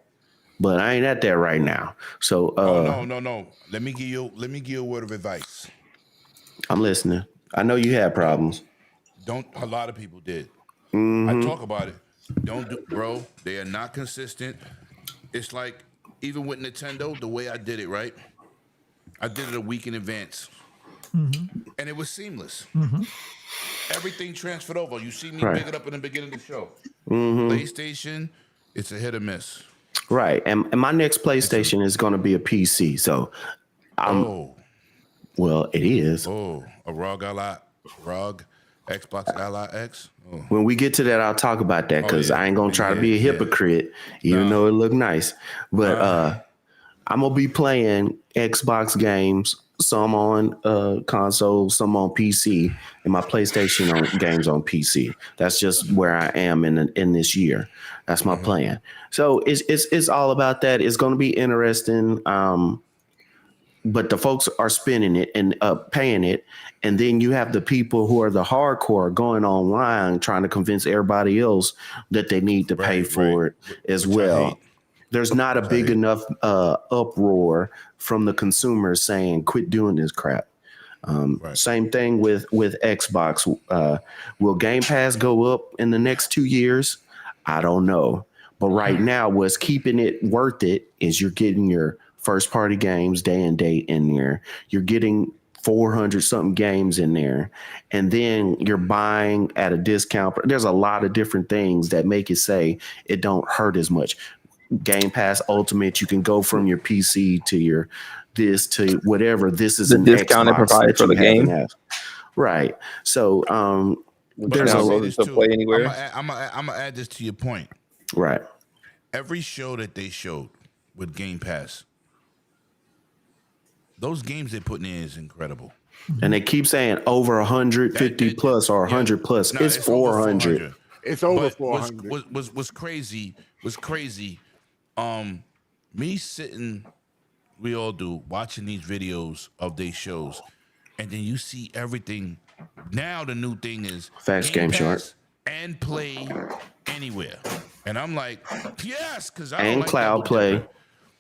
Speaker 8: But I ain't at that right now. So
Speaker 7: no. Let me give you a word of advice.
Speaker 8: I'm listening. I know you had problems.
Speaker 7: A lot of people did.
Speaker 8: Mm-hmm.
Speaker 7: I talk about it. Bro, they are not consistent. It's like, even with Nintendo, the way I did it, right? I did it a week in advance. Mm-hmm. And it was seamless. Mm-hmm. Everything transferred over. You see me pick it up in the beginning of the show. Mm-hmm. PlayStation, it's a hit or miss.
Speaker 8: Right. And my next PlayStation is going to be a PC. So well, it is.
Speaker 7: Oh, a ROG Xbox Ally X. Oh.
Speaker 8: When we get to that, I'll talk about that, because I ain't gonna try to be a hypocrite, even though it look nice. But I'm gonna be playing Xbox games, some on console, some on PC, and my PlayStation games on PC. That's just where I am in this year. That's my plan. So it's all about that. It's gonna be interesting. But the folks are spending it and paying it. And then you have the people who are the hardcore going online trying to convince everybody else that they need to pay for it as well. There's not a big enough uproar from the consumers saying, quit doing this crap. Same thing with Xbox. Will Game Pass go up in the next 2 years? I don't know. But right now, what's keeping it worth it is you're getting your first party games day and date in there. You're getting 400 something games in there, and then you're buying at a discount. There's a lot of different things that make it say it don't hurt as much. Game Pass Ultimate, you can go from your PC to your this to whatever. This is
Speaker 9: The
Speaker 8: an
Speaker 9: discount it
Speaker 8: Xbox
Speaker 9: provides
Speaker 8: that
Speaker 9: for the
Speaker 8: you haven't
Speaker 9: game.
Speaker 8: had. Right. So there's
Speaker 9: play anywhere.
Speaker 7: I'm gonna add this to your point.
Speaker 8: Right.
Speaker 7: Every show that they showed with Game Pass, those games they're putting in is incredible.
Speaker 8: And they keep saying over 150 plus or 100 plus.
Speaker 7: No,
Speaker 8: it's 400.
Speaker 11: It's over
Speaker 7: But
Speaker 11: 400.
Speaker 7: Was crazy. Me sitting, we all do, watching these videos of these shows, and then you see everything. Now the new thing is
Speaker 8: Fast Game Shark
Speaker 7: and play anywhere, and I'm like, yes, because I
Speaker 8: And
Speaker 7: don't like
Speaker 8: Cloud
Speaker 7: double
Speaker 8: Play.
Speaker 7: dipping.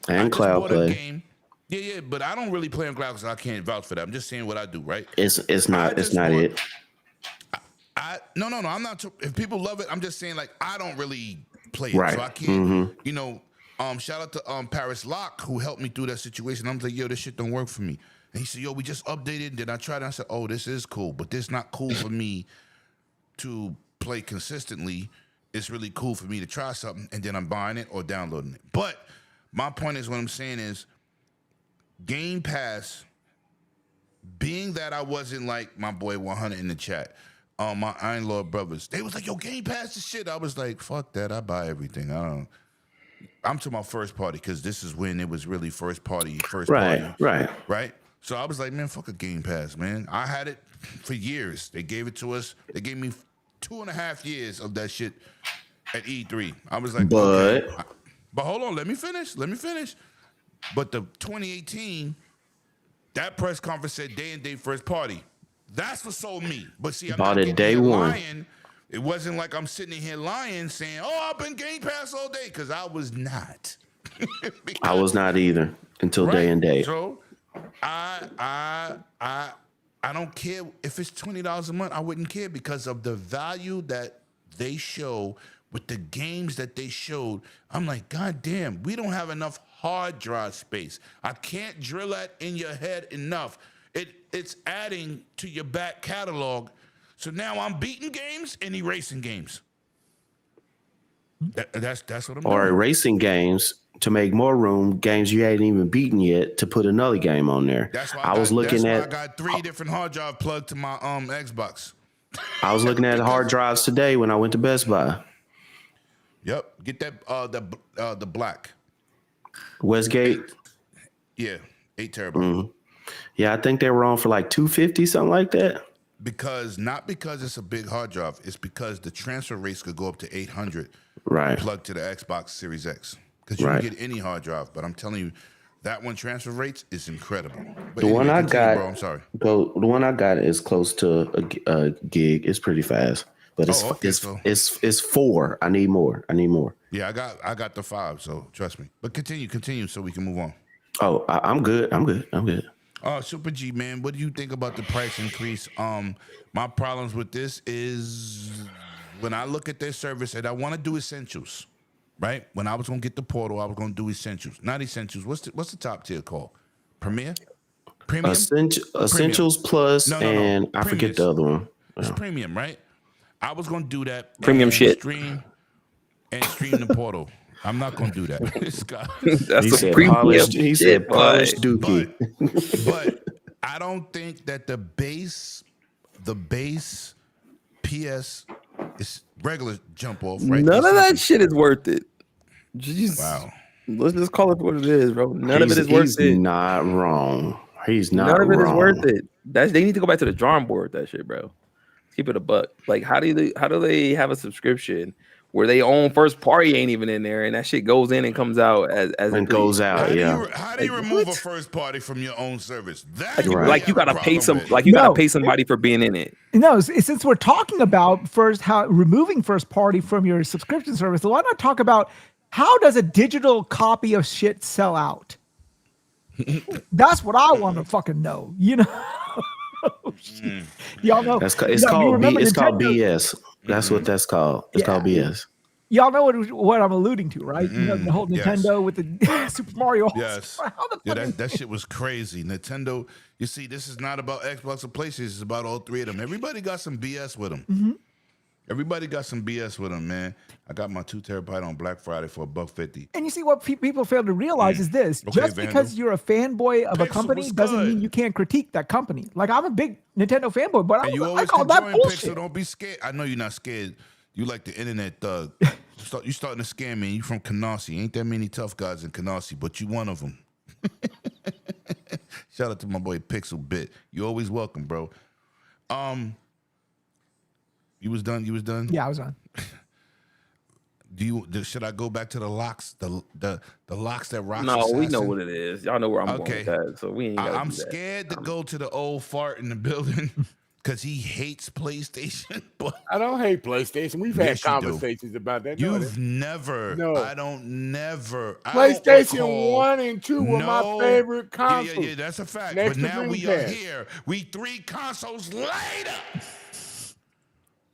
Speaker 7: I
Speaker 8: And
Speaker 7: just
Speaker 8: Cloud
Speaker 7: bought a
Speaker 8: Play.
Speaker 7: game. Yeah, but I don't really play on cloud because I can't vouch for that. I'm just saying what I do, right?
Speaker 8: It's not it.
Speaker 7: No. I'm not. If people love it, I'm just saying like I don't really play it,
Speaker 8: Right.
Speaker 7: so I can't. You know, shout out to Paris Locke who helped me through that situation. I'm like, yo, this shit don't work for me. And he said, yo, we just updated. Then I tried it. I said, oh, this is cool, but this not cool for me to play consistently. It's really cool for me to try something, and then I'm buying it or downloading it. But my point is, what I'm saying is, Game Pass, being that I wasn't like my boy 100 in the chat, my Iron Lord brothers, they was like, yo, Game Pass is shit. I was like, fuck that. I buy everything. I'm to my first party because this is when it was really first party. Right. So I was like, man, fuck a Game Pass, man. I had it for years. They gave it to us. They gave me 2.5 years of that shit at E3. I was like,
Speaker 8: but
Speaker 7: okay. But hold on, let me finish. But the 2018, that press conference said day and date first party. That's what sold me. But see, I'm
Speaker 8: Bought
Speaker 7: not
Speaker 8: it day one.
Speaker 7: lying. It wasn't like I'm sitting in here lying saying, oh, I've been Game Pass all day, because I was not.
Speaker 8: I was not either until day and date.
Speaker 7: So I don't care if it's $20 a month. I wouldn't care because of the value that they show with the games that they showed. I'm like, God damn, we don't have enough hard drive space. I can't drill that in your head enough. It's adding to your back catalog. So now I'm beating games and erasing games. That's what I'm doing.
Speaker 8: Or erasing games to make more room, games you hadn't even beaten yet, to put another game on there.
Speaker 7: That's why I got 3 different hard drive plugged to my Xbox.
Speaker 8: I was looking at hard drives today when I went to Best Buy.
Speaker 7: Yep, get that the black
Speaker 8: Westgate.
Speaker 7: Yeah, 8 terabyte.
Speaker 8: Mm-hmm. Yeah, I think they were on for like $250, something like that.
Speaker 7: Not because it's a big hard drive, it's because the transfer rates could go up to 800.
Speaker 8: Right.
Speaker 7: Plugged to the Xbox Series X, because you can get any hard drive. But I'm telling you, that one transfer rates is incredible. But
Speaker 8: The one I got,
Speaker 7: bro, I'm sorry.
Speaker 8: The one I got is close to a gig. It's pretty fast, but it's 4. I need more.
Speaker 7: Yeah, I got the 5. So trust me. But continue, so we can move on.
Speaker 8: Oh, I'm good.
Speaker 7: Super G, man, what do you think about the price increase? My problems with this is when I look at their service and I want to do essentials, right? When I was going to get the portal, I was going to do essentials, not essentials. What's the top tier called? Premium?
Speaker 8: Essentials Plus, no. And I forget the other one.
Speaker 7: It's premium, right? I was going to do that.
Speaker 9: Premium shit.
Speaker 7: Stream the portal. I'm not gonna do that.
Speaker 8: He said polished dookie.
Speaker 7: But I don't think that the base PS is regular jump off, right?
Speaker 9: None of that shit is worth it.
Speaker 7: Wow.
Speaker 9: Let's just call it what it is, bro. None of it is worth it.
Speaker 8: He's not wrong. None
Speaker 9: of it is worth it. They need to go back to the drawing board with that shit, bro. Keep it a buck. Like, how do they have a subscription where they own first party ain't even in there, and that shit goes in and comes out as
Speaker 8: it goes out?
Speaker 7: How do you remove a first party from your own service?
Speaker 9: Like you gotta pay gotta pay somebody for being in it.
Speaker 13: No, since we're talking about removing first party from your subscription service, why not talk about how does a digital copy of shit sell out? That's what I want to fucking know. You know, y'all know.
Speaker 8: It's called BS. That's what that's called. It's called BS.
Speaker 13: Y'all know what I'm alluding to, right? You know, the whole
Speaker 7: yes.
Speaker 13: Nintendo with the Super Mario.
Speaker 7: Yes.
Speaker 13: How the
Speaker 7: Yeah,
Speaker 13: fuck
Speaker 7: that shit was crazy. Nintendo, you see, this is not about Xbox or PlayStation. It's about all three of them. Everybody got some BS with them.
Speaker 13: Mm-hmm.
Speaker 7: Everybody got some BS with them, man. I got my 2 terabyte on Black Friday for $1.50.
Speaker 13: And you see what people fail to realize is this:
Speaker 7: Okay,
Speaker 13: just because you're a fanboy of a company doesn't mean you can't critique that company. Like I'm a big Nintendo fanboy, but I call that bullshit.
Speaker 7: Pixel, don't be scared. I know you're not scared. You like the internet thug. You starting to scam me. You from Canarsie. Ain't that many tough guys in Canarsie, but you one of them. Shout out to my boy Pixel Bit. You always welcome, bro. You was done.
Speaker 13: Yeah, I was on.
Speaker 7: Should I go back to the locks? The locks that rock.
Speaker 9: No, we know what it is. Y'all know where I'm going with that. So we ain't.
Speaker 7: I'm scared to go to the old fart in the building because he hates PlayStation. But
Speaker 11: I don't hate PlayStation. We've had conversations about that.
Speaker 7: You've never.
Speaker 11: No.
Speaker 7: I don't never.
Speaker 11: PlayStation 1 and 2 were my favorite consoles.
Speaker 7: Yeah, that's a fact.
Speaker 11: Next
Speaker 7: but now we are
Speaker 11: Dreamcast.
Speaker 7: here. We 3 consoles later.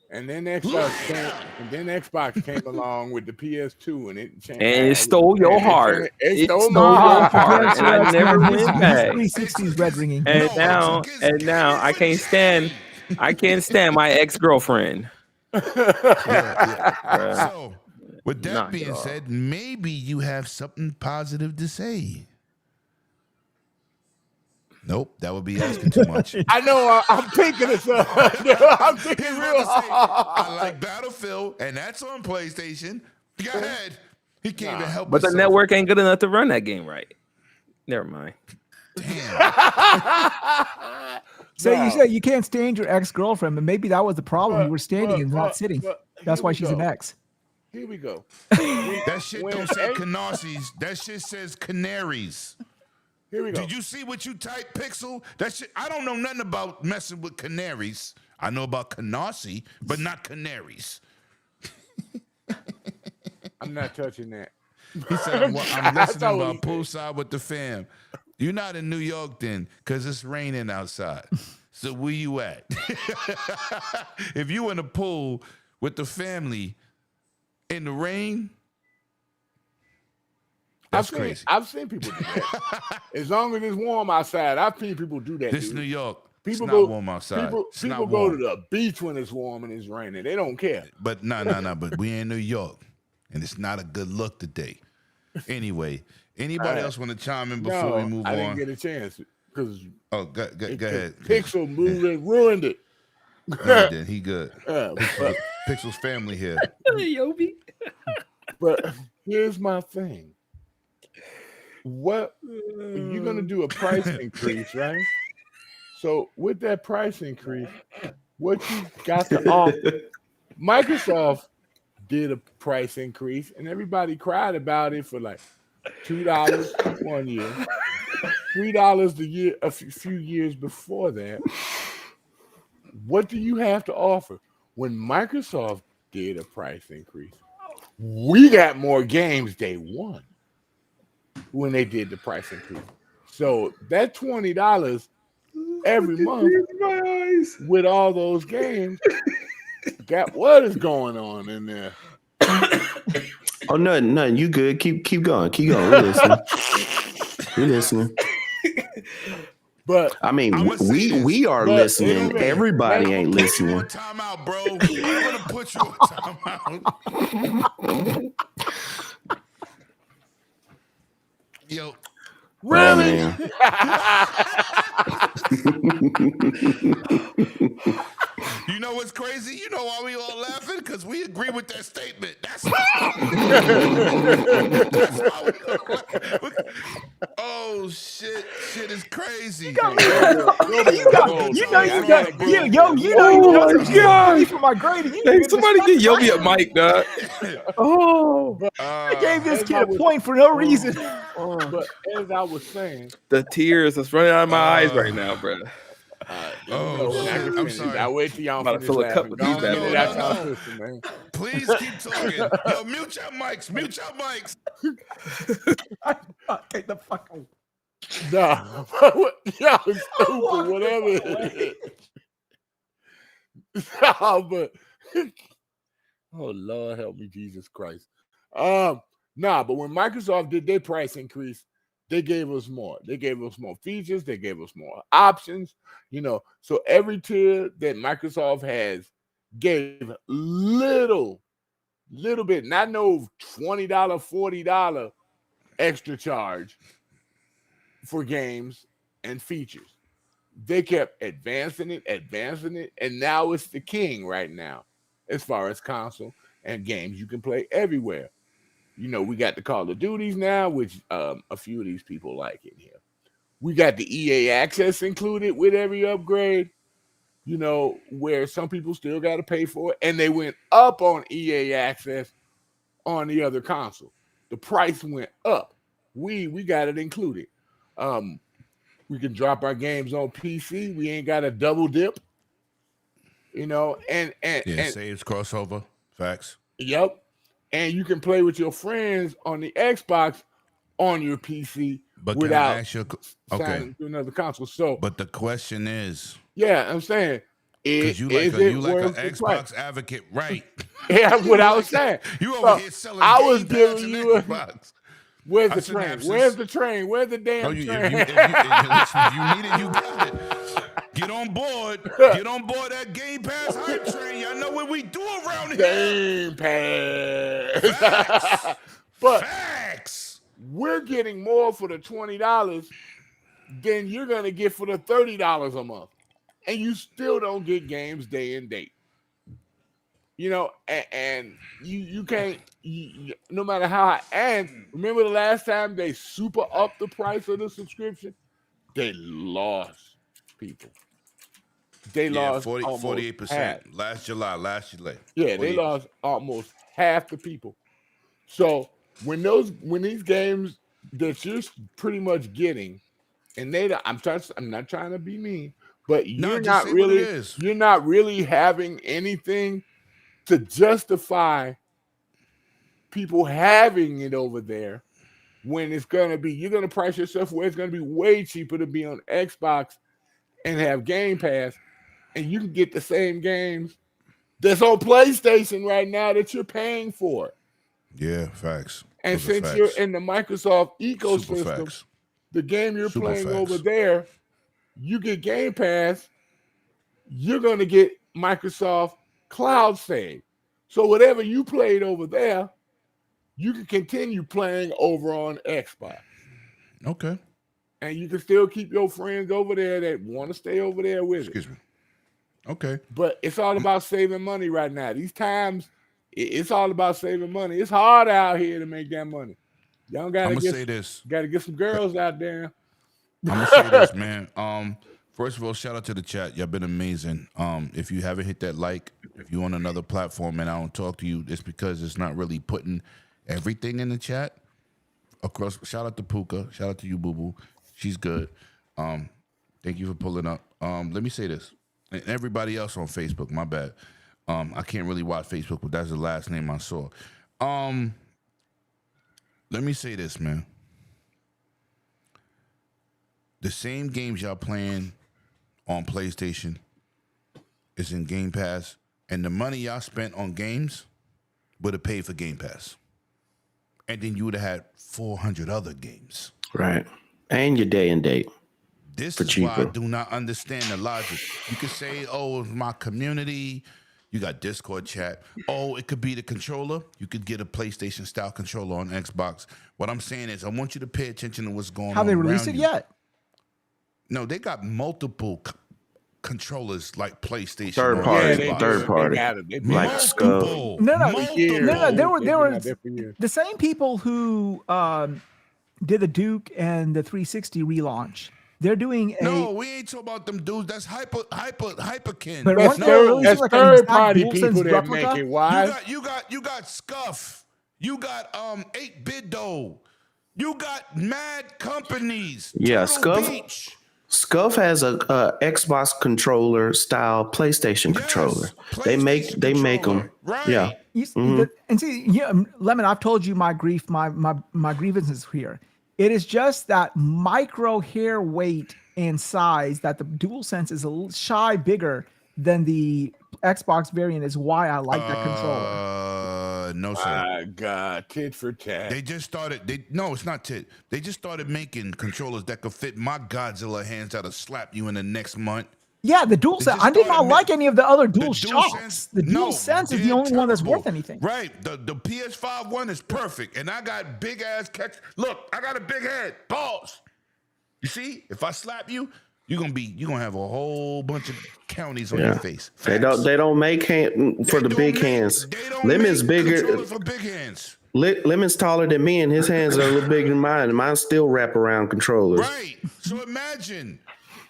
Speaker 11: And then Xbox came along with the PS2 and it changed.
Speaker 9: And it stole your heart. It stole your heart. And I never went back.
Speaker 13: 360's red ringing.
Speaker 9: And now I can't stand my ex-girlfriend.
Speaker 7: So, with that being said, maybe you have something positive to say. Nope, that would be asking too much.
Speaker 11: I know. I'm thinking of something. I'm thinking real hard.
Speaker 7: I like Battlefield, and that's on PlayStation. Go ahead. He can't even help.
Speaker 9: But the network ain't good enough to run that game right. Never mind.
Speaker 13: So you say you can't stand your ex-girlfriend, but maybe that was the problem. You were standing and not sitting. That's why she's an ex.
Speaker 11: Here we go.
Speaker 7: That shit don't say Canarsies. That shit says Canaries.
Speaker 11: Here we go.
Speaker 7: Did you see what you typed, Pixel? That shit. I don't know nothing about messing with canaries. I know about Canarsie, but not canaries.
Speaker 11: I'm not touching that.
Speaker 7: He said, I'm listening about poolside with the fam. You're not in New York then, because it's raining outside. So where you at? If you in a pool with the family in the rain, that's crazy.
Speaker 11: I've seen people do that. As long as it's warm outside, I've seen people do that.
Speaker 7: This New York.
Speaker 11: People
Speaker 7: it's
Speaker 11: go,
Speaker 7: not warm outside.
Speaker 11: People go to the beach when it's warm and it's raining. They don't care.
Speaker 7: But no. But we in New York, and it's not a good look today. Anyway, anybody else want to chime in before we move on?
Speaker 11: I didn't get a chance because
Speaker 7: go ahead.
Speaker 11: Pixel moved and ruined it.
Speaker 7: He good. Pixel's family here.
Speaker 9: Yobi.
Speaker 11: But here's my thing. What you're gonna do a price increase, right? So with that price increase, what you got to offer? Microsoft did a price increase, and everybody cried about it for like $2 1 year, $3 the year a few years before that. What do you have to offer? When Microsoft did a price increase, we got more games day one when they did the price increase. So that $20 every month with all those games, got what is going on in there?
Speaker 8: Oh, nothing. You good? Keep going. We're listening.
Speaker 11: But
Speaker 8: I mean, we are listening. Anyway, everybody ain't listening.
Speaker 7: Time out, bro. I'm gonna put you on time out. Yo.
Speaker 11: Really?
Speaker 7: You know what's crazy? You know why we all laughing? Because we agree with that statement. That's why. Oh shit! Shit is crazy.
Speaker 13: You got for my grading.
Speaker 9: Hey, somebody get Yobi a mic, dog.
Speaker 13: I gave this kid a point for no reason.
Speaker 11: But as I was saying,
Speaker 9: the tears that's running out of my eyes right now, bro.
Speaker 11: I'm sorry. I wait till y'all
Speaker 9: about to fill a cup with these bad boys.
Speaker 7: Man. Please keep talking. Yo, mute your mics.
Speaker 13: Take the fuck out.
Speaker 11: Nah, y'all stupid, whatever it is. Nah, but Oh Lord, help me, Jesus Christ. But when Microsoft did their price increase, they gave us more. They gave us more features. They gave us more options. So every tier that Microsoft has gave little bit, not no $20, $40 extra charge for games and features. They kept advancing it, and now it's the king right now as far as console and games you can play everywhere. We got the Call of Duties now, which a few of these people like in here. We got the EA access included with every upgrade, where some people still got to pay for it, and they went up on EA access on the other console. The price went up. We got it included. We can drop our games on PC. We ain't got a double dip. And
Speaker 7: saves crossover. Facts.
Speaker 11: Yep. And you can play with your friends on the Xbox on your PC without signing to another console. So,
Speaker 7: but the question is,
Speaker 11: yeah, I'm saying,
Speaker 7: because you like an Xbox advocate, right?
Speaker 11: Yeah, that's what I was saying.
Speaker 7: You over here selling Game Pass and Xbox.
Speaker 11: Where's the train? Where's the train? Where's the damn train?
Speaker 7: If you need it, you got it. Get on board. Get on board that Game Pass hype train. Y'all know what we do around here.
Speaker 11: Game Pass.
Speaker 7: Facts.
Speaker 11: But
Speaker 7: facts.
Speaker 11: We're getting more for the $20 than you're going to get for the $30 a month. And you still don't get games day and date. And you can't, no matter how high. And remember the last time they super upped the price of the subscription? They lost people. They lost
Speaker 7: 48% last July.
Speaker 11: Yeah, 48%. They lost almost half the people. So when these games that you're pretty much getting, and I'm not trying to be mean, but you're not really having anything to justify people having it over there when you're going to price yourself where it's going to be way cheaper to be on Xbox and have Game Pass, and you can get the same games that's on PlayStation right now that you're paying for.
Speaker 7: Yeah, facts.
Speaker 11: And since you're in the Microsoft ecosystem, the game you're playing over there, you get Game Pass, you're going to get Microsoft Cloud Save. So whatever you played over there, you can continue playing over on Xbox.
Speaker 7: Okay.
Speaker 11: And you can still keep your friends over there that want to stay over there with
Speaker 7: Excuse me. Okay.
Speaker 11: But it's all about saving money right now. These times, it's all about saving money. It's hard out here to make that money. Y'all gotta get some girls out there.
Speaker 7: I'm gonna say this, man. First of all, shout out to the chat. Y'all been amazing. If you haven't hit that like, if you're on another platform and I don't talk to you, it's because it's not really putting everything in the chat. Across, shout out to Puka. Shout out to you, Boo Boo. She's good. Thank you for pulling up. Let me say this. And everybody else on Facebook, my bad. I can't really watch Facebook, but that's the last name I saw. Let me say this, man. The same games y'all playing on PlayStation is in Game Pass, and the money y'all spent on games would have paid for Game Pass. And then you would have had 400 other games.
Speaker 8: Right. And your day and date.
Speaker 7: This is why I do not understand the logic. You could say, oh, it's my community. You got Discord chat. Oh, it could be the controller. You could get a PlayStation-style controller on Xbox. What I'm saying is I want you to pay attention to what's going on.
Speaker 13: Have they released it yet?
Speaker 7: No, they got multiple controllers like PlayStation.
Speaker 8: Third party. Like
Speaker 7: multiple.
Speaker 13: No. There were the same people who did the Duke and the 360 relaunch. They're doing
Speaker 7: No, we ain't talking about them dudes. That's hyperkin.
Speaker 13: But
Speaker 11: that's third party people that make it. Why?
Speaker 7: You got Scuff. You got 8-Bit Dough. You got mad companies.
Speaker 8: Yeah,
Speaker 7: Turtle
Speaker 8: Scuff has a Xbox controller style PlayStation controller. They make them.
Speaker 7: Right.
Speaker 8: Yeah.
Speaker 13: And see, Lemon, I've told you my grief, my grievances here. It is just that micro hair weight and size that the DualSense is a little shy bigger than the Xbox variant is why I like that controller.
Speaker 7: no sir.
Speaker 11: My God, tit for tat.
Speaker 7: They just started. No, it's not tit. They just started making controllers that could fit my Godzilla hands that'll slap you in the next month.
Speaker 13: Yeah, the dual sense. I did not like any of the other dual shocks. The dual sense is the only one that's worth anything.
Speaker 7: Right. The PS5 one is perfect, and I got big ass catch. Look, I got a big head. Pause. You see, if I slap you, you're gonna have a whole bunch of counties on your face.
Speaker 8: Facts. They don't make hand for the big hands. Lemon's bigger
Speaker 7: for big hands.
Speaker 8: Lemon's taller than me, and his hands are a little bigger than mine. Mine still wrap around controllers.
Speaker 7: Right. So imagine.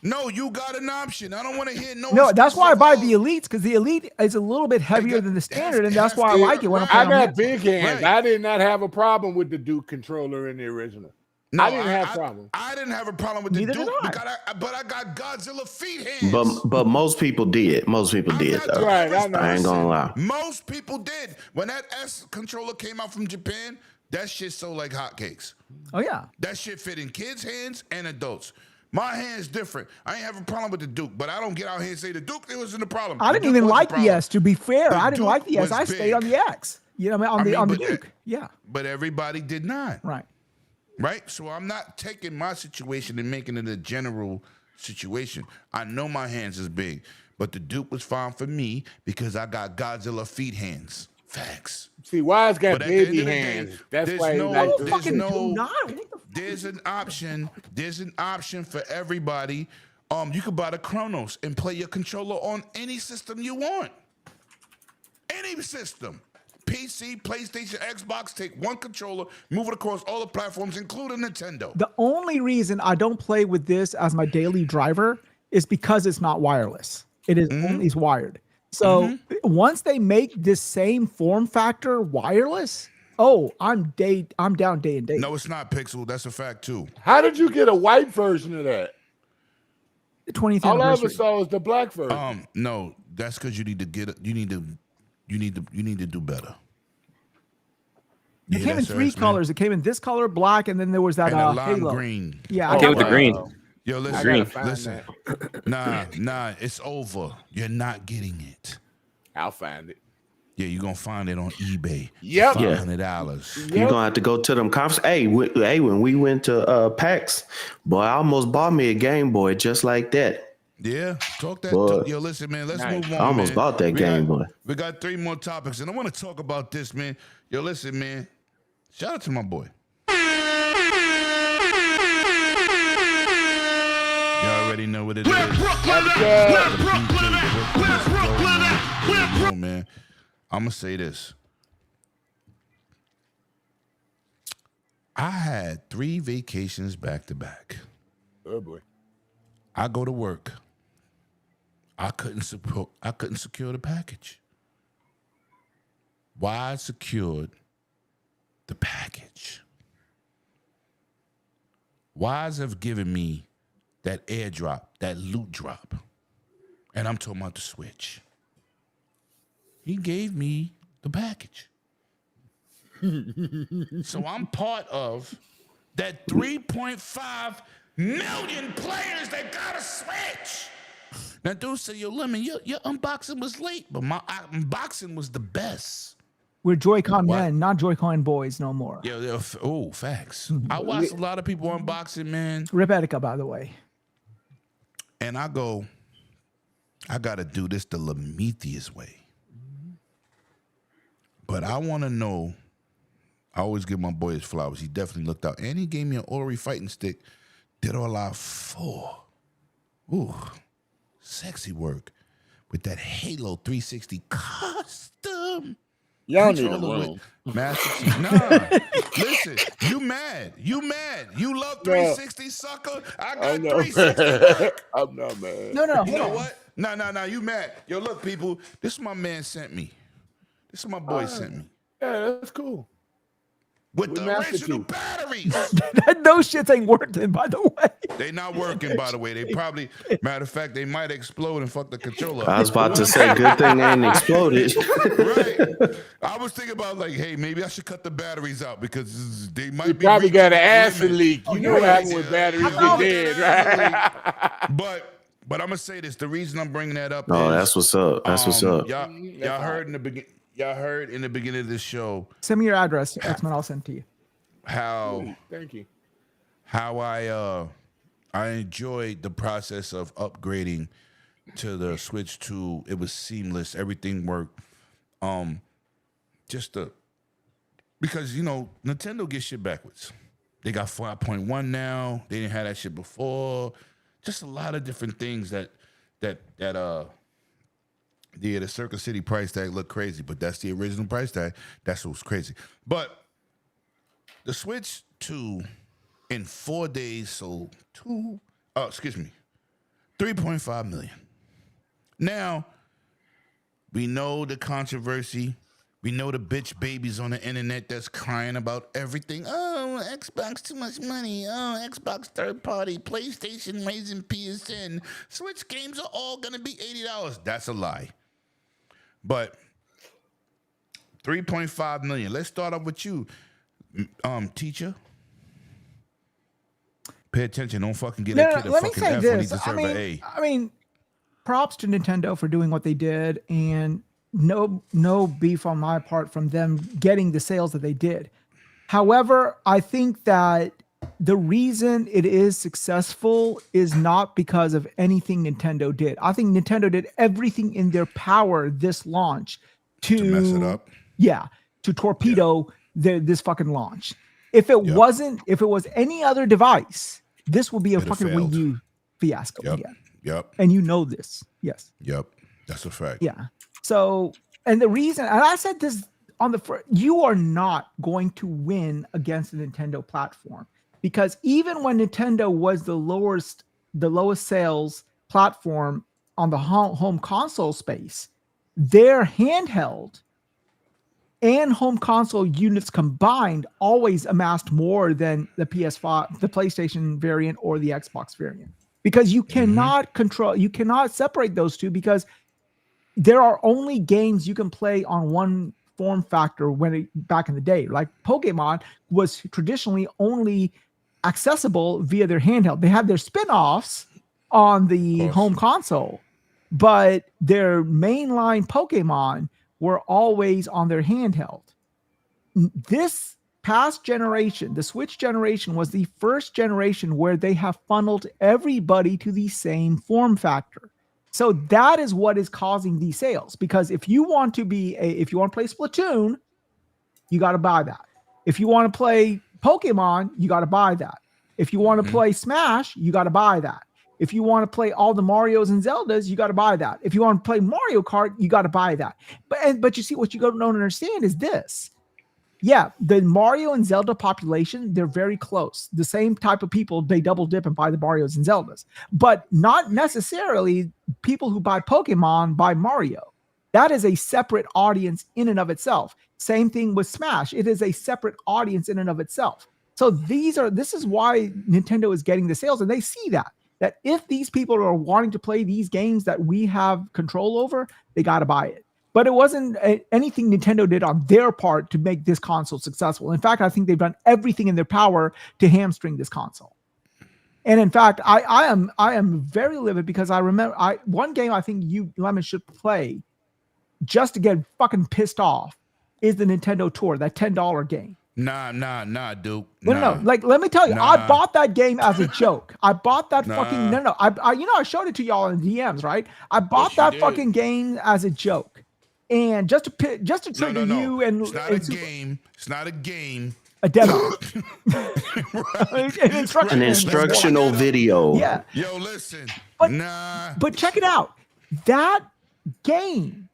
Speaker 7: No, you got an option. I don't want to hear no.
Speaker 13: No, that's why I buy the Elites, because the Elite is a little bit heavier than the standard, and that's why I like it when I'm playing.
Speaker 11: I got big hands. Right. I did not have a problem with the Duke controller in the original. No, I didn't have a problem.
Speaker 7: I didn't have a problem with the Duke, but I got Godzilla feet hands.
Speaker 8: But most people did. Most people did, though.
Speaker 11: Right,
Speaker 8: I ain't gonna lie.
Speaker 7: Most people did. When that S controller came out from Japan, that shit sold like hotcakes.
Speaker 13: Oh yeah.
Speaker 7: That shit fit in kids' hands and adults. My hand's different. I ain't have a problem with the Duke, but I don't get out here and say the Duke, it wasn't a problem.
Speaker 13: I didn't even like the S, to be fair. I didn't like the S. I stayed on the X. You know, on the Duke. Yeah.
Speaker 7: But everybody did not.
Speaker 13: Right.
Speaker 7: Right? So I'm not taking my situation and making it a general situation. I know my hands is big, but the Duke was fine for me because I got Godzilla feet hands. Facts.
Speaker 11: See, Wise got baby hands. That's why
Speaker 7: there's an option. There's an option for everybody. You could buy the Chronos and play your controller on any system you want. Any system. PC, PlayStation, Xbox, take one controller, move it across all the platforms, including Nintendo.
Speaker 13: The only reason I don't play with this as my daily driver is because it's not wireless. It is only wired. So once they make this same form factor wireless, I'm down day and date.
Speaker 7: No, it's not, Pixel. That's a fact too.
Speaker 11: How did you get a white version of that?
Speaker 13: The 20th
Speaker 11: All I
Speaker 13: anniversary.
Speaker 11: ever saw was the black version.
Speaker 7: No, that's because you need to get it. You need to do better.
Speaker 13: It came in three colors. It came in this color, black, and then there was that
Speaker 7: lime
Speaker 13: halo
Speaker 7: green.
Speaker 13: Yeah,
Speaker 9: I came with the green.
Speaker 7: Yo, listen. Nah, it's over. You're not getting it.
Speaker 11: I'll find it.
Speaker 7: Yeah, you're gonna find it on eBay.
Speaker 11: Yep.
Speaker 7: $500.
Speaker 8: You're gonna have to go to them conferences. Hey, when we went to PAX, boy, I almost bought me a Game Boy just like that.
Speaker 7: Yeah, talk that. Yo, listen, man. Let's move on.
Speaker 8: I almost bought that Game Boy.
Speaker 7: We got 3 more topics, and I want to talk about this, man. Yo, listen, man. Shout out to my boy. You already know what it is. Man, I'm gonna say this. I had 3 vacations back to back.
Speaker 11: Oh boy.
Speaker 7: I go to work. I couldn't secure the package. Why secured the package? Wise have given me that airdrop, that loot drop. And I'm talking about the Switch. He gave me the package. So I'm part of that 3.5 million players that got a Switch. Now, dude say, yo, Lemon, your unboxing was late, but my unboxing was the best.
Speaker 13: We're Joy-Con men, not Joy-Con boys no more.
Speaker 7: Oh, facts. I watched a lot of people unboxing, man.
Speaker 13: Rip Etika, by the way.
Speaker 7: And I go, I got to do this the Lemetheus way. But I want to know, I always give my boy his flowers. He definitely looked out. And he gave me an Ori fighting stick. Did all out 4. Ooh, sexy work. With that Halo 360 custom.
Speaker 11: Y'all need a room.
Speaker 7: Master Chief. Nah, listen, you mad. You love 360, sucker. I got 360.
Speaker 11: I'm not mad.
Speaker 13: No.
Speaker 7: You know what? No, you mad. Yo, look, people, this is my man sent me. This is my boy sent me.
Speaker 11: Yeah, that's cool.
Speaker 7: With the original batteries.
Speaker 13: Those shits ain't working, by the way.
Speaker 7: They not working, by the way. They probably, matter of fact, they might explode and fuck the controller up.
Speaker 8: I was about to say, good thing they ain't exploded.
Speaker 7: Right. I was thinking about like, hey, maybe I should cut the batteries out because they might be.
Speaker 11: Probably got an acid leak. You know what happens with batteries get dead, right?
Speaker 7: But I'm gonna say this. The reason I'm bringing that up.
Speaker 8: Oh, that's what's up. That's what's up.
Speaker 7: Y'all heard in the beginning. y'all heard in the beginning of the show.
Speaker 13: Send me your address, X-Men. I'll send it to you.
Speaker 11: Thank you.
Speaker 7: How I enjoyed the process of upgrading to the Switch 2. It was seamless. Everything worked. Because Nintendo gets shit backwards. They got 5.1 now. They didn't have that shit before. Just a lot of different things that the Circuit City price tag looked crazy, but that's the original price tag. That's what was crazy. But the Switch 2 in 4 days sold 3.5 million. Now, we know the controversy. We know the bitch babies on the internet that's crying about everything. Oh, Xbox too much money. Oh, Xbox third party. PlayStation raising PSN. Switch games are all going to be $80. That's a lie. But 3.5 million. Let's start off with you, teacher. Pay attention. Don't fucking get a kid a fucking F when he deserves an A.
Speaker 13: I mean, props to Nintendo for doing what they did, and no beef on my part from them getting the sales that they did. However, I think that the reason it is successful is not because of anything Nintendo did. I think Nintendo did everything in their power this launch to
Speaker 7: mess it up.
Speaker 13: Yeah, to torpedo this fucking launch. If it was any other device, this would be a fucking Wii U fiasco again.
Speaker 7: Yep.
Speaker 13: And you know this. Yes.
Speaker 7: Yep. That's a fact.
Speaker 13: Yeah. So, and the reason, and I said this on the first, you are not going to win against the Nintendo platform, because even when Nintendo was the lowest sales platform on the home console space, their handheld and home console units combined always amassed more than the PS5, the PlayStation variant, or the Xbox variant, because you cannot you cannot separate those two, because there are only games you can play on one form factor back in the day. Like Pokemon was traditionally only accessible via their handheld. They had their spin-offs on the home console, but their mainline Pokemon were always on their handheld. This past generation, the Switch generation, was the first generation where they have funneled everybody to the same form factor. So that is what is causing these sales. Because if you want to play Splatoon, you got to buy that. If you want to play Pokemon, you got to buy that. If you want to play Smash, you got to buy that. If you want to play all the Marios and Zeldas, you got to buy that. If you want to play Mario Kart, you got to buy that. But you see, what you don't understand is this. Yeah, the Mario and Zelda population, they're very close. The same type of people, they double dip and buy the Marios and Zeldas. But not necessarily people who buy Pokemon buy Mario. That is a separate audience in and of itself. Same thing with Smash. It is a separate audience in and of itself. So this is why Nintendo is getting the sales, and they see that if these people are wanting to play these games that we have control over, they got to buy it. But it wasn't anything Nintendo did on their part to make this console successful. In fact, I think they've done everything in their power to hamstring this console. And in fact, I am very livid, because I remember one game I think you, Lemon, should play just to get fucking pissed off is the Nintendo Tour, that $10 game.
Speaker 7: Nah, Duke.
Speaker 13: No. Like, let me tell you, I bought that game as a joke. I bought that fucking I showed it to y'all in DMs, right? I bought that fucking game as a joke. And just to trigger you, and
Speaker 7: it's not a game. It's not a game.
Speaker 13: A demo.
Speaker 8: An instructional video.
Speaker 13: Yeah.
Speaker 7: Yo, listen.
Speaker 13: But check it out. That game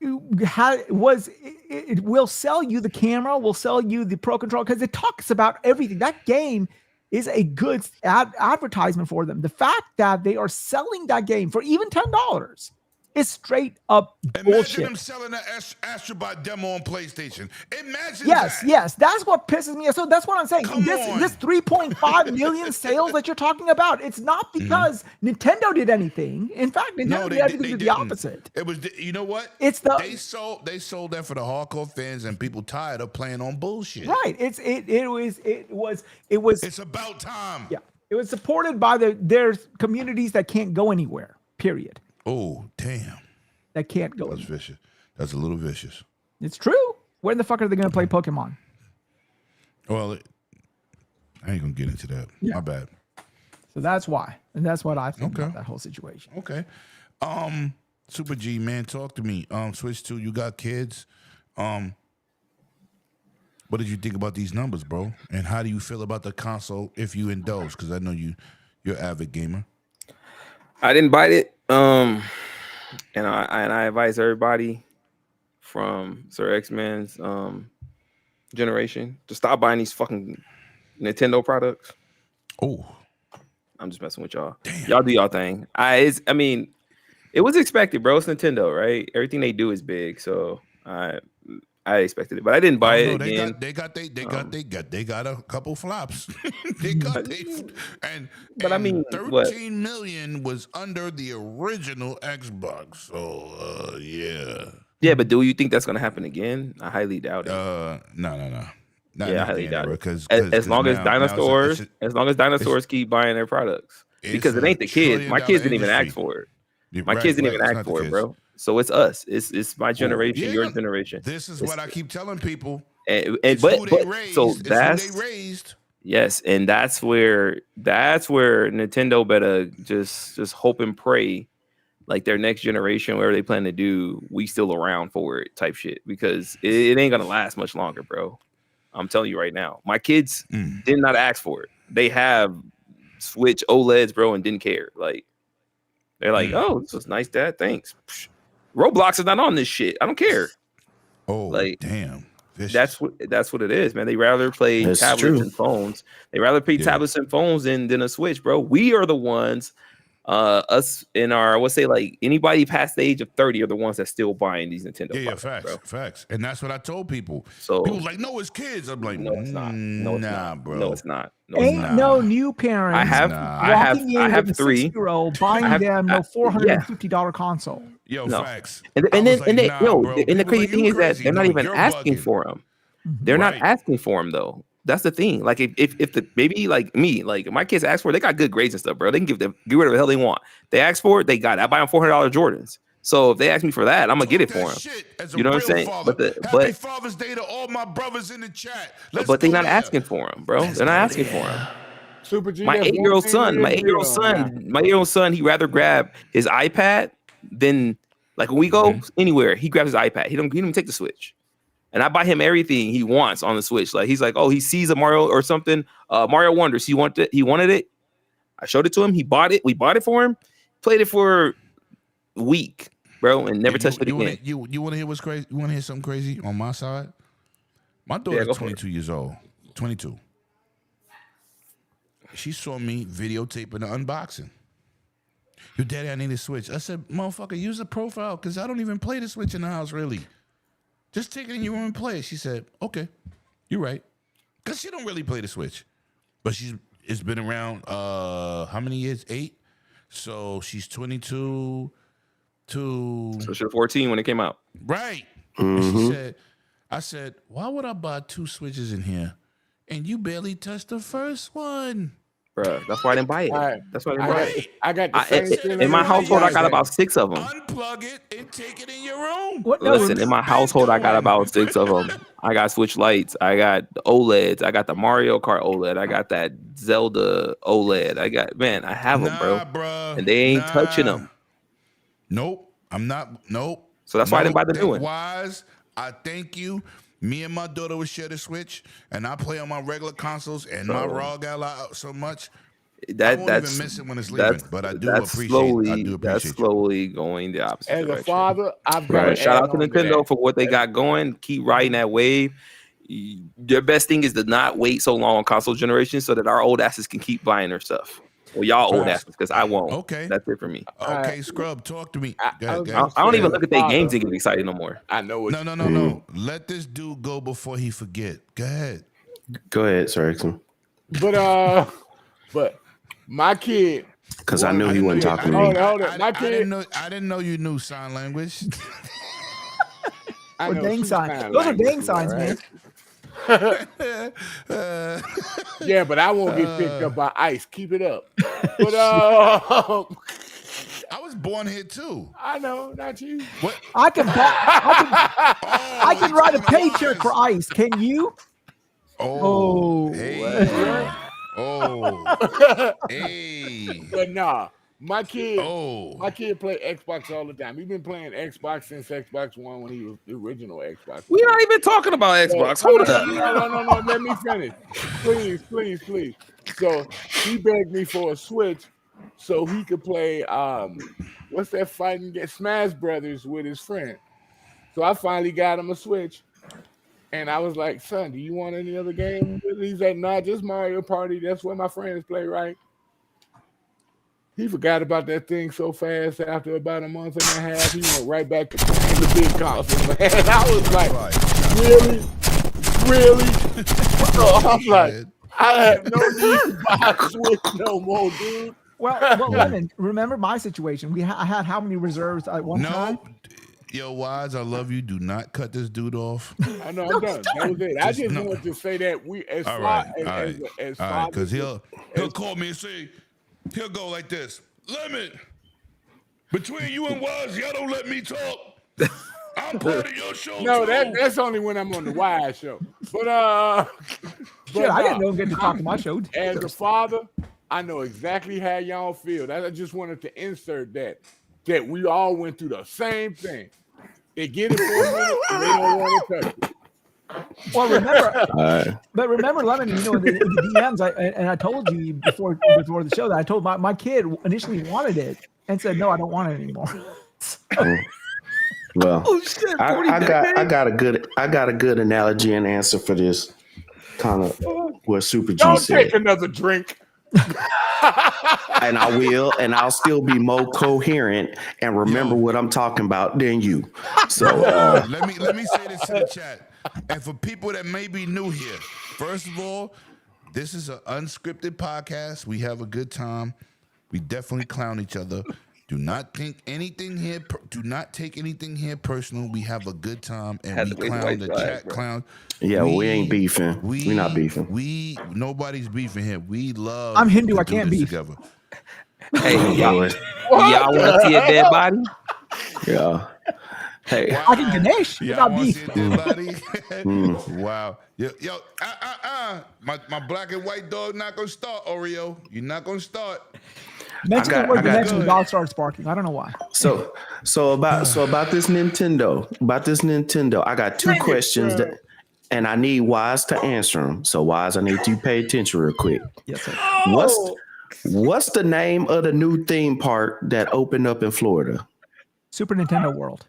Speaker 13: it will sell you the camera, will sell you the Pro Controller, because it talks about everything. That game is a good advertisement for them. The fact that they are selling that game for even $10 is straight up bullshit.
Speaker 7: Imagine them selling an Astrobot demo on PlayStation. Imagine that.
Speaker 13: Yes, that's what pisses me off. So that's what I'm saying. This 3.5 million sales that you're talking about, it's not because Nintendo did anything. In fact, Nintendo did everything to the opposite.
Speaker 7: It was, you know what? They sold that for the hardcore fans and people tired of playing on bullshit.
Speaker 13: Right. It's
Speaker 7: about time.
Speaker 13: Yeah. It was supported by their communities that can't go anywhere. Period.
Speaker 7: Oh, damn.
Speaker 13: That can't go.
Speaker 7: That's vicious. That's a little vicious.
Speaker 13: It's true. When the fuck are they going to play Pokemon?
Speaker 7: Well, I ain't gonna get into that.
Speaker 13: Yeah.
Speaker 7: My bad.
Speaker 13: So that's why, and that's what I think about that whole situation.
Speaker 7: Okay. Super G, man, talk to me. Switch 2, you got kids. What did you think about these numbers, bro? And how do you feel about the console if you indulge? Because I know you're an avid gamer.
Speaker 9: I didn't bite it. And I advise everybody from Sir X-Men's generation to stop buying these fucking Nintendo products.
Speaker 7: Oh,
Speaker 9: I'm just messing with y'all.
Speaker 7: Damn.
Speaker 9: Y'all do y'all thing. I mean, it was expected, bro. It's Nintendo, right? Everything they do is big, so I expected it, but I didn't buy it.
Speaker 7: They got a couple flops.
Speaker 9: But I mean,
Speaker 7: 13 million was under the original Xbox. So yeah.
Speaker 9: Yeah, but do you think that's gonna happen again? I highly doubt it.
Speaker 7: No.
Speaker 9: I highly doubt it.
Speaker 7: Because
Speaker 9: as long as dinosaurs keep buying their products, because it ain't the kids. My kids didn't even ask for it. My kids didn't even ask for it, bro. So it's us. It's my generation, your generation.
Speaker 7: This is what I keep telling people.
Speaker 9: So that's who they raised. Yes, and that's where Nintendo better just hope and pray, like their next generation, whatever they plan to do, we still around for it type shit, because it ain't gonna last much longer, bro. I'm telling you right now. My kids did not ask for it. They have Switch OLEDs, bro, and didn't care. Like, they're like, oh, this was nice, Dad. Thanks. Psh, Roblox is not on this shit. I don't care.
Speaker 7: Oh,
Speaker 9: like,
Speaker 7: damn.
Speaker 9: That's what it is, man. They rather play tablets and phones. They rather play tablets and phones than a Switch, bro. We are the ones, us in our, I would say, like, anybody past the age of 30 are the ones that still buying these Nintendo products,
Speaker 7: facts. And that's what I told people.
Speaker 9: So
Speaker 7: people like, no, it's kids. I'm like, no, it's not. No, it's not, bro.
Speaker 9: No, it's not.
Speaker 13: Ain't no new parents.
Speaker 9: I have 3
Speaker 13: 6-year-old buying them no $450 console.
Speaker 7: Yo, facts.
Speaker 9: And the crazy thing is that they're not even asking for them. They're not asking for them though. That's the thing. Like if the baby, like me, like my kids ask for it, they got good grades and stuff, bro. They can get whatever the hell they want. They ask for it, they got it. I buy them $400 Jordans. So if they ask me for that, I'm gonna get it for them. You know what I'm saying?
Speaker 7: Happy Father's Day to all my brothers in the chat.
Speaker 9: But they're not asking for them, bro. They're not asking for them.
Speaker 11: Super G,
Speaker 9: my 8-year-old son, he'd rather grab his iPad than, like, when we go anywhere, he grabs his iPad. He don't even take the Switch. And I buy him everything he wants on the Switch. Like, he's like, oh, he sees a Mario or something, Mario Wonders. He wanted it. I showed it to him. He bought it. We bought it for him. Played it for a week, bro, and never touched it again.
Speaker 7: You want to hear what's crazy? You want to hear something crazy on my side? My daughter's 22 years old. 22. She saw me videotaping the unboxing. Your daddy, I need a Switch. I said, motherfucker, use the profile, because I don't even play the Switch in the house, really. Just take it in your room and play. She said, okay, you're right. Because she don't really play the Switch. But it's been around, how many years? 8? So she's 22 to...
Speaker 9: So she was 14 when it came out.
Speaker 7: Right. And I said, why would I buy 2 Switches in here? And you barely touched the first one.
Speaker 9: Bruh, that's why I didn't buy it. That's why I didn't buy it.
Speaker 11: I got the same thing.
Speaker 9: In my household, I got about 6 of them.
Speaker 7: Unplug it and take it in your room.
Speaker 9: Listen, in my household, I got about 6 of them. I got Switch Lights. I got the OLEDs. I got the Mario Kart OLED. I got that Zelda OLED. I have them, bro. And they ain't touching them.
Speaker 7: Nope. I'm not. Nope.
Speaker 9: So that's why I didn't buy the new one.
Speaker 7: Wise. I thank you. Me and my daughter would share the Switch, and I play on my regular consoles, and my raw got out so much. I won't even miss it when it's leaving, but I do appreciate it.
Speaker 9: That's slowly going the opposite
Speaker 11: direction.
Speaker 9: As
Speaker 11: a father, I've got
Speaker 9: shout out to Nintendo for what they got going. Keep riding that wave. Their best thing is to not wait so long on console generation so that our old asses can keep buying their stuff. Well, y'all old asses, because I won't.
Speaker 7: Okay.
Speaker 9: That's it for me.
Speaker 7: Okay, Scrub, talk to me.
Speaker 9: I don't even look at their games and get excited no more.
Speaker 11: I know what.
Speaker 7: No. Let this dude go before he forget. Go ahead.
Speaker 8: Go ahead, Sir Erickson.
Speaker 11: But my kid.
Speaker 8: Because I knew he wasn't talking to me.
Speaker 11: Hold on. My kid.
Speaker 7: I didn't know you knew sign language.
Speaker 13: Or dang signs. Those are dang signs, man.
Speaker 11: Yeah, but I won't get picked up by ICE. Keep it up. But I was
Speaker 7: was born here too.
Speaker 11: I know, not you.
Speaker 7: What?
Speaker 13: I can write a paycheck for ice. Can you?
Speaker 7: Oh, hey. Oh, hey.
Speaker 11: But nah, my kid play Xbox all the time. He's been playing Xbox since Xbox One when he was the original Xbox.
Speaker 9: We're not even talking about Xbox. Hold up.
Speaker 11: No. Let me finish. Please. So he begged me for a Switch so he could play what's that fighting game? Smash Brothers with his friend. So I finally got him a Switch. And I was like, son, do you want any other game? He's like, nah, just Mario Party. That's what my friends play, right? He forgot about that thing so fast after about a month and a half. He went right back to playing the big console, man. I was like, really? I'm like, I have no need to buy a Switch no more, dude.
Speaker 13: Well, Lemon, remember my situation. I had how many reserves at one time?
Speaker 7: Yo, Wise, I love you. Do not cut this dude off.
Speaker 11: I know, I'm done. That was it. I just wanted to say that we as far as
Speaker 7: because he'll call me and say, he'll go like this. Lemon, between you and Wise, y'all don't let me talk. I'm part of your show.
Speaker 11: No, that's only when I'm on the Wise show. But
Speaker 13: shit, I didn't know I'm getting to talk to my show.
Speaker 11: As a father, I know exactly how y'all feel. I just wanted to insert that we all went through the same thing. They get it for a minute and they don't want to touch it.
Speaker 13: Well, remember, Lemon, in the DMs, I told you before the show that I told my kid initially wanted it and said, no, I don't want it anymore.
Speaker 8: Well, I got a good analogy and answer for this kind of what Super G
Speaker 11: don't
Speaker 8: said.
Speaker 11: Take another drink.
Speaker 8: And I will, and I'll still be more coherent and remember what I'm talking about than you. So
Speaker 7: let me say this to the chat. And for people that may be new here, first of all, this is an unscripted podcast. We have a good time. We definitely clown each other. Do not think anything here. Do not take anything here personal. We have a good time and we clown the chat clown.
Speaker 8: Yeah, we ain't beefing. We're not beefing.
Speaker 7: Nobody's beefing here. We love.
Speaker 13: I'm Hindu. I can't beef.
Speaker 7: Together.
Speaker 9: Hey, y'all want to see a dead body?
Speaker 8: Yeah. Hey,
Speaker 13: I can Ganesh.
Speaker 7: Y'all want to see a dead body? Wow. Yo, my black and white dog not gonna start. Oreo, you're not gonna start.
Speaker 13: Mention the word Ganesh and the dog starts barking. I don't know why.
Speaker 8: So about this Nintendo, I got two questions and I need Wise to answer them. So Wise, I need you to pay attention real quick.
Speaker 13: Yes, sir.
Speaker 8: What's the name of the new theme park that opened up in Florida?
Speaker 13: Super Nintendo World.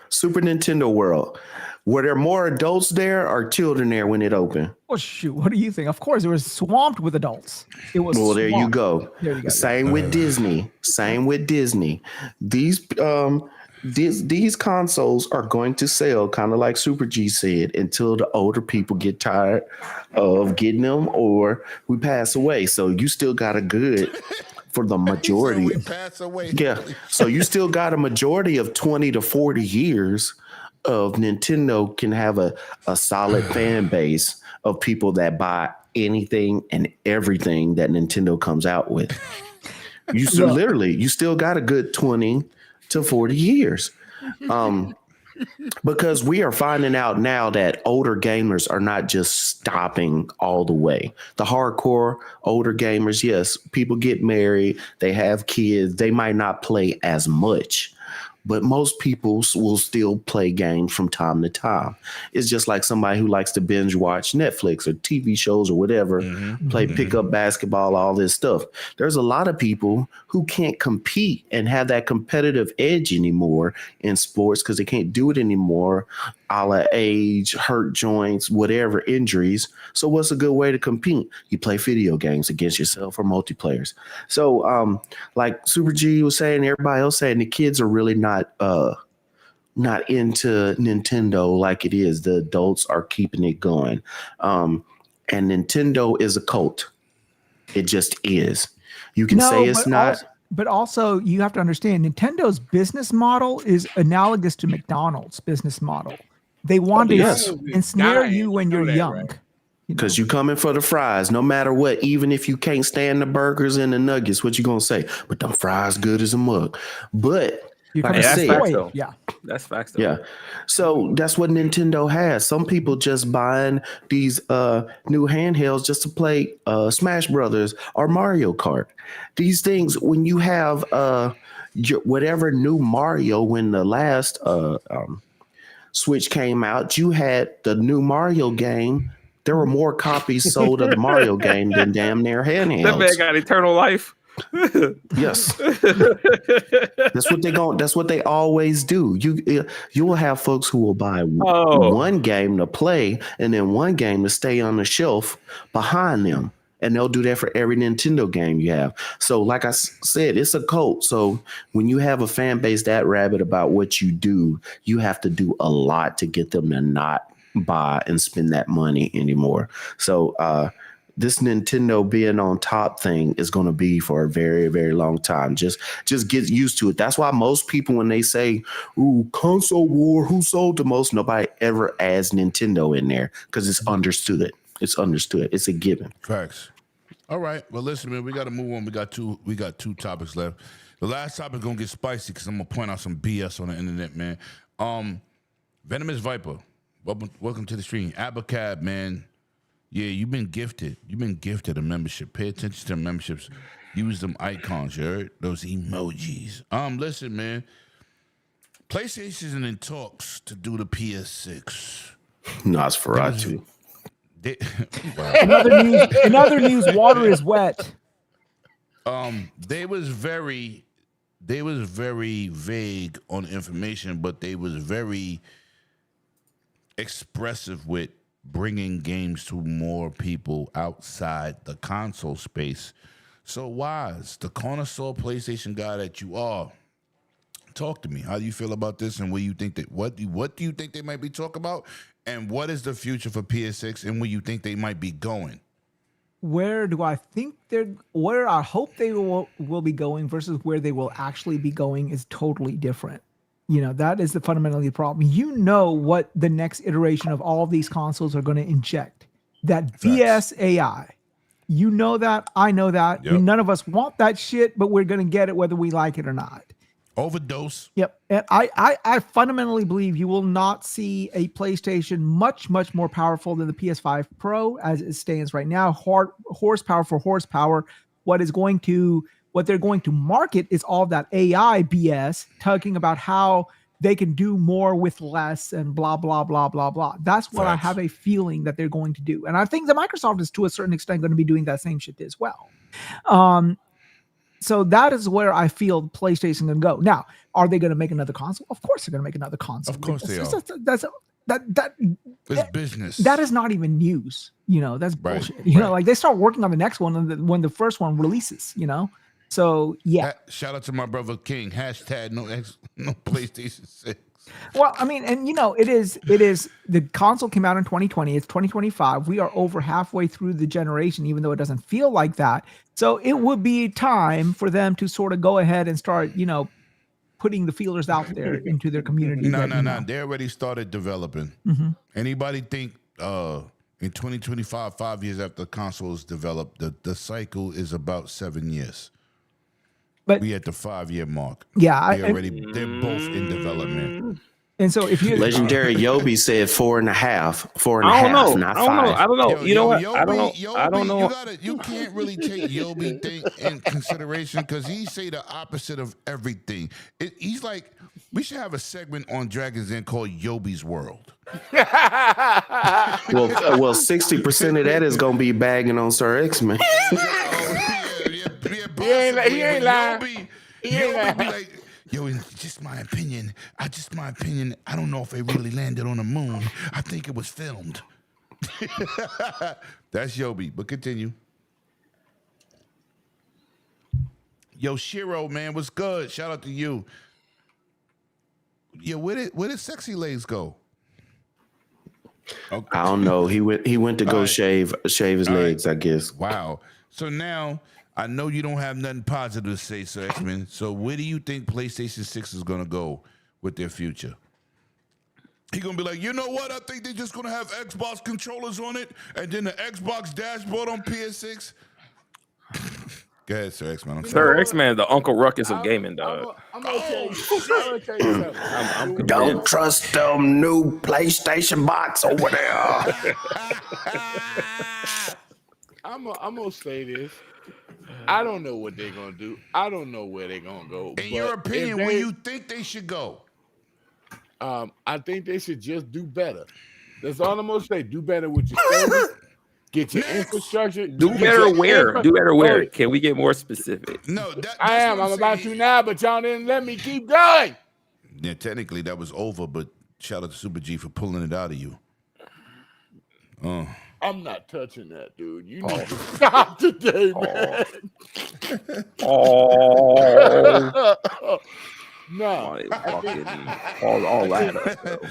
Speaker 8: Super Nintendo World. Were there more adults there or children there when it opened?
Speaker 13: Oh shoot! What do you think? Of course, it was swamped with adults. It was.
Speaker 8: Well, there you
Speaker 13: swamped.
Speaker 8: go.
Speaker 13: There you go.
Speaker 8: Same with Disney. These consoles are going to sell, kind of like Super G said, until the older people get tired of getting them or we pass away. So you still got a good for the majority.
Speaker 7: So we pass away.
Speaker 8: Yeah. So you still got a majority of 20 to 40 years of Nintendo can have a solid fan base of people that buy anything and everything that Nintendo comes out with. You still got a good 20 to 40 years. Because we are finding out now that older gamers are not just stopping all the way. The hardcore older gamers, yes, people get married, they have kids, they might not play as much, but most people will still play games from time to time. It's just like somebody who likes to binge watch Netflix or TV shows or whatever, play pickup basketball, all this stuff. There's a lot of people who can't compete and have that competitive edge anymore in sports because they can't do it anymore, a la age, hurt joints, whatever, injuries. So what's a good way to compete? You play video games against yourself or multiplayers. So like Super G was saying, everybody else saying, the kids are really not into Nintendo like it is. The adults are keeping it going. And Nintendo is a cult. It just is. You can say it's not.
Speaker 13: But also you have to understand Nintendo's business model is analogous to McDonald's business model. They want to ensnare you when you're young. Right?
Speaker 8: Because you coming for the fries, no matter what. Even if you can't stand the burgers and the nuggets, what you gonna say? But them fries good as a mug. But like I said,
Speaker 9: facts, though.
Speaker 13: Yeah,
Speaker 9: that's facts though.
Speaker 8: yeah. So that's what Nintendo has. Some people just buying these new handhelds just to play Smash Brothers or Mario Kart. These things, when you have whatever new Mario, when the last Switch came out, you had the new Mario game. There were more copies sold of the Mario game than damn near handhelds.
Speaker 9: That man got eternal life.
Speaker 8: Yes, that's what they always do. You will have folks who will buy one game to play and then one game to stay on the shelf behind them, and they'll do that for every Nintendo game you have. So, like I said, it's a cult. So when you have a fan base that rabid about what you do, you have to do a lot to get them to not buy and spend that money anymore. So this Nintendo being on top thing is going to be for a very, very long time. Just get used to it. That's why most people, when they say, "Ooh, console war, who sold the most?" nobody ever adds Nintendo in there because it's understood. It's understood. It's a given.
Speaker 7: Facts. All right. Well, listen, man, we got to move on. We got two topics left. The last topic gonna get spicy because I'm gonna point out some BS on the internet, man. Venomous Viper. Welcome to the stream. Abacab, man. Yeah, you've been gifted. You've been gifted a membership. Pay attention to the memberships. Use them icons, you heard? Those emojis. Listen, man. PlayStation's in talks to do the PS6.
Speaker 8: Nosferatu.
Speaker 13: In other news, water is wet.
Speaker 7: They was very vague on information, but they was very expressive with bringing games to more people outside the console space. So, Wise, the connoisseur PlayStation guy that you are, talk to me. How do you feel about this, and what do you think they might be talking about, and what is the future for PS6, and where you think they might be going?
Speaker 13: Where do I think where I hope they will be going versus where they will actually be going is totally different. That is the fundamentally problem. What the next iteration of all of these consoles are going to inject. That BS AI. You know that. I know that.
Speaker 7: Yep.
Speaker 13: None of us want that shit, but we're going to get it whether we like it or not.
Speaker 7: Overdose.
Speaker 13: Yep. And I fundamentally believe you will not see a PlayStation much, much more powerful than the PS5 Pro as it stands right now. Horsepower for horsepower. What they're going to market is all that AI BS, talking about how they can do more with less and blah, blah, blah, blah, blah. That's what I have a feeling that they're going to do. And I think that Microsoft is, to a certain extent, going to be doing that same shit as well. So that is where I feel PlayStation going to go. Now, are they going to make another console? Of course they're going to make another console.
Speaker 7: Of course they are. It's business.
Speaker 13: That is not even news. That's bullshit. They start working on the next one when the first one releases, So, yeah.
Speaker 7: Shout out to my brother King. Hashtag no PlayStation 6.
Speaker 13: Well, I mean, and it is the console came out in 2020. It's 2025. We are over halfway through the generation, even though it doesn't feel like that. So it would be time for them to sort of go ahead and start, putting the feelers out there into their community.
Speaker 7: No. They already started developing.
Speaker 13: Mm-hmm.
Speaker 7: Anybody think in 2025, 5 years after the console is developed, the cycle is about 7 years. But we at the 5-year mark.
Speaker 13: Yeah,
Speaker 7: they're both in development.
Speaker 13: And so if you
Speaker 8: Legendary Yobi said 4.5, 4.5, not 5.
Speaker 9: I don't know. You know what?
Speaker 7: Yobi,
Speaker 9: I don't know.
Speaker 7: You can't really take Yobi thing in consideration because he say the opposite of everything. He's like, we should have a segment on Dragon's Den called Yobi's World.
Speaker 8: Well, 60% of that is gonna be bagging on Sir X-Men.
Speaker 11: He ain't lying.
Speaker 7: Yobi be like, yo, in just my opinion, I don't know if it really landed on the moon. I think it was filmed. That's Yobi, but continue. Yo, Shiro, man, what's good? Shout out to you. Yo, where did Sexy Legs go?
Speaker 8: Okay. I don't know. He went to go shave his legs, I guess.
Speaker 7: Wow. So now I know you don't have nothing positive to say, Sir X-Men. So where do you think PlayStation 6 is going to go with their future? He gonna be like, you know what? I think they're just gonna have Xbox controllers on it, and then the Xbox dashboard on PS6. Go ahead, Sir X-Man.
Speaker 9: Sir X-Man, the Uncle Ruckus of gaming, dog.
Speaker 11: I'm gonna tell you something.
Speaker 9: I'm
Speaker 8: Don't trust them new PlayStation bots over there.
Speaker 11: I'm gonna say this. I don't know what they're gonna do. I don't know where they're gonna go.
Speaker 7: In your opinion, where you think they should go?
Speaker 11: I think they should just do better. That's all I'm gonna say. Do better with your service. Get your infrastructure.
Speaker 9: Do better where? Do better where? Can we get more specific?
Speaker 7: No,
Speaker 11: I am. I'm about to now, but y'all didn't let me keep going.
Speaker 7: Yeah, technically that was over, but shout out to Super G for pulling it out of you.
Speaker 11: I'm not touching that, dude. You need to stop today, man. No.
Speaker 9: All that.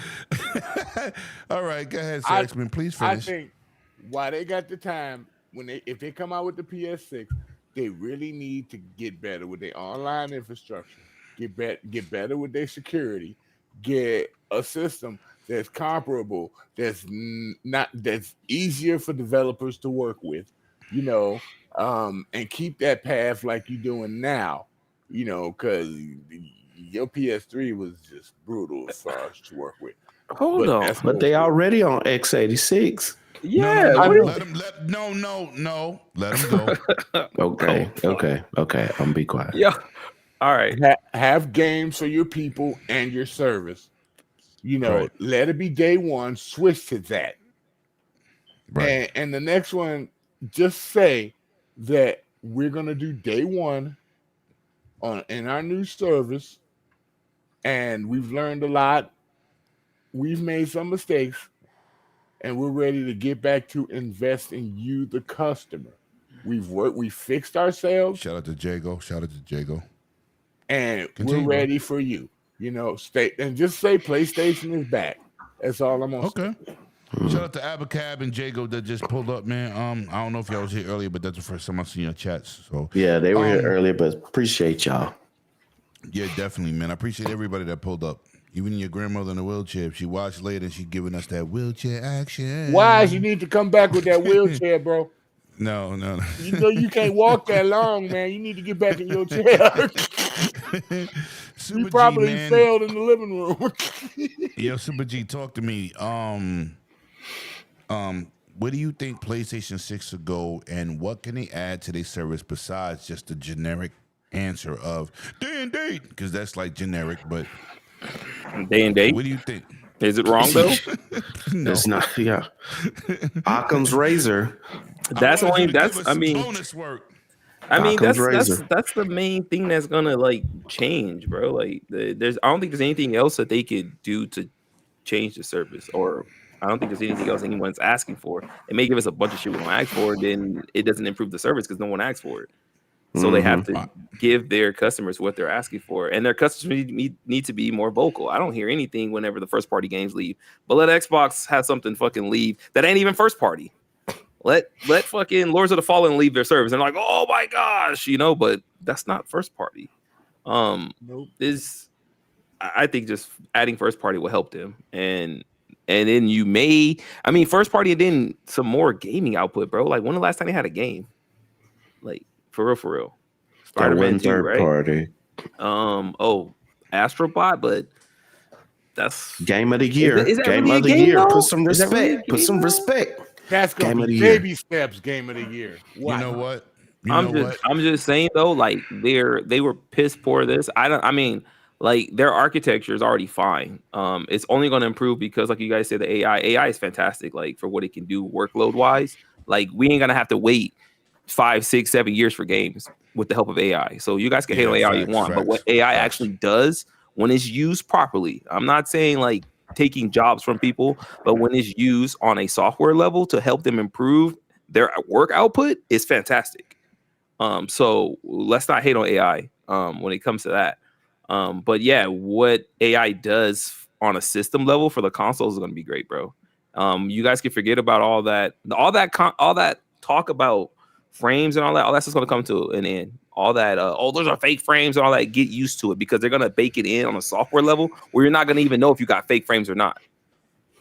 Speaker 7: All right, go ahead, Sir X-Man. Please finish.
Speaker 11: I think while they got the time, if they come out with the PS6, they really need to get better with their online infrastructure, get better with their security, get a system that's comparable, that's easier for developers to work with, and keep that path like you're doing now, because your PS3 was just brutal as far as to work with.
Speaker 9: Hold on,
Speaker 8: but they already on x86.
Speaker 9: Yeah,
Speaker 7: let him go.
Speaker 8: Okay. I'm gonna be quiet.
Speaker 9: Yeah. All right.
Speaker 11: Have games for your people and your service.
Speaker 7: Right.
Speaker 11: Let it be day one. Switch to that.
Speaker 7: Right.
Speaker 11: And the next one, just say that we're gonna do day one in our new service, and we've learned a lot. We've made some mistakes, and we're ready to get back to invest in you, the customer. We fixed ourselves.
Speaker 7: Shout out to Jago.
Speaker 11: And
Speaker 7: Continue,
Speaker 11: we're ready for you. Stay and just say PlayStation is back. That's all I'm gonna say.
Speaker 7: Shout out to Abacab and Jago that just pulled up, man. I don't know if y'all was here earlier, but that's the first time I seen your chats. So
Speaker 8: yeah, they were here earlier, but appreciate y'all.
Speaker 7: Yeah, definitely, man. I appreciate everybody that pulled up. Even your grandmother in a wheelchair. If she watched later, she giving us that wheelchair action.
Speaker 11: Why you need to come back with that wheelchair, bro?
Speaker 7: No.
Speaker 11: You can't walk that long, man. You need to get back in your chair. You probably failed in the living room.
Speaker 7: Yo, Super G, talk to me. Where do you think PlayStation 6 will go, and what can they add to their service besides just the generic answer of day and date? Because that's like generic, but
Speaker 9: day and date.
Speaker 7: What do you think?
Speaker 9: Is it wrong though?
Speaker 8: No. It's not. Yeah. Occam's razor.
Speaker 9: Bonus work. That's the main thing that's gonna change, bro. I don't think there's anything else that they could do to change the service, or I don't think there's anything else anyone's asking for. It may give us a bunch of shit we don't ask for, then it doesn't improve the service because no one asks for it. So they have to give their customers what they're asking for, and their customers need to be more vocal. I don't hear anything whenever the first party games leave, but let Xbox have something fucking leave that ain't even first party. Let fucking Lords of the Fallen leave their service and like, oh my gosh, but that's not first party.
Speaker 11: Nope.
Speaker 9: I think just adding first party will help them, and then first party and then some more gaming output, bro. Like when the last time they had a game, like. For real. Spider-Man 2, right?
Speaker 8: Party.
Speaker 9: Astrobot, but that's
Speaker 8: game of the year.
Speaker 9: Is that
Speaker 8: game
Speaker 9: really
Speaker 8: of the
Speaker 9: game,
Speaker 8: year.
Speaker 9: though?
Speaker 8: Put some respect. Put some respect.
Speaker 11: That's gonna
Speaker 8: game
Speaker 11: be
Speaker 8: of the
Speaker 11: baby
Speaker 8: year.
Speaker 11: steps. Game of the year.
Speaker 7: You know what?
Speaker 9: I'm just saying though, like they were piss poor. Their architecture is already fine. It's only going to improve because, like you guys said, the AI is fantastic. Like for what it can do workload wise. Like we ain't gonna have to wait 5, 6, 7 years for games with the help of AI. So you guys can hate on AI all you want, but what AI actually does when it's used properly, I'm not saying like taking jobs from people, but when it's used on a software level to help them improve their work output, is fantastic. So let's not hate on AI when it comes to that. But yeah, what AI does on a system level for the consoles is going to be great, bro. You guys can forget about all that talk about frames and all that's just going to come to an end. All that, those are fake frames and all that. Get used to it because they're going to bake it in on a software level where you're not going to even know if you got fake frames or not.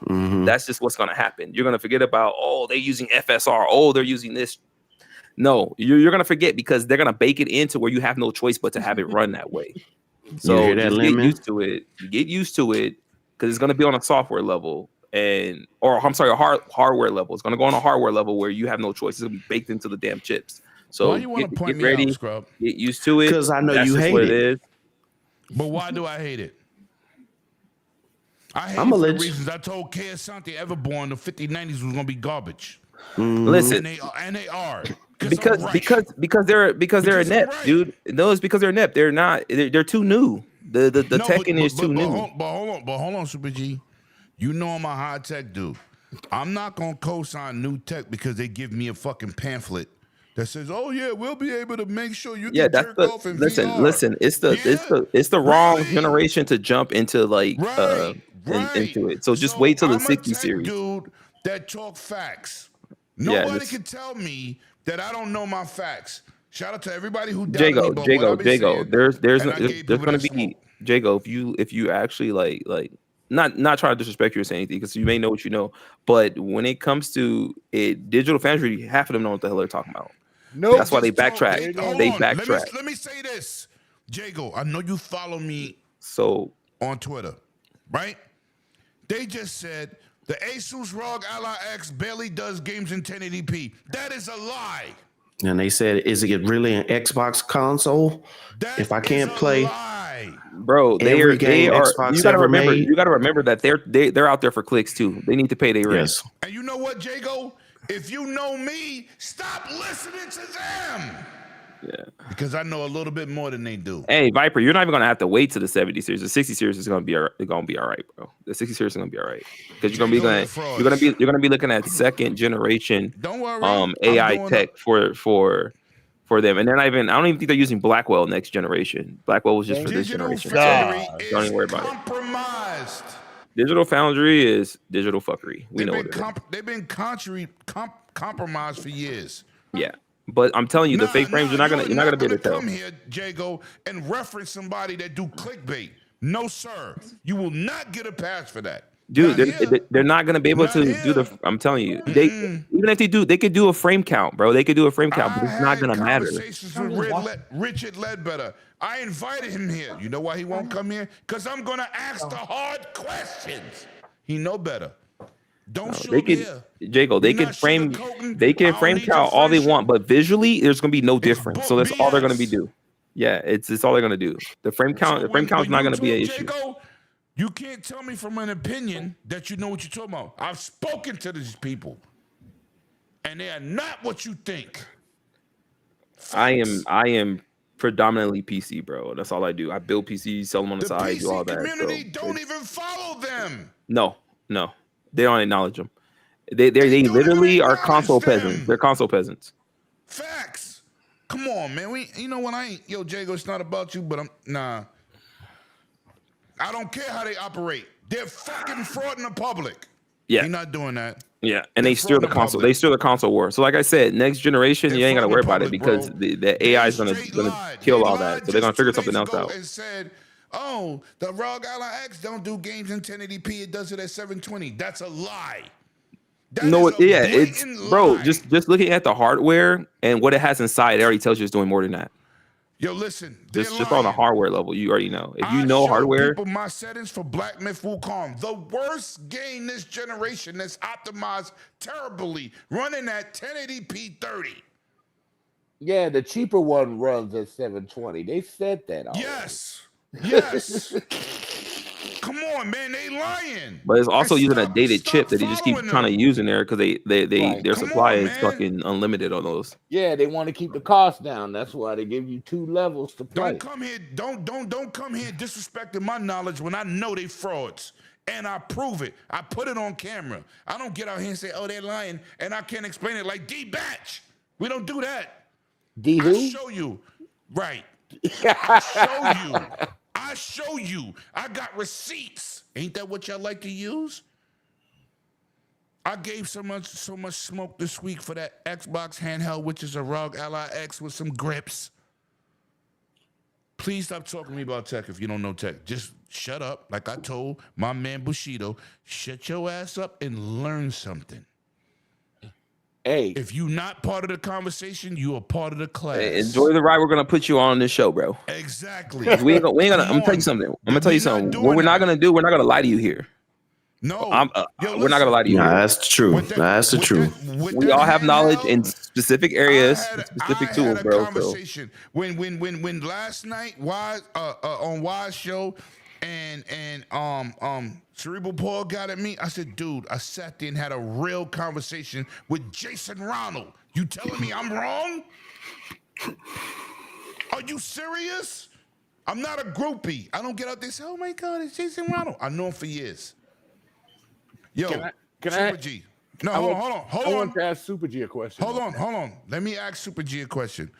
Speaker 9: That's just what's going to happen. You're going to forget about, oh, they're using FSR. Oh, they're using this. No, you're going to forget because they're going to bake it into where you have no choice but to have it run that way. So just get used to it. Get used to it because it's going to be on a software level a hardware level. It's going to go on a hardware level where you have no choice. It's going to be baked into the damn chips. So
Speaker 7: why you want to point
Speaker 9: get
Speaker 7: me
Speaker 9: ready,
Speaker 7: out, Scrub?
Speaker 9: Get used to it.
Speaker 8: Because I know you hate it.
Speaker 7: But why do I hate it? I hate
Speaker 8: I'm
Speaker 7: it
Speaker 8: a
Speaker 7: for the
Speaker 8: legit.
Speaker 7: reasons I told K. Asante Everborn the 5090s was going to be garbage.
Speaker 9: Listen,
Speaker 7: and they are.
Speaker 9: Because they're inept, dude. No, it's because they're inept. They're not. They're too new. The tech in is too new.
Speaker 7: But hold on, Super G. You know I'm a high tech dude. I'm not gonna co-sign new tech because they give me a fucking pamphlet that says, "Oh yeah, we'll be able to make sure you can jerk off in VR."
Speaker 9: Listen. It's the wrong generation to jump into into it. So just wait till the 60 series.
Speaker 7: Dude, that talk facts. Nobody can tell me that I don't know my facts. Shout out to everybody who doubted me.
Speaker 9: Jago. There's gonna be Jago. If you actually like not trying to disrespect you or say anything because you may know what you know, but when it comes to it, Digital Foundry, half of them know what the hell they're talking about. No, that's why they backtrack. They backtrack.
Speaker 7: Let me say this, Jago. I know you follow me
Speaker 9: on
Speaker 7: Twitter, right? They just said the Asus ROG Ally X barely does games in 1080p. That is a lie.
Speaker 8: And they said, "Is it really an Xbox console? If I can't play,
Speaker 9: bro, they are.
Speaker 8: Xbox
Speaker 9: you gotta remember that they're out there for clicks too. They need to pay their rent.
Speaker 8: Yes.
Speaker 7: And you know what, Jago? If you know me, stop listening to them.
Speaker 9: Yeah.
Speaker 7: Because I know a little bit more than they do.
Speaker 9: Hey, Viper, you're not even gonna have to wait to the 70 series. The 60 series is gonna be all right, bro. The 60 series is gonna be all right because you're gonna be looking at second generation.
Speaker 7: Don't worry,
Speaker 9: AI tech for them, and they're not even. I don't even think they're using Blackwell next generation. Blackwell was just for this generation. Don't even worry about
Speaker 7: it.
Speaker 9: Digital Foundry is digital fuckery. We know it.
Speaker 7: They've been compromised for years.
Speaker 9: Yeah. But I'm telling you, the fake frames, you're not gonna be able to tell.
Speaker 7: Come here, Jago, and reference somebody that do clickbait. No, sir. You will not get a pass for that.
Speaker 9: Dude, they're not gonna be able to do the. I'm telling you, even if they do, they could do a frame count, bro. They could do a frame count, but it's not gonna matter.
Speaker 7: Conversations with Richard Ledbetter. I invited him here. You know why he won't come here? Because I'm gonna ask the hard questions. He know better.
Speaker 9: Jago, they can frame count all they want, but visually there's gonna be no difference. So that's all they're gonna be do. Yeah, it's all they're gonna do. The frame count is not gonna be an issue.
Speaker 7: Jago, you can't tell me from an opinion that you know what you're talking about. I've spoken to these people, and they are not what you think.
Speaker 9: I am predominantly PC, bro. That's all I do. I build PCs, sell them on the side, do all that.
Speaker 7: The community don't even follow them.
Speaker 9: No. They don't acknowledge them. They literally are console peasants. They're console peasants.
Speaker 7: Facts. Come on, man. You know what? Jago, it's not about you, but I don't care how they operate. They're fucking fraud in the public.
Speaker 9: Yeah.
Speaker 7: You're not doing that.
Speaker 9: Yeah, and they steer the console. They steer the console war. So, like I said, next generation, you ain't gotta worry about it because the AI is gonna kill all that. So they're gonna figure something else out.
Speaker 7: And said, "Oh, the ROG Ally X don't do games in 1080p. It does it at 720." That's a lie.
Speaker 9: It's bro. Just looking at the hardware and what it has inside, it already tells you it's doing more than that.
Speaker 7: Yo, listen.
Speaker 9: Just on a hardware level, you already know. If you know hardware,
Speaker 7: people my settings for Black Myth Wukong, the worst game this generation that's optimized terribly, running at 1080p 30.
Speaker 11: Yeah, the cheaper one runs at 720. They said that already.
Speaker 7: Yes. Come on, man, they lying.
Speaker 9: But it's also using a dated chip that they just keep trying to use in there because their supply is fucking unlimited on those.
Speaker 11: Yeah, they want to keep the cost down. That's why they give you 2 levels to play.
Speaker 7: Don't come here disrespecting my knowledge when I know they frauds. And I prove it. I put it on camera. I don't get out here and say, "Oh, they're lying," and I can't explain it like D-Batch. We don't do that.
Speaker 11: D who?
Speaker 7: I show you. Right. I show you. I got receipts. Ain't that what y'all like to use? I gave so much smoke this week for that Xbox handheld, which is a ROG Ally X with some grips. Please stop talking to me about tech if you don't know tech. Just shut up. Like I told my man Bushido, shut your ass up and learn something.
Speaker 11: Hey,
Speaker 7: if you're not part of the conversation, you are part of the class.
Speaker 9: Hey, enjoy the ride. We're gonna put you on this show, bro.
Speaker 7: Exactly.
Speaker 9: We ain't gonna. I'm gonna tell you something. I'm gonna tell you something. What we're not gonna do, we're not gonna lie to you here.
Speaker 7: No,
Speaker 9: we're not gonna lie to you.
Speaker 8: Nah, that's true. That's the truth.
Speaker 9: We all have knowledge in specific areas, specific tools, bro.
Speaker 7: Conversation when last night on Wise show and Cerebral Paul got at me. I said, dude, I sat there and had a real conversation with Jason Ronald. You telling me I'm wrong? Are you serious? I'm not a groupie. I don't get out there and say, oh my God, it's Jason Ronald. I know him for years. Yo, Super G. No, hold on.
Speaker 11: I want to ask Super G a question.
Speaker 7: Hold on. Let me ask Super G a question.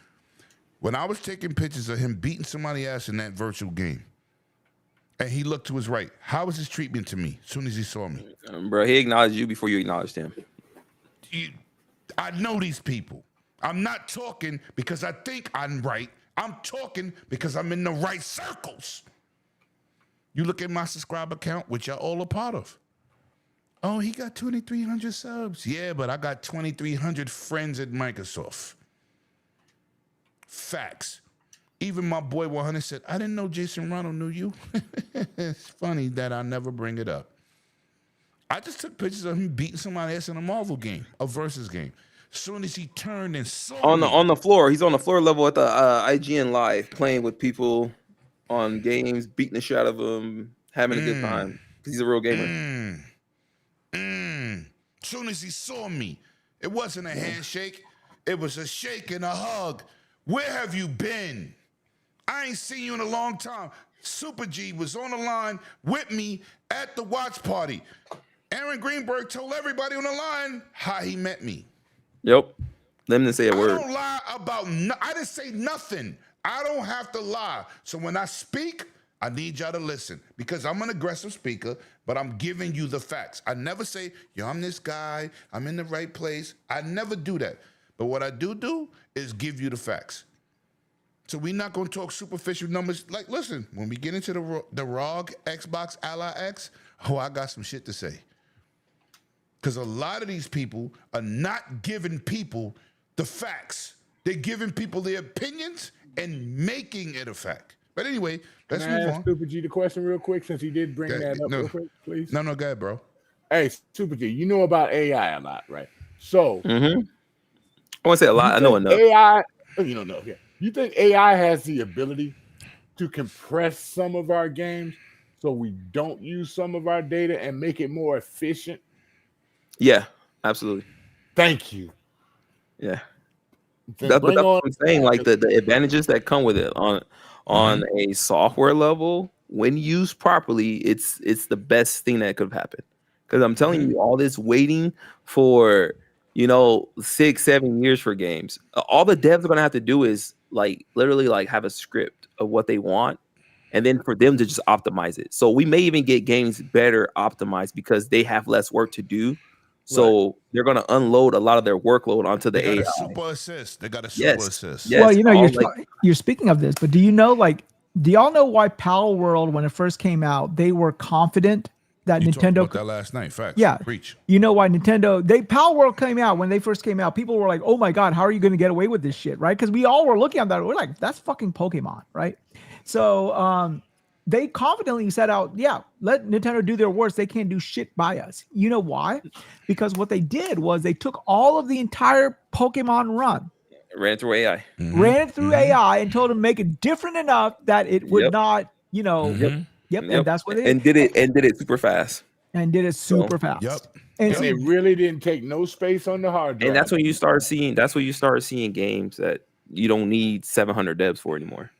Speaker 7: When I was taking pictures of him beating somebody's ass in that virtual game, and he looked to his right, how was his treatment to me as soon as he saw me?
Speaker 9: Bro, he acknowledged you before you acknowledged him.
Speaker 7: I know these people. I'm not talking because I think I'm right. I'm talking because I'm in the right circles. You look at my subscriber count, which you're all a part of. Oh, he got 2,300 subs. Yeah, but I got 2,300 friends at Microsoft. Facts. Even my boy 100 said, I didn't know Jason Ronald knew you. It's funny that I never bring it up. I just took pictures of him beating somebody else in a Marvel game, a versus game. As soon as he turned and saw
Speaker 9: on the floor, he's on the floor level at the IGN Live, playing with people on games, beating the shit out of them, having a good time. Because he's a real gamer.
Speaker 7: As soon as he saw me, it wasn't a handshake. It was a shake and a hug. Where have you been? I ain't seen you in a long time. Super G was on the line with me at the watch party. Aaron Greenberg told everybody on the line how he met me.
Speaker 9: Yep. Let him say a word.
Speaker 7: I don't lie about I didn't say nothing. I don't have to lie. So when I speak, I need y'all to listen because I'm an aggressive speaker, but I'm giving you the facts. I never say, yo, I'm this guy. I'm in the right place. I never do that. But what I do is give you the facts. So we're not going to talk superficial numbers. Like, listen, when we get into the ROG Xbox Ally X, I got some shit to say. Because a lot of these people are not giving people the facts. They're giving people their opinions and making it a fact. But anyway, let's move on.
Speaker 11: Super G the question real quick since he did bring that up real quick, please.
Speaker 7: No, go ahead, bro.
Speaker 11: Hey, Super G, you know about AI a lot, right? So,
Speaker 9: I want to say a lot. I know enough.
Speaker 11: AI, you don't know. Yeah. You think AI has the ability to compress some of our games so we don't use some of our data and make it more efficient?
Speaker 9: Yeah, absolutely.
Speaker 11: Thank you.
Speaker 9: Yeah. That's what I'm saying. Like the advantages that come with it on a software level, when used properly, it's the best thing that could have happened. Because I'm telling you, all this waiting for 6-7 years for games, all the devs are gonna have to do is literally have a script of what they want, and then for them to just optimize it. So we may even get games better optimized because they have less work to do. So they're going to unload a lot of their workload onto the AI.
Speaker 7: Super assist. They got a super assist.
Speaker 13: Yes. Well, you're speaking of this, but do you know, do y'all know why Pal World, when it first came out, they were confident that Nintendo
Speaker 7: talked about that last night. Facts.
Speaker 13: Yeah.
Speaker 7: Preach.
Speaker 13: You know why Pal World came out, when they first came out, people were like, oh my God, how are you going to get away with this shit? Right? Because we all were looking at that. We're like, that's fucking Pokemon. Right? So, they confidently set out, let Nintendo do their worst. They can't do shit by us. You know why? Because what they did was they took all of the entire Pokemon run,
Speaker 9: ran through AI,
Speaker 13: AI, and told them to make it different enough that it would not, and that's what they
Speaker 9: did. And did it super fast.
Speaker 13: And did it super fast.
Speaker 7: Yep.
Speaker 11: And it really didn't take no space on the hard drive.
Speaker 9: And that's when you start seeing. Games that you don't need 700 devs for anymore.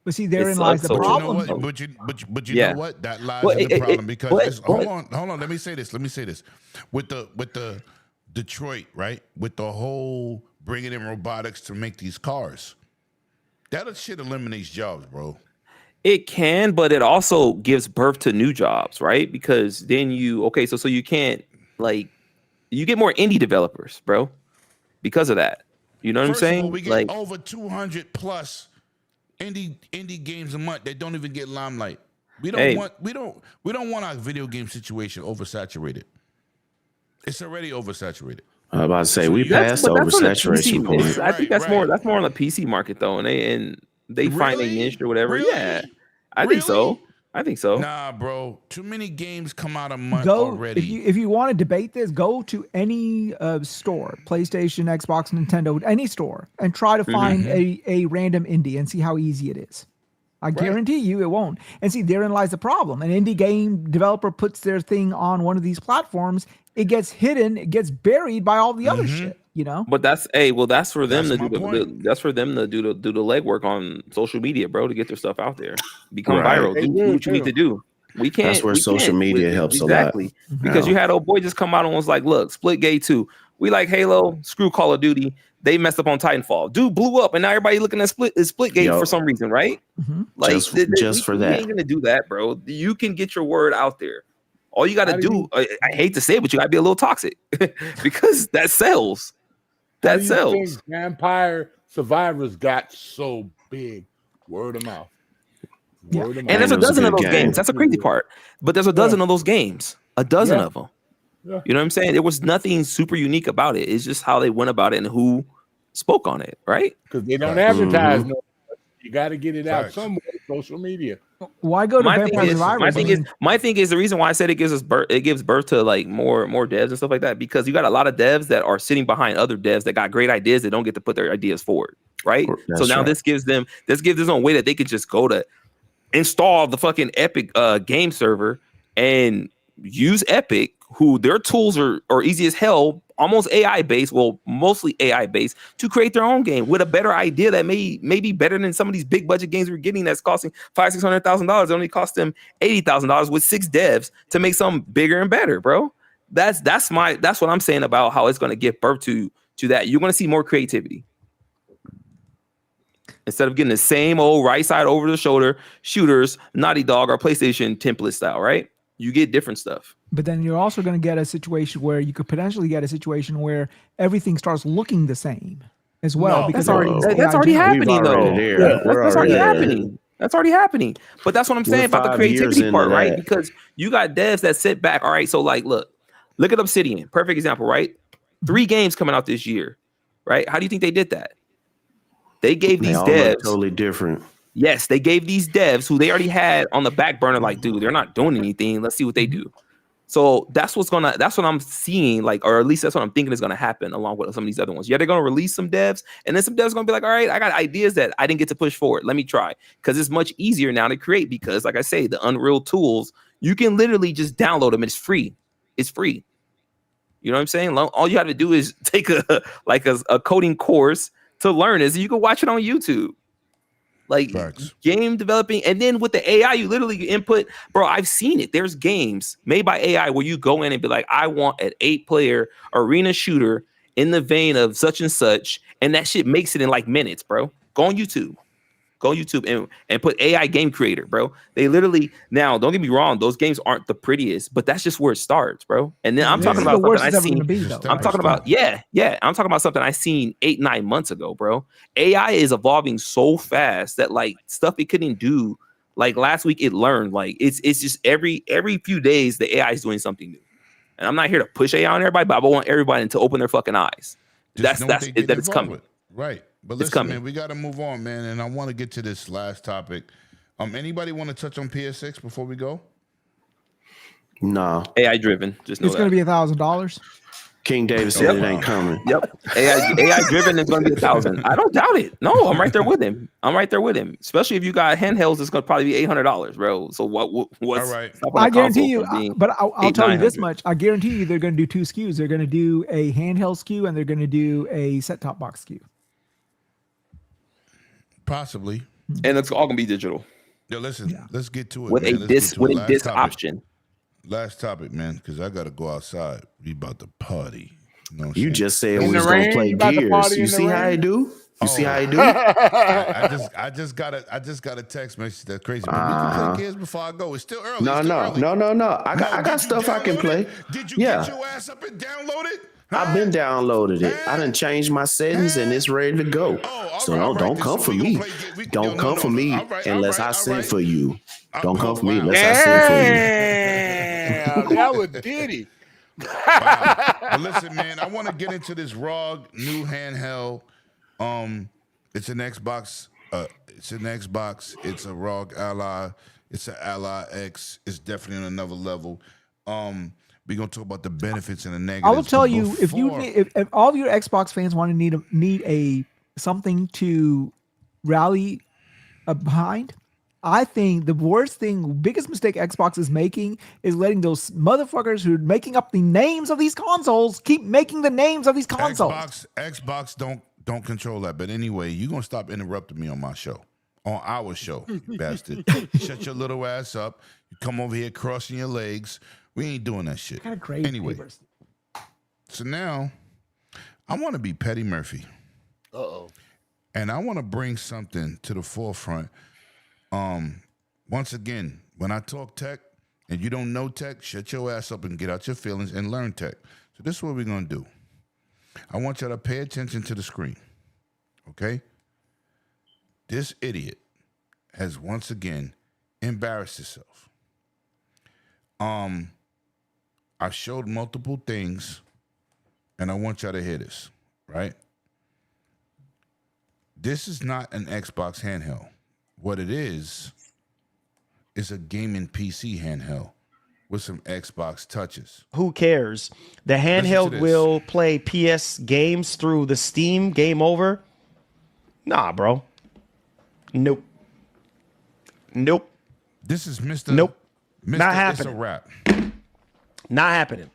Speaker 13: But see, therein lies the problem.
Speaker 7: But you know what? That lies in the problem because hold on. Let me say this. With the Detroit, right? With the whole bringing in robotics to make these cars, that shit eliminates jobs, bro.
Speaker 9: It can, but it also gives birth to new jobs, right? Because then so you can't you get more indie developers, bro, because of that. You know what I'm saying?
Speaker 7: We get over 200 plus indie games a month that don't even get limelight. We don't want our video game situation oversaturated. It's already oversaturated.
Speaker 8: I was about to say we passed the oversaturation point.
Speaker 9: I think that's more on the PC market though, and they find a niche or whatever.
Speaker 7: Really?
Speaker 9: Yeah, I think so.
Speaker 7: Nah, bro. Too many games come out a month already.
Speaker 13: If you want to debate this, go to any store, PlayStation, Xbox, Nintendo, any store, and try to find a random indie and see how easy it is. I guarantee you it won't. And see, therein lies the problem. An indie game developer puts their thing on one of these platforms, it gets hidden, it gets buried by all the other shit, you know?
Speaker 9: But that's for them to do the legwork on social media, bro, to get their stuff out there. Become viral. Do what you need to do. We can't.
Speaker 8: That's where social media helps a lot.
Speaker 9: Exactly. Because you had old boy just come out and was like, look, Splitgate 2. We like Halo, screw Call of Duty. They messed up on Titanfall. Dude blew up, and now everybody looking at Splitgate for some reason, right? Like
Speaker 8: just for that.
Speaker 9: You ain't gonna do that, bro. You can get your word out there. All you got to do, I hate to say it, but you got to be a little toxic because that sells. That sells.
Speaker 11: Vampire Survivors got so big. Word of mouth.
Speaker 9: Word of mouth. And there's a dozen of those games. That's the crazy part. But there's a dozen of those games. A dozen of them. Yeah. You know what I'm saying? There was nothing super unique about it. It's just how they went about it and who spoke on it, right?
Speaker 11: Because they don't advertise. You got to get it out somewhere. Social media.
Speaker 13: Why go to Vampire Survivors?
Speaker 9: My thing is the reason why I said it gives birth to like more devs and stuff like that, because you got a lot of devs that are sitting behind other devs that got great ideas that don't get to put their ideas forward, right? So now this gives them a way that they could just go to install the fucking Epic game server and use Epic, who their tools are easy as hell, almost AI based, well, mostly AI based, to create their own game with a better idea that may be better than some of these big budget games we're getting that's costing $500,000-$600,000. It only cost them $80,000 with 6 devs to make something bigger and better, bro. That's what I'm saying about how it's going to give birth to that. You're going to see more creativity instead of getting the same old right side over the shoulder shooters, Naughty Dog or PlayStation template style, right? You get different stuff.
Speaker 13: But then you're also going to get a situation where you could potentially get a situation where everything starts looking the same as well.
Speaker 9: No,
Speaker 13: because
Speaker 9: that's already happening, though. That's already happening. That's already happening. But that's what I'm saying about the creativity part, right? Because you got devs that sit back. All right, so like, look at Obsidian. Perfect example, right? 3 games coming out this year, right? How do you think they did that? They gave these devs
Speaker 8: totally different.
Speaker 9: Yes, they gave these devs who they already had on the back burner, like, dude, they're not doing anything. Let's see what they do. So that's what I'm seeing, like, or at least that's what I'm thinking is gonna happen along with some of these other ones. Yeah, they're gonna release some devs, and then some devs are gonna be like, all right, I got ideas that I didn't get to push forward. Let me try. Because it's much easier now to create, because like I say, the Unreal tools, you can literally just download them. It's free. It's free. You know what I'm saying? All you have to do is take a coding course to learn is you can watch it on YouTube. Like game developing, and then with the AI, you literally input, bro. I've seen it. There's games made by AI where you go in and be like, I want an 8-player arena shooter in the vein of such and such, and that shit makes it in like minutes, bro. Go on YouTube and put AI game creator, bro. They literally, now don't get me wrong, those games aren't the prettiest, but that's just where it starts, bro. And then I'm talking about something I seen. I'm talking about I'm talking about something I seen 8-9 months ago, bro. AI is evolving so fast that like stuff it couldn't do. Like last week, it learned. Like it's just every few days the AI is doing something new. And I'm not here to push AI on everybody, but I want everybody to open their fucking eyes. It's coming.
Speaker 7: Right. But listen, man, we got to move on, man. And I want to get to this last topic. Anybody want to touch on PS6 before we go?
Speaker 8: No.
Speaker 9: AI driven. Just know
Speaker 13: it's going to be $1,000.
Speaker 8: King David said it ain't coming.
Speaker 9: Yep. AI driven is going to be 1,000. I don't doubt it. No, I'm right there with him. Especially if you got handhelds, it's going to probably be $800, bro. So what's
Speaker 7: all right?
Speaker 13: I guarantee you, but I'll tell you this much. I guarantee you they're going to do 2 SKUs. They're going to do a handheld SKU and they're going to do a set-top box SKU.
Speaker 7: Possibly.
Speaker 9: And it's all gonna be digital.
Speaker 7: Yo, listen, let's get to it.
Speaker 9: With a disc option.
Speaker 7: Last topic, man, because I gotta go outside. We about to party.
Speaker 8: You just said we was gonna play Gears. You see how I do? You see how I do?
Speaker 7: I just got a text message that's crazy. But we can play Gears before I go. It's still early.
Speaker 8: No. I got stuff I can play.
Speaker 7: Did you get your ass up and download it?
Speaker 8: I've been downloaded it. I done changed my settings and it's ready to go. So don't come for me. Don't come for me unless I send for you. Don't come for me unless I send for you.
Speaker 11: Damn, that was Diddy.
Speaker 7: Wow. But listen, man, I want to get into this ROG new handheld. It's an Xbox. It's a ROG Ally. It's an Ally X. It's definitely on another level. We're gonna talk about the benefits and the negatives.
Speaker 13: I will tell you, if all of your Xbox fans want to need a something to rally behind, I think the biggest mistake Xbox is making is letting those motherfuckers who are making up the names of these consoles keep making the names of these consoles.
Speaker 7: Xbox don't control that. But anyway, you're gonna stop interrupting me on my show. On our show, bastard. Shut your little ass up. You come over here crossing your legs. We ain't doing that shit.
Speaker 13: Kind of crazy.
Speaker 7: Anyway, so now I want to be Petty Murphy. And I want to bring something to the forefront. Once again, when I talk tech and you don't know tech, shut your ass up and get out your feelings and learn tech. So this is what we're going to do. I want you to pay attention to the screen, okay? This idiot has once again embarrassed himself. I showed multiple things, and I want y'all to hear this, right? This is not an Xbox handheld. What it is a gaming PC handheld with some Xbox touches.
Speaker 14: Who cares? The handheld will play PS games through the Steam Game Over. Nah, bro. Nope.
Speaker 7: This is Mr.
Speaker 14: Nope.
Speaker 7: Mr.
Speaker 14: Not
Speaker 7: It's
Speaker 14: happening.
Speaker 7: a wrap.
Speaker 14: Not happening.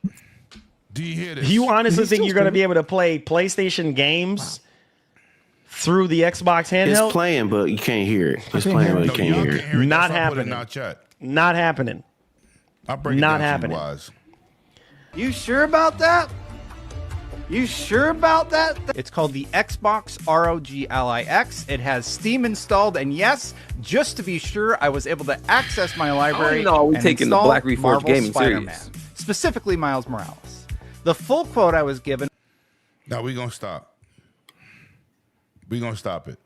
Speaker 7: Do you hear this?
Speaker 14: You honestly think you're going to be able to play PlayStation games through the Xbox handheld?
Speaker 8: It's playing, but you can't hear it. It's playing, but you can't hear it.
Speaker 14: Not
Speaker 7: That's why I put it in
Speaker 14: happening.
Speaker 7: our chat.
Speaker 14: Not happening.
Speaker 7: I'll break it
Speaker 14: Not
Speaker 7: down
Speaker 14: happening.
Speaker 7: for you wise.
Speaker 15: You sure about that? You sure about that? It's called the Xbox ROG Ally X. It has Steam installed, and yes, just to be sure, I was able to access my library.
Speaker 9: Oh, no, we're
Speaker 15: and
Speaker 9: taking the
Speaker 15: install
Speaker 9: Black Reforged
Speaker 15: Marvel
Speaker 9: gaming
Speaker 15: Spider-Man,
Speaker 9: serious.
Speaker 15: specifically Miles Morales. The full quote I was given.
Speaker 7: Now we're going to stop. We're going to stop it.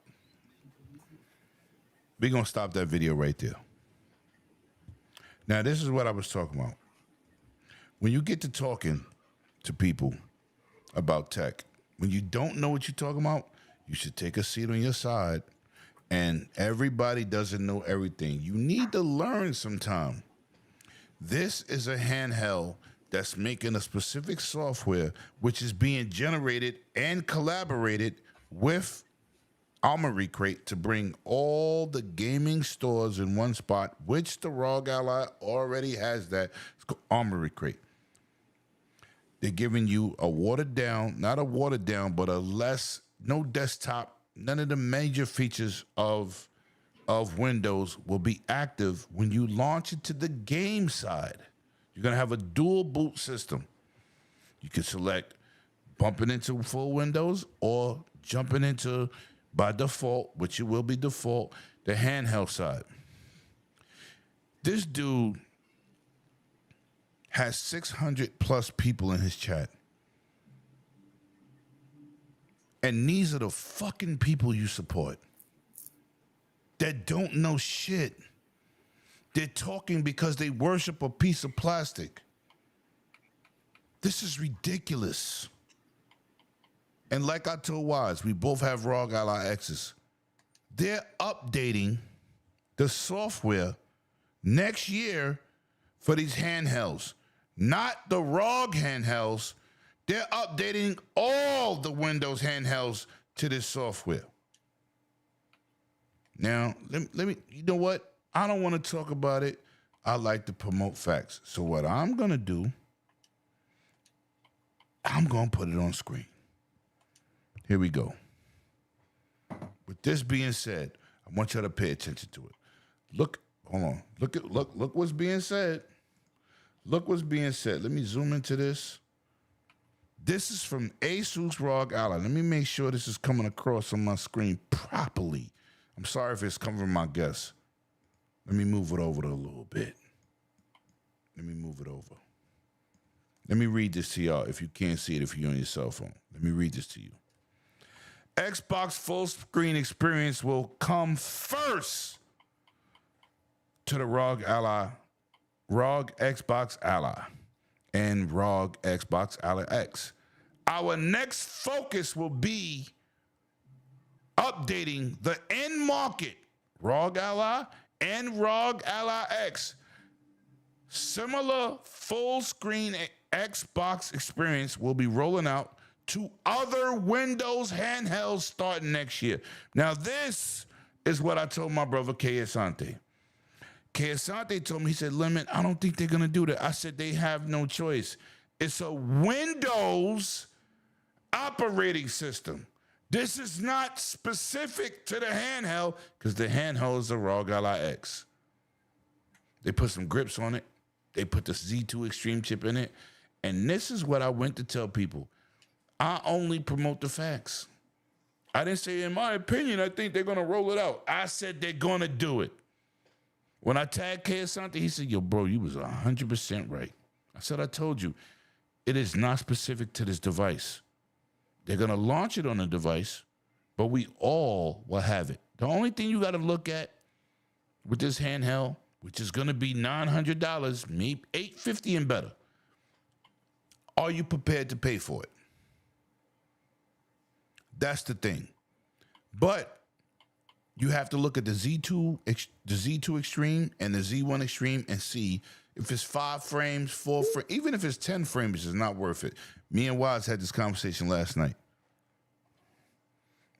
Speaker 7: We're going to stop that video right there. Now, this is what I was talking about. When you get to talking to people about tech, when you don't know what you're talking about, you should take a seat on your side. And everybody doesn't know everything. You need to learn sometime. This is a handheld that's making a specific software which is being generated and collaborated with Armory Crate to bring all the gaming stores in one spot, which the ROG Ally already has that. It's called Armory Crate. They're giving you a watered down, not a watered down, but no desktop, none of the major features of Windows will be active when you launch it to the game side. You're going to have a dual boot system. You can select bumping into full Windows or jumping into, by default, which it will be default, the handheld side. This dude has 600 plus people in his chat. And these are the fucking people you support that don't know shit. They're talking because they worship a piece of plastic. This is ridiculous. And like I told Wise, we both have ROG Ally X's. They're updating the software next year for these handhelds. Not the ROG handhelds. They're updating all the Windows handhelds to this software. Now, let me, you know what? I don't want to talk about it. I like to promote facts. So what I'm going to do, I'm going to put it on screen. Here we go. With this being said, I want y'all to pay attention to it. Look, hold on. Look what's being said. Look what's being said. Let me zoom into this. This is from Asus ROG Ally. Let me make sure this is coming across on my screen properly. I'm sorry if it's covering my guess. Let me move it over a little bit. Let me move it over. Let me read this to y'all if you can't see it if you're on your cell phone. Let me read this to you. Xbox full screen experience will come first to the ROG Xbox Ally, and ROG Xbox Ally X. Our next focus will be updating the end market, ROG Ally and ROG Ally X. Similar full screen Xbox experience will be rolling out to other Windows handhelds starting next year. Now, this is what I told my brother K. Asante. K. Asante told me, he said, Lemon, I don't think they're going to do that. I said, they have no choice. It's a Windows operating system. This is not specific to the handheld because the handheld is a ROG Ally X. They put some grips on it. They put the Z2 Extreme chip in it. And this is what I went to tell people. I only promote the facts. I didn't say, in my opinion, I think they're going to roll it out. I said they're going to do it. When I tagged K. Asante, he said, yo, bro, you was 100% right. I said, I told you, it is not specific to this device. They're going to launch it on a device, but we all will have it. The only thing you got to look at with this handheld, which is going to be $900, maybe $850 and better, are you prepared to pay for it? That's the thing. But you have to look at the Z2 Extreme and the Z1 Extreme and see if it's 5 frames, 4 frames, even if it's 10 frames, it's not worth it. Me and Waz had this conversation last night.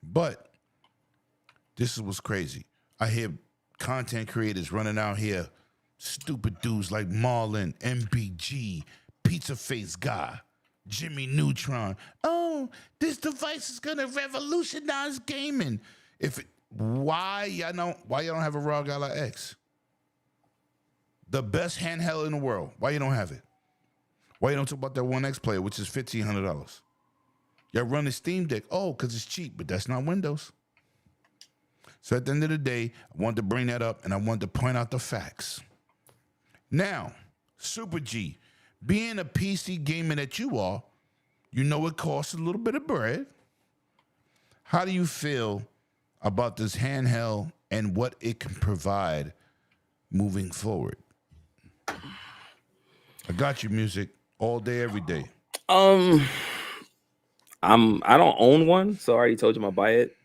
Speaker 7: But this is what's crazy. I hear content creators running out here, stupid dudes like Marlon, MBG, Pizza Face Guy, Jimmy Neutron. Oh, this device is gonna revolutionize gaming. Why y'all don't have a ROG Ally X? The best handheld in the world. Why you don't have it? Why you don't talk about that One X player, which is $1,500? Y'all run the Steam Deck. Oh, because it's cheap, but that's not Windows. So at the end of the day, I wanted to bring that up, and I wanted to point out the facts. Now, Super G, being a PC gamer that you are, you know it costs a little bit of bread. How do you feel about this handheld and what it can provide moving forward? I got you, music all day, every day.
Speaker 9: I don't own one, so I already told you I'm gonna buy it.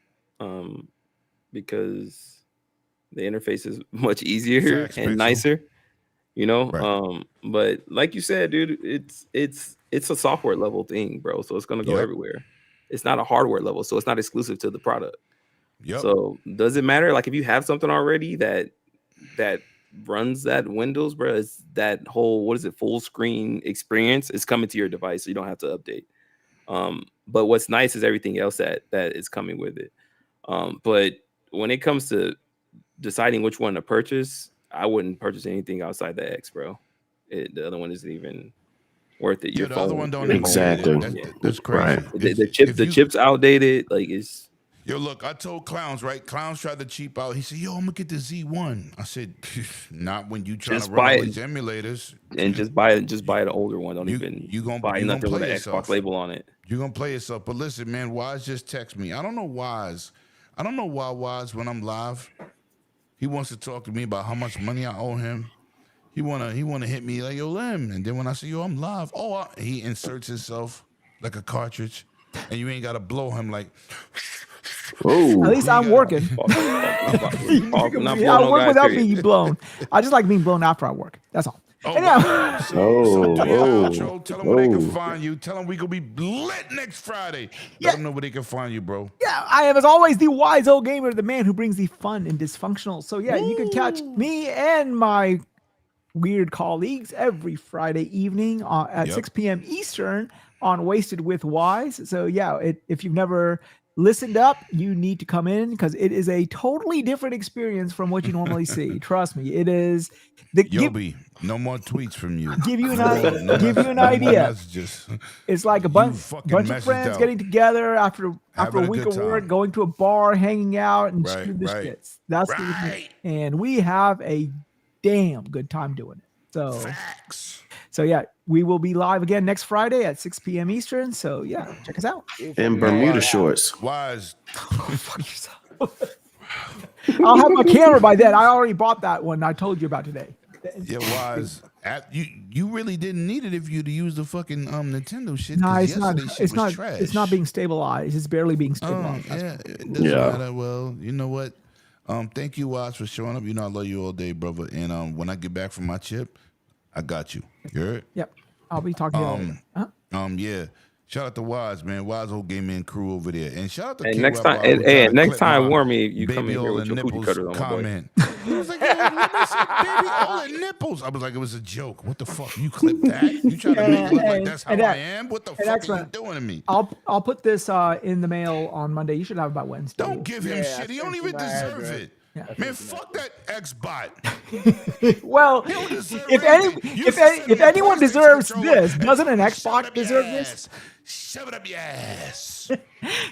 Speaker 9: Because the interface is much easier and nicer, you know. Right. But like you said, dude, it's a software level thing, bro. So it's gonna go everywhere. It's not a hardware level, so it's not exclusive to the product. Yep. So does it matter? Like if you have something already that runs that Windows, bro, it's that whole full screen experience is coming to your device, so you don't have to update. But what's nice is everything else that is coming with it. But when it comes to deciding which one to purchase, I wouldn't purchase anything outside the X, bro. The other one isn't even worth it. Your phone,
Speaker 7: other one don't
Speaker 8: exactly.
Speaker 7: That's crazy.
Speaker 9: Right. The chip's outdated. Like it's.
Speaker 7: Yo, look, I told Clowns, right? Clowns tried to cheap out. He said, yo, I'm gonna get the Z1. I said, not when you trying to run all these emulators.
Speaker 9: And just buy the older one. Don't you gonna buy nothing with an Xbox label on it.
Speaker 7: You're gonna play yourself. But listen, man, Wise just text me. I don't know why Wise, when I'm live, he wants to talk to me about how much money I owe him. He wanna hit me like, yo, Lim. And then when I say, yo, I'm live, he inserts himself like a cartridge, and you ain't gotta blow him like.
Speaker 13: Oh, at least I'm working. I work without being blown. I just like being blown after I work. That's all.
Speaker 7: Tell them where they can find you. Tell them we gonna be lit next Friday. Let them know where they can find you, bro.
Speaker 13: Yeah, I am as always the wise old gamer, the man who brings the fun and dysfunctional. So yeah, you can catch me and my weird colleagues every Friday evening at 6 p.m. Eastern on Wasted with Wise. So yeah, if you've never listened up, you need to come in because it is a totally different experience from what you normally see. Trust me, it is.
Speaker 7: No more tweets from you.
Speaker 13: Give you an idea. It's like a bunch of friends getting together after a week of work, going to a bar, hanging out, and shooting the shits. That's the and we have a damn good time doing it. So, So yeah, we will be live again next Friday at 6 p.m. Eastern. So yeah, check us out.
Speaker 8: In Bermuda shorts.
Speaker 7: Wise.
Speaker 13: Fuck yourself. I'll have my camera by then. I already bought that one I told you about today.
Speaker 7: Yeah, Wise. You really didn't need it if you'd use the fucking Nintendo shit.
Speaker 13: No, it's not.
Speaker 7: Shit
Speaker 13: It's
Speaker 7: was
Speaker 13: not.
Speaker 7: trash.
Speaker 13: It's not being stabilized. It's barely being stabilized.
Speaker 7: Yeah, it doesn't matter. Well, you know what? Thank you, Wise, for showing up. You know I love you all day, brother. And when I get back from my chip, I got you. You heard?
Speaker 13: Yep. I'll be talking to you later.
Speaker 7: Yeah. Shout out to Wise, man. Wise whole gaming crew over there. And shout out to
Speaker 9: Hey,
Speaker 7: King
Speaker 9: next
Speaker 7: Rap
Speaker 9: time,
Speaker 7: Rob,
Speaker 9: hey,
Speaker 7: who
Speaker 9: next
Speaker 7: clipped
Speaker 9: time,
Speaker 7: my
Speaker 9: warn me. You come
Speaker 7: baby
Speaker 9: in here
Speaker 7: all
Speaker 9: with
Speaker 7: the
Speaker 9: your cookie
Speaker 7: nipples
Speaker 9: cutters on, my boy.
Speaker 7: comment. He was like, yo, let me say baby all the nipples. I was like, it was a joke. What the fuck? You clipped that? You trying to make it look like that's how I am? What the fuck are you doing to me?
Speaker 13: I'll put this in the mail on Monday. You should have it by Wednesday.
Speaker 7: Don't give him shit. He don't even deserve it.
Speaker 13: Yeah.
Speaker 7: Man, fuck that X-Bot.
Speaker 13: Well, if anyone deserves this, doesn't an Xbox deserve this?
Speaker 7: Shove it up your ass.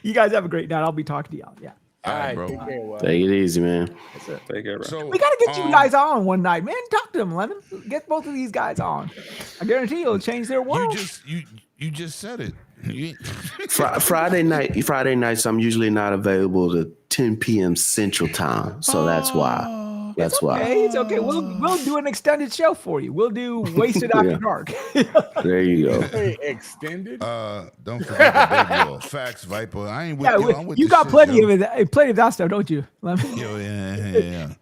Speaker 13: You guys have a great night. I'll be talking to y'all. Yeah.
Speaker 7: All right, bro.
Speaker 8: Take it easy, man.
Speaker 13: That's it.
Speaker 9: Take care, bro.
Speaker 7: So,
Speaker 13: We gotta get you guys on one night, man. Talk to them, Lemon. Get both of these guys on. I guarantee you'll change their world.
Speaker 7: You just said it.
Speaker 8: Friday nights, I'm usually not available to 10 p.m. Central Time, so that's why. That's why.
Speaker 13: Hey, it's okay. We'll do an extended show for you. We'll do Wasted After Dark.
Speaker 8: There you go.
Speaker 11: Hey, extended.
Speaker 7: Don't forget the baby oil. Facts, Viper. I ain't with you. I'm with
Speaker 13: you
Speaker 7: the
Speaker 13: got
Speaker 7: shit,
Speaker 13: plenty
Speaker 7: yo.
Speaker 13: of it. Plenty of that stuff, don't you, Lemon?
Speaker 7: Yo, yeah.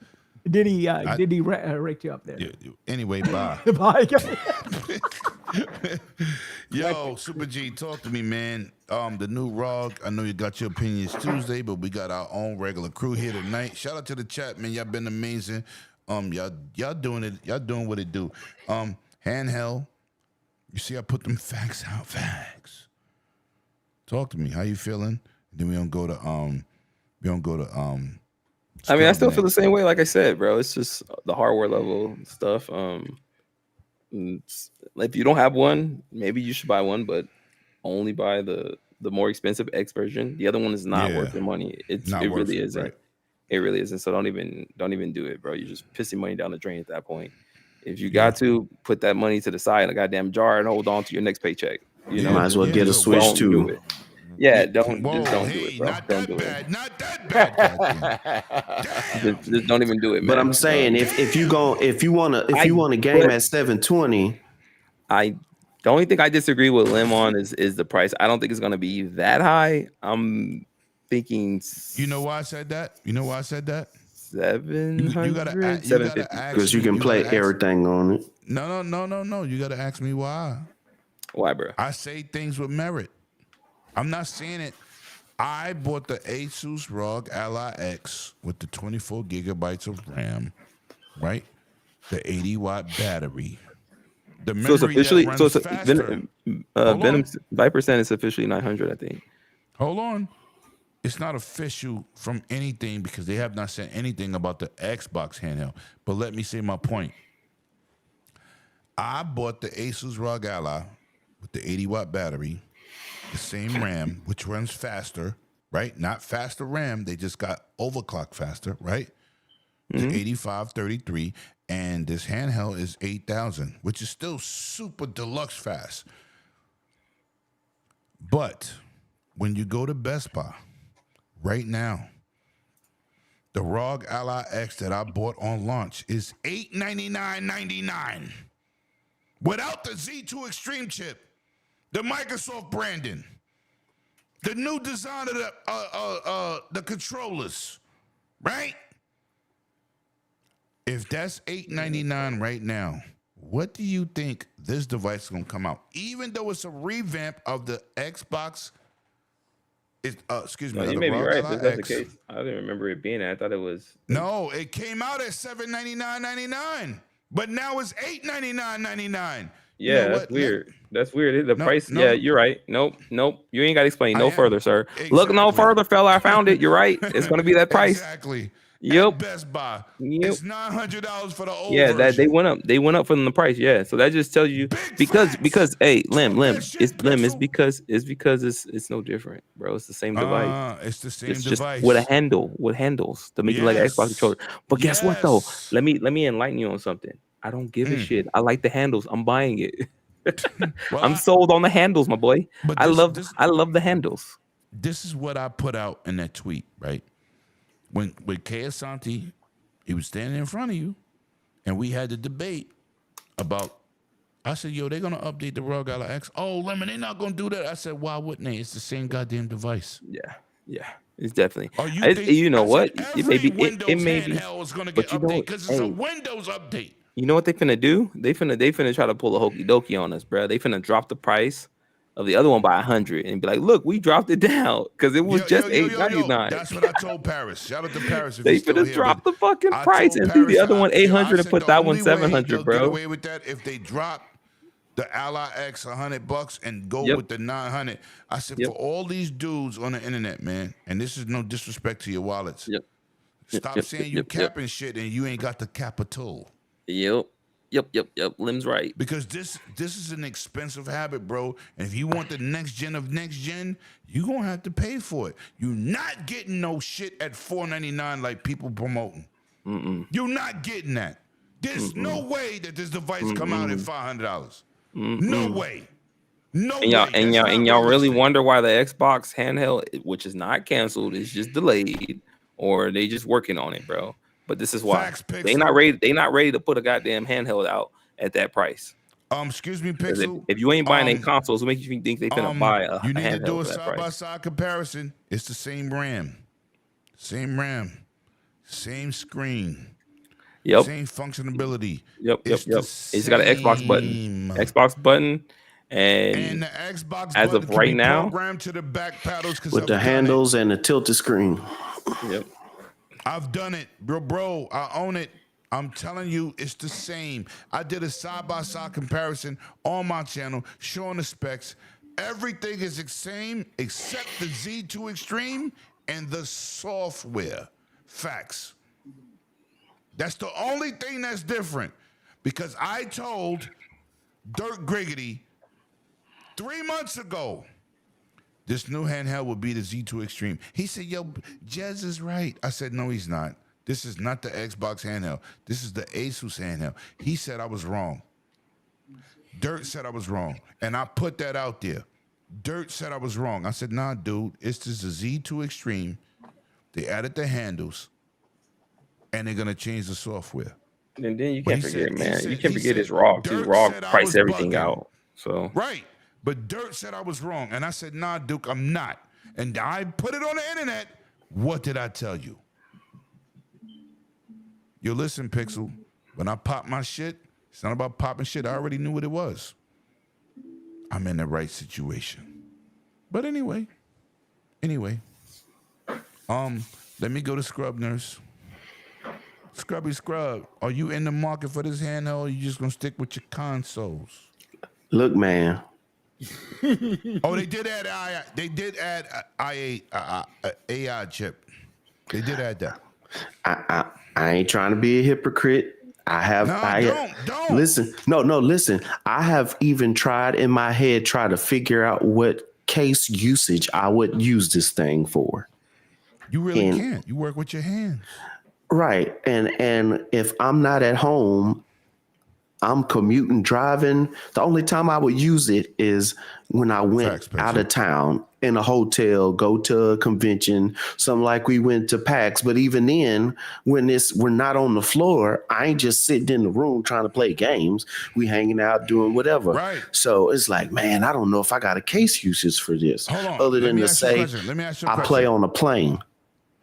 Speaker 13: Did he rake you up there?
Speaker 7: Anyway, bye.
Speaker 13: Bye.
Speaker 7: Yo, Super G, talk to me, man. The new ROG, I know you got your opinions Tuesday, but we got our own regular crew here tonight. Shout out to the chat, man. Y'all been amazing. Y'all doing it. Y'all doing what it do. Handheld. You see, I put them facts out. Facts. Talk to me. How you feeling? Then we don't go to
Speaker 9: I mean, I still feel the same way. Like I said, bro, it's just the hardware level stuff. If you don't have one, maybe you should buy one, but only buy the more expensive X version. The other one is not worth your money. It really isn't. Right. It really isn't. So don't even do it, bro. You're just pissing money down the drain at that point. If you got to put that money to the side in a goddamn jar and hold on to your next paycheck, you know,
Speaker 8: might as well get a Switch too.
Speaker 9: Yeah, don't do it, bro. Don't do it.
Speaker 7: Not that bad.
Speaker 9: Just don't even do it, man.
Speaker 8: But I'm saying if you want a game at 720,
Speaker 9: the only thing I disagree with Lim on is the price. I don't think it's gonna be that high. I'm thinking.
Speaker 7: You know why I said that?
Speaker 9: 700,
Speaker 7: you gotta
Speaker 9: 750.
Speaker 8: Because you can play everything on it.
Speaker 7: No. You gotta ask me why.
Speaker 9: Why, bro?
Speaker 7: I say things with merit. I'm not saying it. I bought the Asus ROG Ally X with the 24 gigabytes of RAM, right? The 80-watt battery. The memory
Speaker 9: So it's officially
Speaker 7: that runs faster.
Speaker 9: Venom Viper said it's officially 900, I think.
Speaker 7: Hold on. It's not official from anything because they have not said anything about the Xbox handheld. But let me say my point. I bought the Asus ROG Ally with the 80-watt battery, the same RAM, which runs faster, right? Not faster RAM. They just got overclock faster, right? The 8533, and this handheld is 8,000, which is still super deluxe fast. But when you go to Best Buy right now, the ROG Ally X that I bought on launch is $899.99 without the Z2 Extreme chip. The Microsoft branding, the new design of the controllers, right? If that's $899 right now, what do you think this device is gonna come out? Even though it's a revamp of the Xbox,
Speaker 9: You may be right. If that's the case, I didn't remember it being. I thought it was.
Speaker 7: No, it came out at $799.99, but now it's $899.99.
Speaker 9: Yeah,
Speaker 7: you know
Speaker 9: that's weird. That's weird. The
Speaker 7: No,
Speaker 9: price.
Speaker 7: no.
Speaker 9: Yeah, you're right. Nope. You ain't got to explain no
Speaker 7: I am.
Speaker 9: further, sir. Look no further, fella. I found it. You're right. It's going to be that price.
Speaker 7: Exactly.
Speaker 9: Yep.
Speaker 7: At Best Buy.
Speaker 9: Yep.
Speaker 7: It's $900 for the old
Speaker 9: Yeah,
Speaker 7: version.
Speaker 9: that they went up. They went up from the price. Yeah, so that just tells you because hey, Lim, it's because it's no different, bro. It's the same device.
Speaker 7: It's the same
Speaker 9: It's
Speaker 7: device.
Speaker 9: just with a handle, with handles to make it like an Xbox controller. But guess what though? Let me enlighten you on something. I don't give a shit. I like the handles. I'm buying it. I'm sold on the handles, my boy.
Speaker 7: But
Speaker 9: I love the handles.
Speaker 7: This is what I put out in that tweet, right? When Kay Asante, he was standing in front of you, and we had the debate about. I said, yo, they're gonna update the Raw Gala X. Oh, Lemon, they're not gonna do that. I said, why wouldn't they? It's the same goddamn device.
Speaker 9: Yeah. It's definitely.
Speaker 7: Oh,
Speaker 9: You know what? It may be.
Speaker 7: Windows
Speaker 9: It may be.
Speaker 7: handheld is gonna get updated because it's a Windows update.
Speaker 9: You know what they finna do? They finna try to pull a hokey dokey on us, bro. They finna drop the price of the other one by 100 and be like, look, we dropped it down because it was just $8.99.
Speaker 7: That's what I told Paris. Shout out to Paris. If
Speaker 9: They
Speaker 7: he's still
Speaker 9: finna
Speaker 7: here,
Speaker 9: drop
Speaker 7: but
Speaker 9: the fucking
Speaker 7: I
Speaker 9: price
Speaker 7: told
Speaker 9: and do the
Speaker 7: Paris,
Speaker 9: other one
Speaker 7: I
Speaker 9: 800 and
Speaker 7: said
Speaker 9: put
Speaker 7: the
Speaker 9: that
Speaker 7: only
Speaker 9: one
Speaker 7: way
Speaker 9: 700,
Speaker 7: they'll
Speaker 9: bro.
Speaker 7: Get away with that if they drop the Ally X $100 and go with the 900. I said for all these dudes on the internet, man, and this is no disrespect to your wallets. Stop saying you capping shit and you ain't got the capital.
Speaker 9: Yep. Lim's right.
Speaker 7: Because this is an expensive habit, bro. And if you want the next gen of next gen, you're gonna have to pay for it. You're not getting no shit at $499 like people promoting. You're not getting that. There's no way that this device come out at $500. No way. No
Speaker 9: and y'all,
Speaker 7: way.
Speaker 9: And y'all really wonder why the Xbox handheld, which is not canceled, is just delayed, or they just working on it, bro. But this is why they not ready to put a goddamn handheld out at that price.
Speaker 7: Excuse me, Pixel.
Speaker 9: If you ain't buying any consoles, what makes you think they finna buy a
Speaker 7: You need
Speaker 9: handheld
Speaker 7: to do a
Speaker 9: for that
Speaker 7: side by
Speaker 9: price?
Speaker 7: side comparison. It's the same RAM, same screen. Same functionability.
Speaker 9: It's got an Xbox button, and
Speaker 7: the Xbox
Speaker 9: as
Speaker 7: button
Speaker 9: of right
Speaker 7: can be
Speaker 9: now,
Speaker 7: programmed to the back paddles
Speaker 8: with the handles and the tilted screen.
Speaker 7: I've done it, bro. I own it. I'm telling you, it's the same. I did a side-by-side comparison on my channel, showing the specs. Everything is the same except the Z2 Extreme and the software. Facts. That's the only thing that's different. Because I told Dirk Griggity 3 months ago, this new handheld will be the Z2 Extreme. He said, yo, Jez is right. I said, no, he's not. This is not the Xbox handheld. This is the Asus handheld. He said I was wrong. Dirt said I was wrong. And I put that out there. Dirt said I was wrong. I said, nah, dude, it's just the Z2 Extreme. They added the handles, and they're going to change the software.
Speaker 9: And then you can't forget, man. You can't forget his ROG. His ROG price everything out. So
Speaker 7: right. But Dirt said I was wrong. And I said, nah, Duke, I'm not. And I put it on the internet. What did I tell you? Yo, listen, Pixel. When I pop my shit, it's not about popping shit. I already knew what it was. I'm in the right situation. But anyway. Let me go to Scrub Nurse. Scrubby Scrub, are you in the market for this handheld, or you just gonna stick with your consoles?
Speaker 8: Look, man.
Speaker 7: Oh, they did add AI chip. They did add that.
Speaker 8: I ain't trying to be a hypocrite. Don't. Listen. I have even tried in my head to figure out what case usage I would use this thing for.
Speaker 7: You really can't. You work with your hands.
Speaker 8: Right. And if I'm not at home, I'm commuting, driving. The only time I would use it is when I went out of town in a hotel, go to a convention, something like we went to PAX. But even then, when we're not on the floor, I ain't just sitting in the room trying to play games. We hanging out, doing whatever.
Speaker 7: Right.
Speaker 8: So it's like, man, I don't know if I got a case usage for this.
Speaker 7: Hold on.
Speaker 8: Other than to say,
Speaker 7: Let me ask you a
Speaker 8: I
Speaker 7: question.
Speaker 8: play on a plane.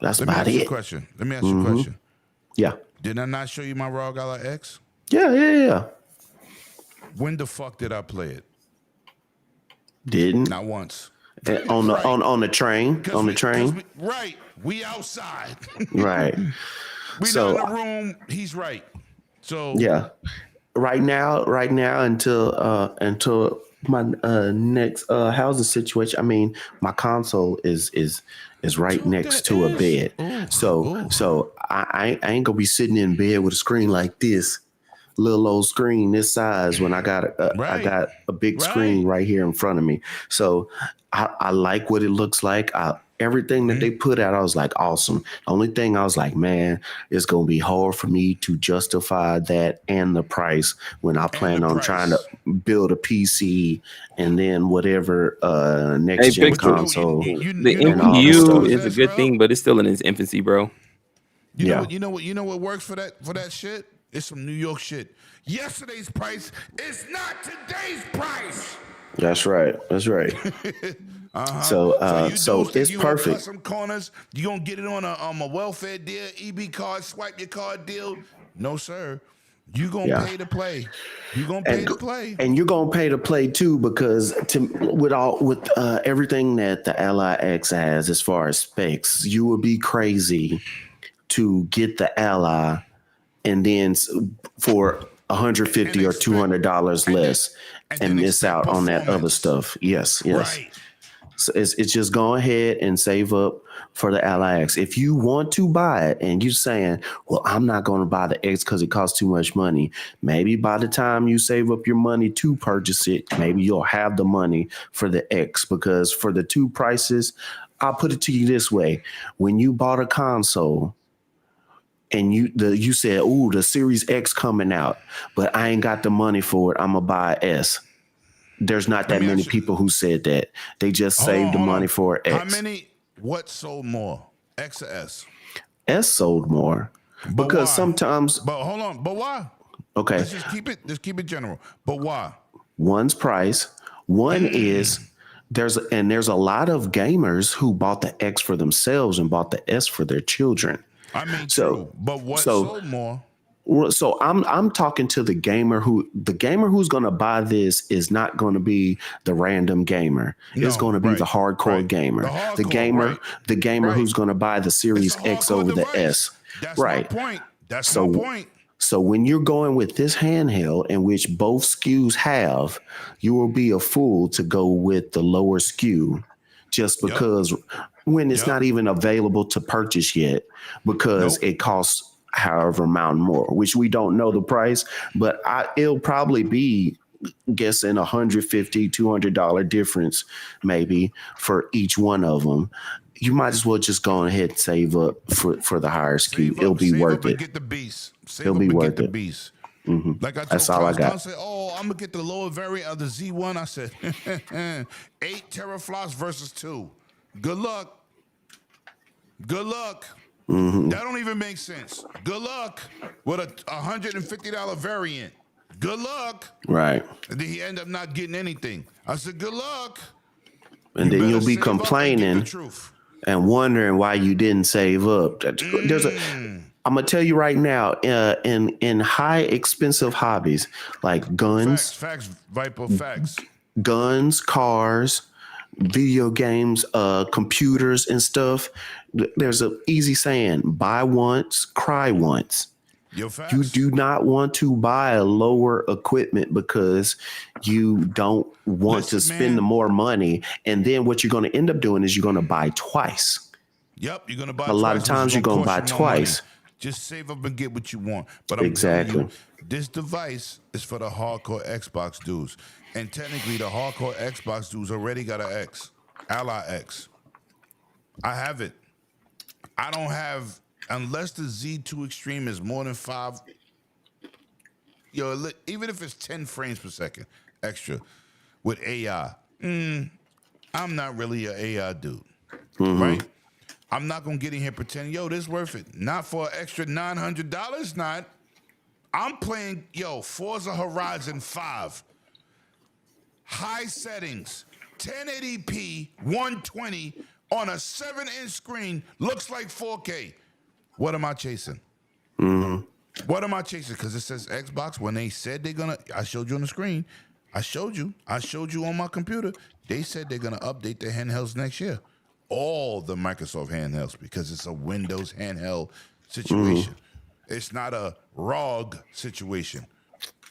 Speaker 8: That's about it.
Speaker 7: Let me ask you a question.
Speaker 8: Yeah.
Speaker 7: Did I not show you my ROG Ally X?
Speaker 8: Yeah.
Speaker 7: When the fuck did I play it?
Speaker 8: Didn't.
Speaker 7: Not once.
Speaker 8: On the train.
Speaker 7: Right. We outside.
Speaker 8: Right.
Speaker 7: We not in the room. He's right. So
Speaker 8: yeah. Right now until my next housing situation. I mean, my console is right next to a bed. So I ain't gonna be sitting in bed with a screen like this, little old screen this size when I got a big screen right here in front of me. So I like what it looks like. Everything that they put out, I was like, awesome. The only thing I was like, man, it's gonna be hard for me to justify that and the price when I plan on trying to build a PC and then whatever next gen console.
Speaker 9: The
Speaker 8: and all this stuff.
Speaker 9: NPU is a good thing, but it's still in its infancy, bro.
Speaker 7: You know what works for that shit? It's some New York shit. Yesterday's price is not today's price.
Speaker 8: That's right. That's right. So it's perfect.
Speaker 7: Some corners, you gonna get it on a welfare deal, EB card, swipe your card deal? No, sir. You gonna pay to play. You gonna pay to play,
Speaker 8: and you're gonna pay to play too, because with everything that the Ally X has as far as specs, you would be crazy to get the Ally and then for $150 or $200 less and miss out on that other stuff. Yes. Right. So it's just go ahead and save up for the Ally X. If you want to buy it and you're saying, well, I'm not going to buy the X because it costs too much money, maybe by the time you save up your money to purchase it, maybe you'll have the money for the X, because for the two prices, I'll put it to you this way. When you bought a console and you said, ooh, the Series X coming out, but I ain't got the money for it, I'm going to buy S. There's not that many people who said that. They just saved the money for X.
Speaker 7: How many? What sold more, X or S?
Speaker 8: S sold more, because sometimes.
Speaker 7: But hold on. But why?
Speaker 8: Okay.
Speaker 7: Let's just keep it general. But why?
Speaker 8: One's price. One is there's a lot of gamers who bought the X for themselves and bought the S for their children.
Speaker 7: I mean, true. But what sold more?
Speaker 8: So I'm talking to the gamer who's going to buy this is not going to be the random gamer. It's going to be the hardcore gamer. The gamer who's going to buy the Series X over the S.
Speaker 7: That's my point. That's my point.
Speaker 8: So when you're going with this handheld, in which both SKUs have, you will be a fool to go with the lower SKU just because when it's not even available to purchase yet, because it costs however amount more, which we don't know the price, but it'll probably be guessing $150, $200 difference maybe for each one of them. You might as well just go ahead and save up for the higher SKU. It'll be worth it.
Speaker 7: Get the beast.
Speaker 8: It'll be worth it.
Speaker 7: Mm-hmm. Like I told
Speaker 8: That's all I got.
Speaker 7: I said, I'm gonna get the lower variant of the Z1. I said 8 teraflops versus 2. Good luck. Good luck.
Speaker 8: Mm-hmm.
Speaker 7: That don't even make sense. Good luck with a $150 variant. Good luck.
Speaker 8: Right.
Speaker 7: And then he ended up not getting anything. I said, good luck.
Speaker 8: And then you'll be complaining and wondering why you didn't save up. I'm gonna tell you right now, in high expensive hobbies like guns,
Speaker 7: facts, Viper, facts,
Speaker 8: guns, cars, video games, computers and stuff. There's an easy saying: buy once, cry once. You do not want to buy lower equipment because you don't want to spend the more money. And then what you're going to end up doing is you're going to buy twice.
Speaker 7: Yep, you're going to buy
Speaker 8: a lot of times you're going to buy twice.
Speaker 7: Just save up and get what you want. But I'm telling you, this device is for the hardcore Xbox dudes. And technically, the hardcore Xbox dudes already got an X, Ally X. I have it. I don't have, unless the Z2 Extreme is more than 5. Even if it's 10 frames per second extra with AI, I'm not really an AI dude, right? I'm not gonna get in here pretending, this worth it. Not for an extra $900, not. I'm playing, Forza Horizon 5. High settings, 1080p, 120 on a 7-inch screen, looks like 4K. What am I chasing? What am I chasing? Because it says Xbox. When they said they're gonna, I showed you on the screen. I showed you on my computer. They said they're gonna update their handhelds next year. All the Microsoft handhelds, because it's a Windows handheld situation. It's not a ROG situation.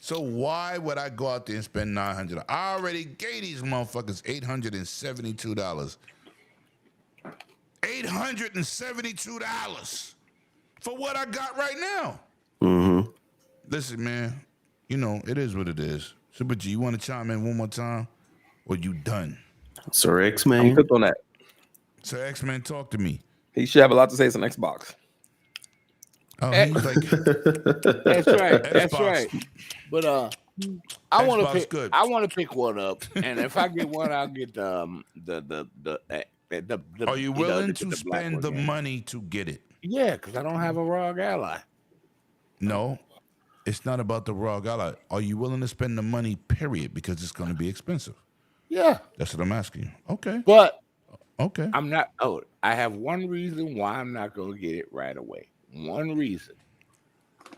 Speaker 7: So why would I go out there and spend $900? I already gave these motherfuckers $872. $872 for what I got right now. Listen, man, it is what it is. Super G, you want to chime in one more time? Or you done?
Speaker 8: Sir X, man.
Speaker 9: I'm good on that.
Speaker 7: So X-Men, talk to me.
Speaker 9: He should have a lot to say on Xbox.
Speaker 7: Oh, he's like,
Speaker 11: That's right. That's
Speaker 7: Xbox.
Speaker 11: right. But I want to
Speaker 7: Xbox
Speaker 11: pick.
Speaker 7: good.
Speaker 11: I want to pick one up, and if I get one, I'll get the.
Speaker 7: Are you willing to
Speaker 11: the black
Speaker 7: spend
Speaker 11: one
Speaker 7: the
Speaker 11: game.
Speaker 7: money to get it?
Speaker 11: Yeah, because I don't have a ROG Ally.
Speaker 7: No, it's not about the ROG Ally. Are you willing to spend the money, period, because it's going to be expensive?
Speaker 11: Yeah.
Speaker 7: That's what I'm asking you. Okay.
Speaker 11: But
Speaker 7: okay.
Speaker 11: I'm not. Oh, I have one reason why I'm not going to get it right away. One reason.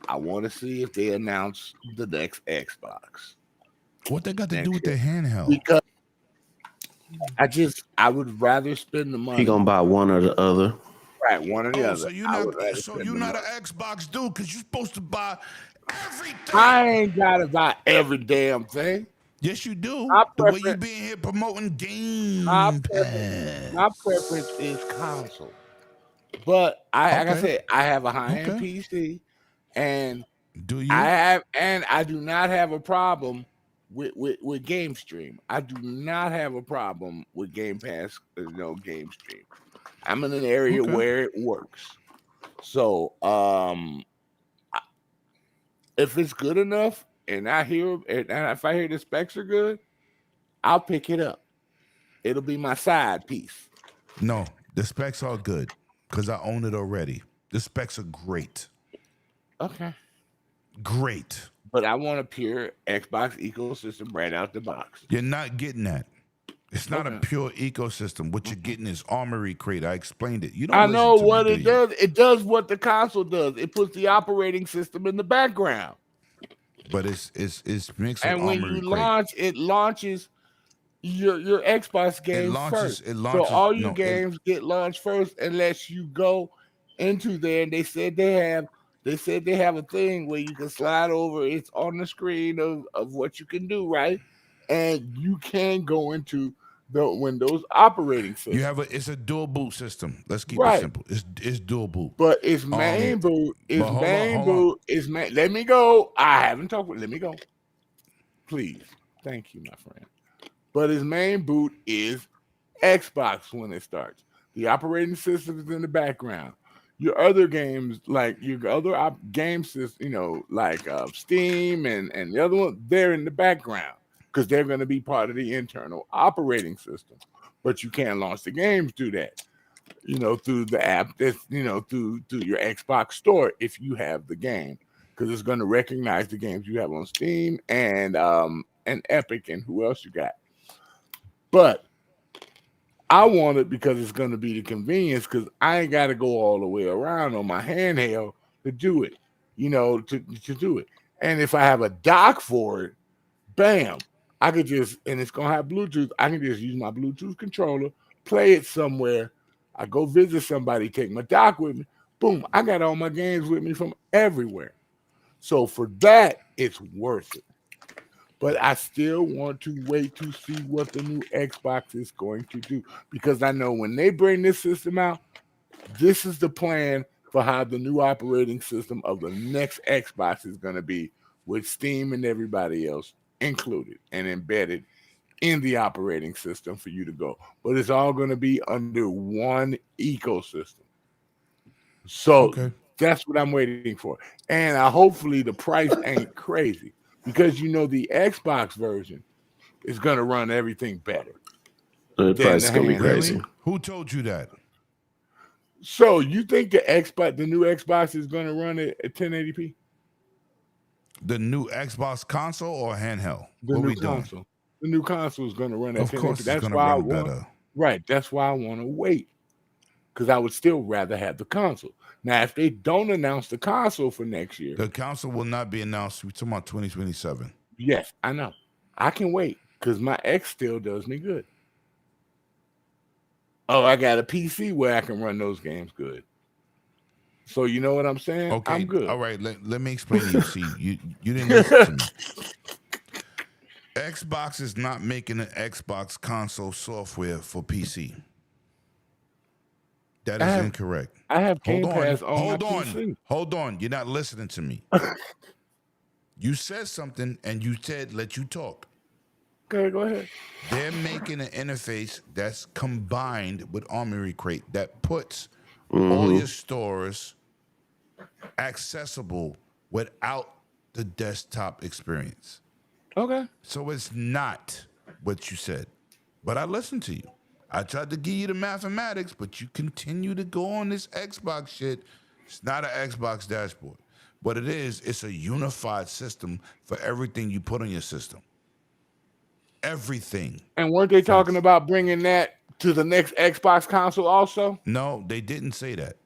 Speaker 11: I want to see if they announce the next Xbox.
Speaker 7: What they got to do with their handheld?
Speaker 11: Because I would rather spend the money.
Speaker 8: He gonna buy one or the other.
Speaker 11: Right, one or the other.
Speaker 7: So you're not an Xbox dude because you're supposed to buy everything.
Speaker 11: I ain't gotta buy every damn thing.
Speaker 7: Yes, you do.
Speaker 11: My
Speaker 7: The way you being here promoting Game Pass.
Speaker 11: My preference is console. But like I said, I have a high-end PC, and
Speaker 7: do you?
Speaker 11: I do not have a problem with Game Stream. I do not have a problem with Game Pass, Game Stream. I'm in an area where it works. So, if it's good enough, and if I hear the specs are good, I'll pick it up. It'll be my side piece.
Speaker 7: No, the specs are good because I own it already. The specs are great.
Speaker 11: Okay.
Speaker 7: Great.
Speaker 11: But I want a pure Xbox ecosystem right out the box.
Speaker 7: You're not getting that. It's not a pure ecosystem. What you're getting is Armory Crate. I explained it. You don't.
Speaker 11: I know what it does. It does what the console does. It puts the operating system in the background.
Speaker 7: But it's mixed.
Speaker 11: And when you launch, it launches your Xbox game first.
Speaker 7: It launches.
Speaker 11: So all your games get launched first, unless you go into there. And they said they have a thing where you can slide over. It's on the screen of what you can do, right? And you can go into the Windows operating system.
Speaker 7: It's a dual boot system. Let's keep it simple. It's dual boot.
Speaker 11: But its main boot let me go. I haven't talked with let me go. Please. Thank you, my friend. But his main boot is Xbox when it starts. The operating system is in the background. Your other games, like your other game system, like Steam and the other one, they're in the background because they're going to be part of the internal operating system. But you can't launch the games through that, through the app that's, through your Xbox store if you have the game, because it's going to recognize the games you have on Steam and Epic and who else you got. But I want it because it's going to be the convenience, because I ain't got to go all the way around on my handheld to do it, to do it. And if I have a dock for it, bam, I could and it's going to have Bluetooth. I can just use my Bluetooth controller, play it somewhere. I go visit somebody, take my dock with me. Boom, I got all my games with me from everywhere. So for that, it's worth it. But I still want to wait to see what the new Xbox is going to do, because I know when they bring this system out, this is the plan for how the new operating system of the next Xbox is going to be, with Steam and everybody else included and embedded in the operating system for you to go. But it's all going to be under one ecosystem. So that's what I'm waiting for. And hopefully the price ain't crazy, because the Xbox version is going to run everything better.
Speaker 8: The price is going to be crazy.
Speaker 7: Who told you that?
Speaker 11: So you think the new Xbox is going to run it at 1080p?
Speaker 7: The new Xbox console or handheld?
Speaker 11: The new console. The new console is going to run at 1080p.
Speaker 7: Of course, it's going to run better.
Speaker 11: Right. That's why I want to wait, because I would still rather have the console. Now, if they don't announce the console for next year,
Speaker 7: the console will not be announced. We're talking about 2027.
Speaker 11: Yes, I know. I can wait because my X still does me good. Oh, I got a PC where I can run those games good. So you know what I'm saying?
Speaker 7: Okay,
Speaker 11: I'm good.
Speaker 7: All right, let me explain to you. See, you didn't listen to me. Xbox is not making an Xbox console software for PC. That is incorrect.
Speaker 11: I have Game Pass on my PC.
Speaker 7: Hold on. You're not listening to me. You said something and you said let you talk.
Speaker 11: Okay, go ahead.
Speaker 7: They're making an interface that's combined with Armory Crate that puts all your stores accessible without the desktop experience.
Speaker 11: Okay.
Speaker 7: So it's not what you said. But I listened to you. I tried to give you the mathematics, but you continue to go on this Xbox shit. It's not an Xbox dashboard. What it is, it's a unified system for everything you put on your system. Everything.
Speaker 11: And weren't they talking about bringing that to the next Xbox console also?
Speaker 7: No, they didn't say that.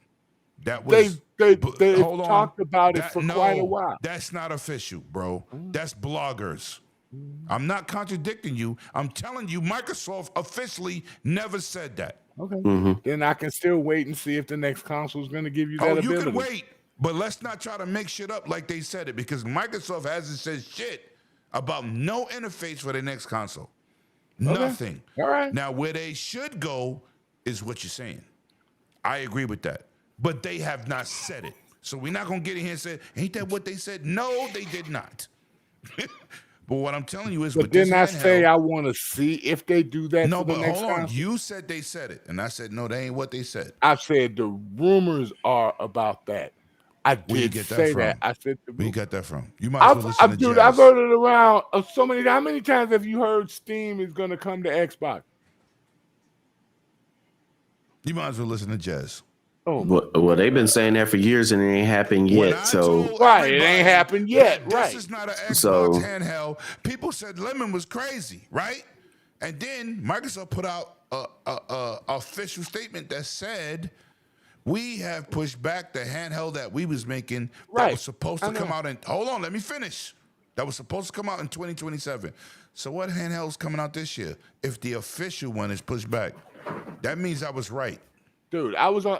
Speaker 7: That was
Speaker 11: they
Speaker 7: hold on.
Speaker 11: talked about it for quite a while.
Speaker 7: That's not official, bro. That's bloggers. I'm not contradicting you. I'm telling you, Microsoft officially never said that.
Speaker 11: Okay. Then I can still wait and see if the next console is going to give you that ability.
Speaker 7: You can wait, but let's not try to make shit up like they said it, because Microsoft hasn't said shit about no interface for the next console.
Speaker 11: Okay.
Speaker 7: Nothing.
Speaker 11: All right.
Speaker 7: Now, where they should go is what you're saying. I agree with that. But they have not said it. So we're not going to get in here and say, ain't that what they said? No, they did not. But what I'm telling you is,
Speaker 11: but didn't I say I want to see if they do that?
Speaker 7: No,
Speaker 11: for the
Speaker 7: but
Speaker 11: next
Speaker 7: hold on.
Speaker 11: console?
Speaker 7: You said they said it, and I said no, they ain't what they said.
Speaker 11: I said the rumors are about that. I
Speaker 7: Where you
Speaker 11: did
Speaker 7: get that
Speaker 11: say
Speaker 7: from?
Speaker 11: that. I said
Speaker 7: Where you got that from? You might as well listen to
Speaker 11: dude,
Speaker 7: Jazz.
Speaker 11: I've heard it around so many. How many times have you heard Steam is going to come to Xbox?
Speaker 7: You might as well listen to Jazz.
Speaker 11: Oh,
Speaker 8: well, they've been saying that for years and it ain't happened yet. So
Speaker 11: right, it ain't happened yet.
Speaker 7: This is not an Xbox handheld. People said Lemon was crazy, right? And then Microsoft put out a official statement that said we have pushed back the handheld that we was making that was supposed to come out in. Hold on, let me finish. That was supposed to come out in 2027. So what handheld's coming out this year? If the official one is pushed back, that means I was right.
Speaker 11: Dude, I was on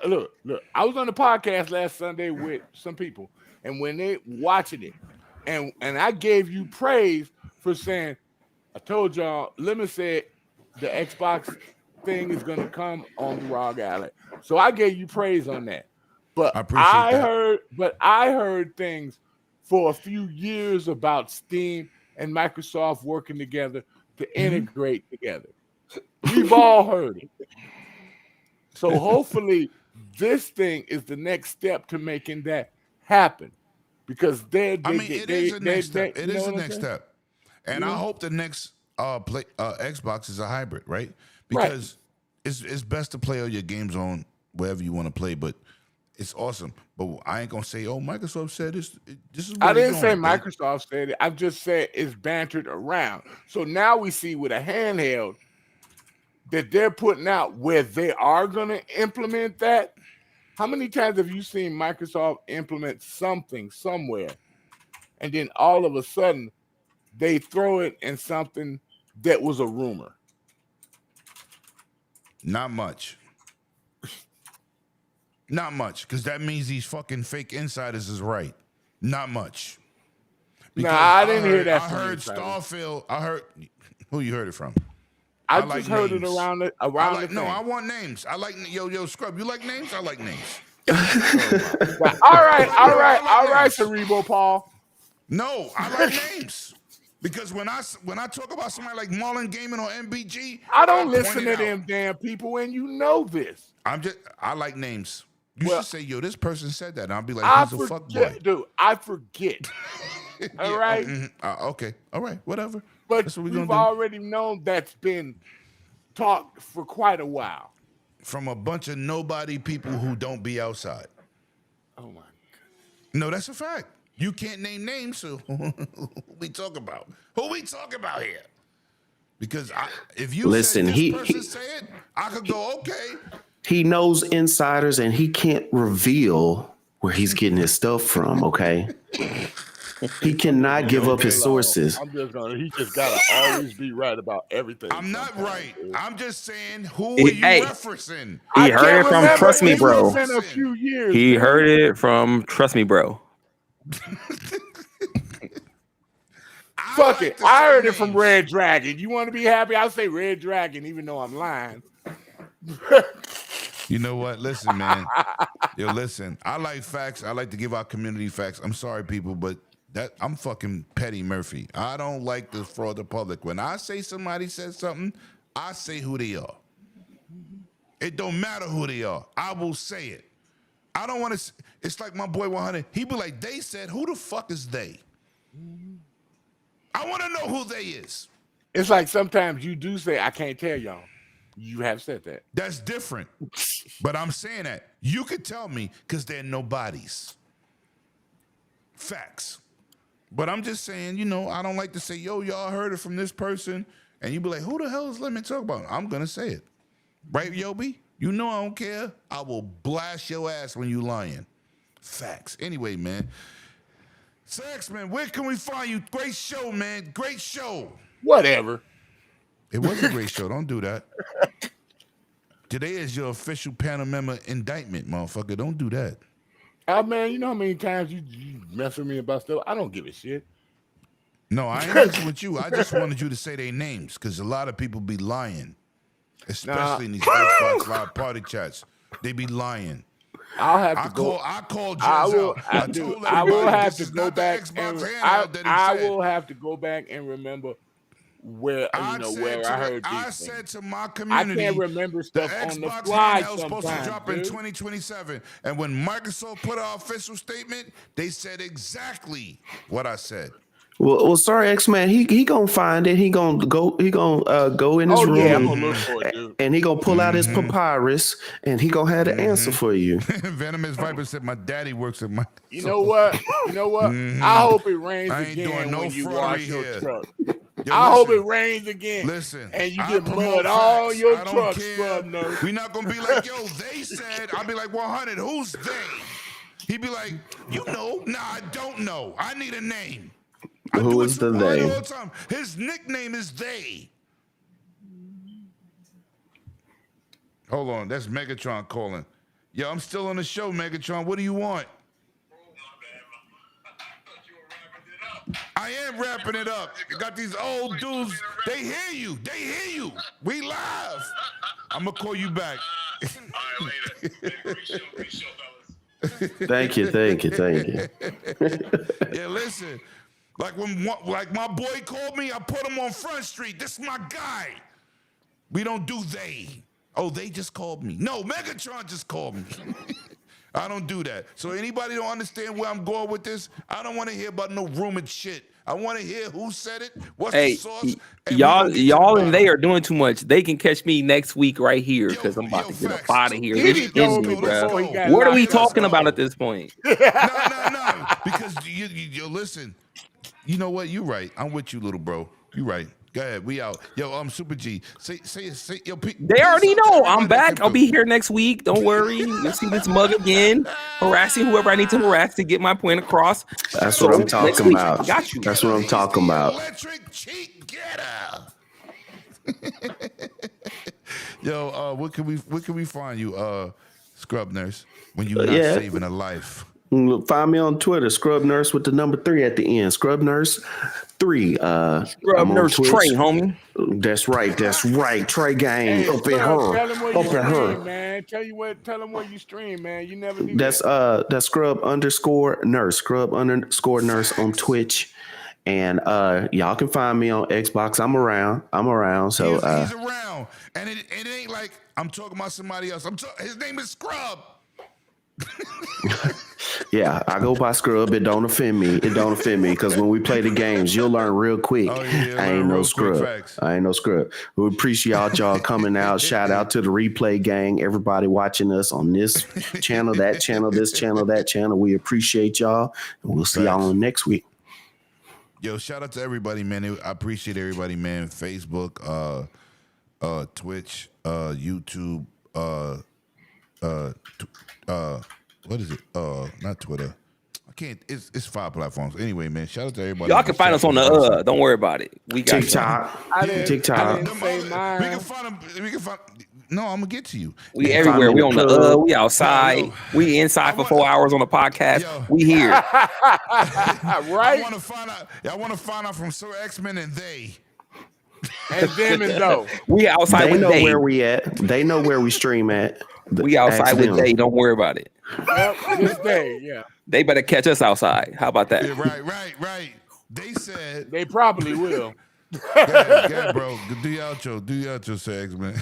Speaker 11: I was on the podcast last Sunday with some people, and when they watching it, and I gave you praise for saying, I told y'all, Lemon said the Xbox thing is gonna come on the ROG Ally. So I gave you praise on that. But I heard things for a few years about Steam and Microsoft working together to integrate together. We've all heard it. So hopefully this thing is the next step to making that happen, because it
Speaker 7: is a next step. It is a next step, and I hope the next Xbox is a hybrid, right? Because it's best to play all your games on wherever you want to play, but it's awesome. But I ain't gonna say, oh, Microsoft said this. This is what
Speaker 11: I didn't say
Speaker 7: doing,
Speaker 11: Microsoft said it. I've just said it's bantered around. So now we see with a handheld that they're putting out where they are going to implement that. How many times have you seen Microsoft implement something somewhere, and then all of a sudden they throw it in something that was a rumor?
Speaker 7: Not much. Not much, because that means these fucking fake insiders is right. Not much.
Speaker 11: Nah, I didn't hear that.
Speaker 7: I heard Starfield. I heard who you heard it from.
Speaker 11: I just heard it around the
Speaker 7: No, I want names. I like yo Scrub. You like names? I like names.
Speaker 11: all right, Cerebral Paul.
Speaker 7: No, I like names. Because when I talk about somebody like Marlon Gaming or MBG,
Speaker 11: I don't listen to them damn people, and you know this.
Speaker 7: I like names. You should say, yo, this person said that. And I'll be like, he's a fuckboy.
Speaker 11: Dude, I forget. All right.
Speaker 7: Okay. All right. Whatever.
Speaker 11: But
Speaker 7: that's what
Speaker 11: we've already known that's been talked for quite a while.
Speaker 7: From a bunch of nobody people who don't be outside.
Speaker 11: Oh my God.
Speaker 7: No, that's a fact. You can't name names, so who we talk about? Who we talk about here? Because if you
Speaker 8: listen,
Speaker 7: said this person say it, I could go, okay.
Speaker 8: He knows insiders and he can't reveal where he's getting his stuff from, okay? He cannot give up his sources.
Speaker 11: He just gotta always be right about everything.
Speaker 7: I'm not right. I'm just saying, who are you referencing?
Speaker 9: He heard it from Trust Me Bro.
Speaker 11: He
Speaker 9: heard it from Trust Me Bro.
Speaker 11: Fuck it. I heard it from Red Dragon. You want to be happy? I'll say Red Dragon, even though I'm lying.
Speaker 7: You know what? Listen, man. Yo, listen. I like facts. I like to give our community facts. I'm sorry, people, but That I'm fucking Petty Murphy. I don't like to fraud the public. When I say somebody said something, I say who they are. It don't matter who they are. I will say it. I don't want to. It's like my boy 100. He be like, they said, who the fuck is they? I want to know who they is.
Speaker 11: It's like sometimes you do say, I can't tell y'all. You have said that.
Speaker 7: That's different. But I'm saying that. You could tell me because they're nobodies. Facts. But I'm just saying, you know, I don't like to say, yo, y'all heard it from this person. And you be like, who the hell is Let Me Talk About? I'm going to say it. Right, Yobi? You know I don't care. I will blast your ass when you lying. Facts. Anyway, man. Sax, man, where can we find you? Great show, man. Great show.
Speaker 11: Whatever.
Speaker 7: It was a great show. Don't do that. Today is your official panel member indictment, motherfucker. Don't do that.
Speaker 11: Man, you know how many times you mess with me about stuff? I don't give a shit.
Speaker 7: No, I ain't messing with you. I just wanted you to say their names because a lot of people be lying, especially in these Xbox Live party chats. They be lying.
Speaker 11: I'll have to go.
Speaker 7: I called Jez out.
Speaker 11: I will have to go back and I will have to go back and remember where where I heard these
Speaker 7: I
Speaker 11: things.
Speaker 7: said to my community,
Speaker 11: I can't remember stuff
Speaker 7: the
Speaker 11: on the
Speaker 7: Xbox
Speaker 11: fly
Speaker 7: handheld's supposed to drop in
Speaker 11: dude.
Speaker 7: 2027. And when Microsoft put out official statement, they said exactly what I said.
Speaker 8: Well, sorry, X-Man. He gonna find it. He gonna go in his room.
Speaker 11: Yeah, I'm gonna look for it, dude.
Speaker 8: And he gonna pull out his papyrus, and he gonna have the answer for you.
Speaker 7: Venomous Viper said, "My daddy works at my."
Speaker 11: You know what? I hope it rains again when you wash your truck. I hope it rains again.
Speaker 7: Listen,
Speaker 11: and you get mud all your truck scrub nose.
Speaker 7: We're not gonna be like, yo, they said. I'll be like, 100. Who's they? He'd be like, you know, nah, I don't know. I need a name.
Speaker 8: Who is the they?
Speaker 7: All the time. His nickname is they. Hold on, that's Megatron calling. Yo, I'm still on the show, Megatron. What do you want? I am wrapping it up. You got these old dudes. They hear you. They hear you. We live. I'm gonna call you back.
Speaker 8: Thank you.
Speaker 7: Yeah, listen. Like my boy called me, I put him on Front Street. This is my guy. We don't do they. Oh, they just called me. No, Megatron just called me. I don't do that. So anybody don't understand where I'm going with this? I don't want to hear about no rumored shit. I want to hear who said it, what's the source.
Speaker 9: Y'all and they are doing too much. They can catch me next week right here because I'm about to get up out of here. This is me, bro. What are we talking about at this point?
Speaker 7: No. Because you listen. You know what? You right. I'm with you, little bro. You right. Go ahead. We out. Yo, Super G. Say, yo.
Speaker 9: They already know I'm back. I'll be here next week. Don't worry. You'll see this mug again, harassing whoever I need to harass to get my point across.
Speaker 8: That's what I'm talking about.
Speaker 9: Got you.
Speaker 8: That's what I'm talking about.
Speaker 7: Electric cheat getter. Yo, where can we find you, Scrub Nurse, when you're not saving a life?
Speaker 8: Find me on Twitter, Scrub Nurse with the number 3 at the end. Scrub Nurse 3.
Speaker 9: Scrub Nurse Trey, homie.
Speaker 8: That's right. Trey gang up in
Speaker 11: Tell
Speaker 8: her.
Speaker 11: them where you stream, man. Tell them where you stream, man. You never do
Speaker 8: that's Scrub_Nurse. Scrub_Nurse on Twitch. And y'all can find me on Xbox. I'm around. So
Speaker 7: he's around. And it ain't like I'm talking about somebody else. His name is Scrub.
Speaker 8: Yeah, I go by Scrub. It don't offend me because when we play the games, you'll learn real quick. I ain't no scrub. We appreciate y'all coming out. Shout out to the replay gang, everybody watching us on this channel, that channel, this channel, that channel. We appreciate y'all, and we'll see y'all next week.
Speaker 7: Yo, shout out to everybody, man. I appreciate everybody, man. Facebook, Twitch, YouTube, what is it? Not Twitter. I can't. It's 5 platforms. Anyway, man. Shout out to everybody.
Speaker 9: Y'all can find us on the. Don't worry about it. We got
Speaker 8: TikTok.
Speaker 11: I didn't say mine.
Speaker 7: We can find them. No, I'm gonna get to you.
Speaker 9: We everywhere. We on the. We outside. We inside for 4 hours on the podcast. We here.
Speaker 11: Right.
Speaker 7: I want to find out. I want to find out from Sir X-Men and they.
Speaker 11: And them and though.
Speaker 9: We outside
Speaker 8: they
Speaker 9: with
Speaker 8: know
Speaker 9: they.
Speaker 8: where we at. They know where we stream at.
Speaker 9: We outside with they. Don't worry about it.
Speaker 11: Yep, this day, yeah.
Speaker 9: They better catch us outside. How about that?
Speaker 7: Yeah, right. They said
Speaker 11: they probably will.
Speaker 7: Go ahead, bro. Do your outro, Sags, man.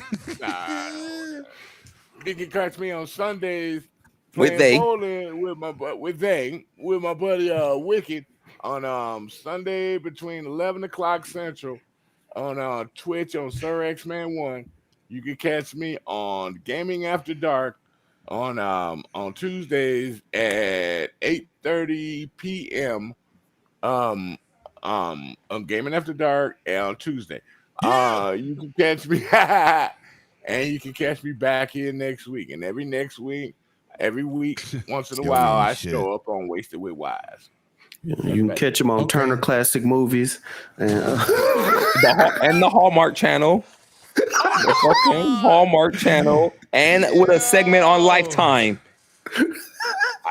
Speaker 11: You can catch me on Sundays
Speaker 9: With
Speaker 11: playing bowling with my buddy Wicked on Sunday between 11 o'clock Central on Twitch on Sir X-Man 1. You can catch me on Gaming After Dark on Tuesdays at 8:30 p.m. On Gaming After Dark on Tuesday. You can catch me and you can catch me back here next week. And every week, once in a while, I show up on Wasted with Wise.
Speaker 8: You can catch them on Turner Classic Movies and
Speaker 9: the Hallmark Channel. The fucking Hallmark Channel, and with a segment on Lifetime.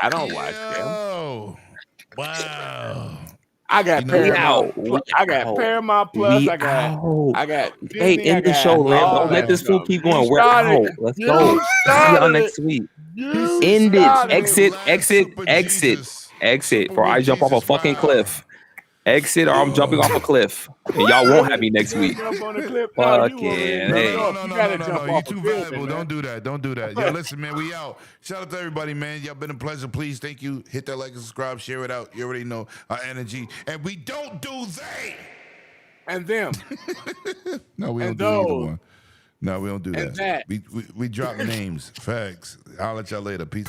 Speaker 11: I don't watch them.
Speaker 7: Wow.
Speaker 11: I got Paramount. I got Paramount Plus. I got Disney.
Speaker 9: Hey, end the show, man. Don't let this fool keep going. We're out. Let's go. See y'all next week. End it. Exit. Or I jump off a fucking cliff. Exit, or I'm jumping off a cliff. And y'all won't have me next week. Fucking hey.
Speaker 7: No. You too valuable. Don't do that. Yo, listen, man, we out. Shout out to everybody, man. Y'all been a pleasure. Please, thank you. Hit that like and subscribe. Share it out. You already know our energy. And we don't do they.
Speaker 11: And them.
Speaker 7: No, we don't do either one. No, we don't do that. We drop names. Facts. I'll let y'all later. Peace.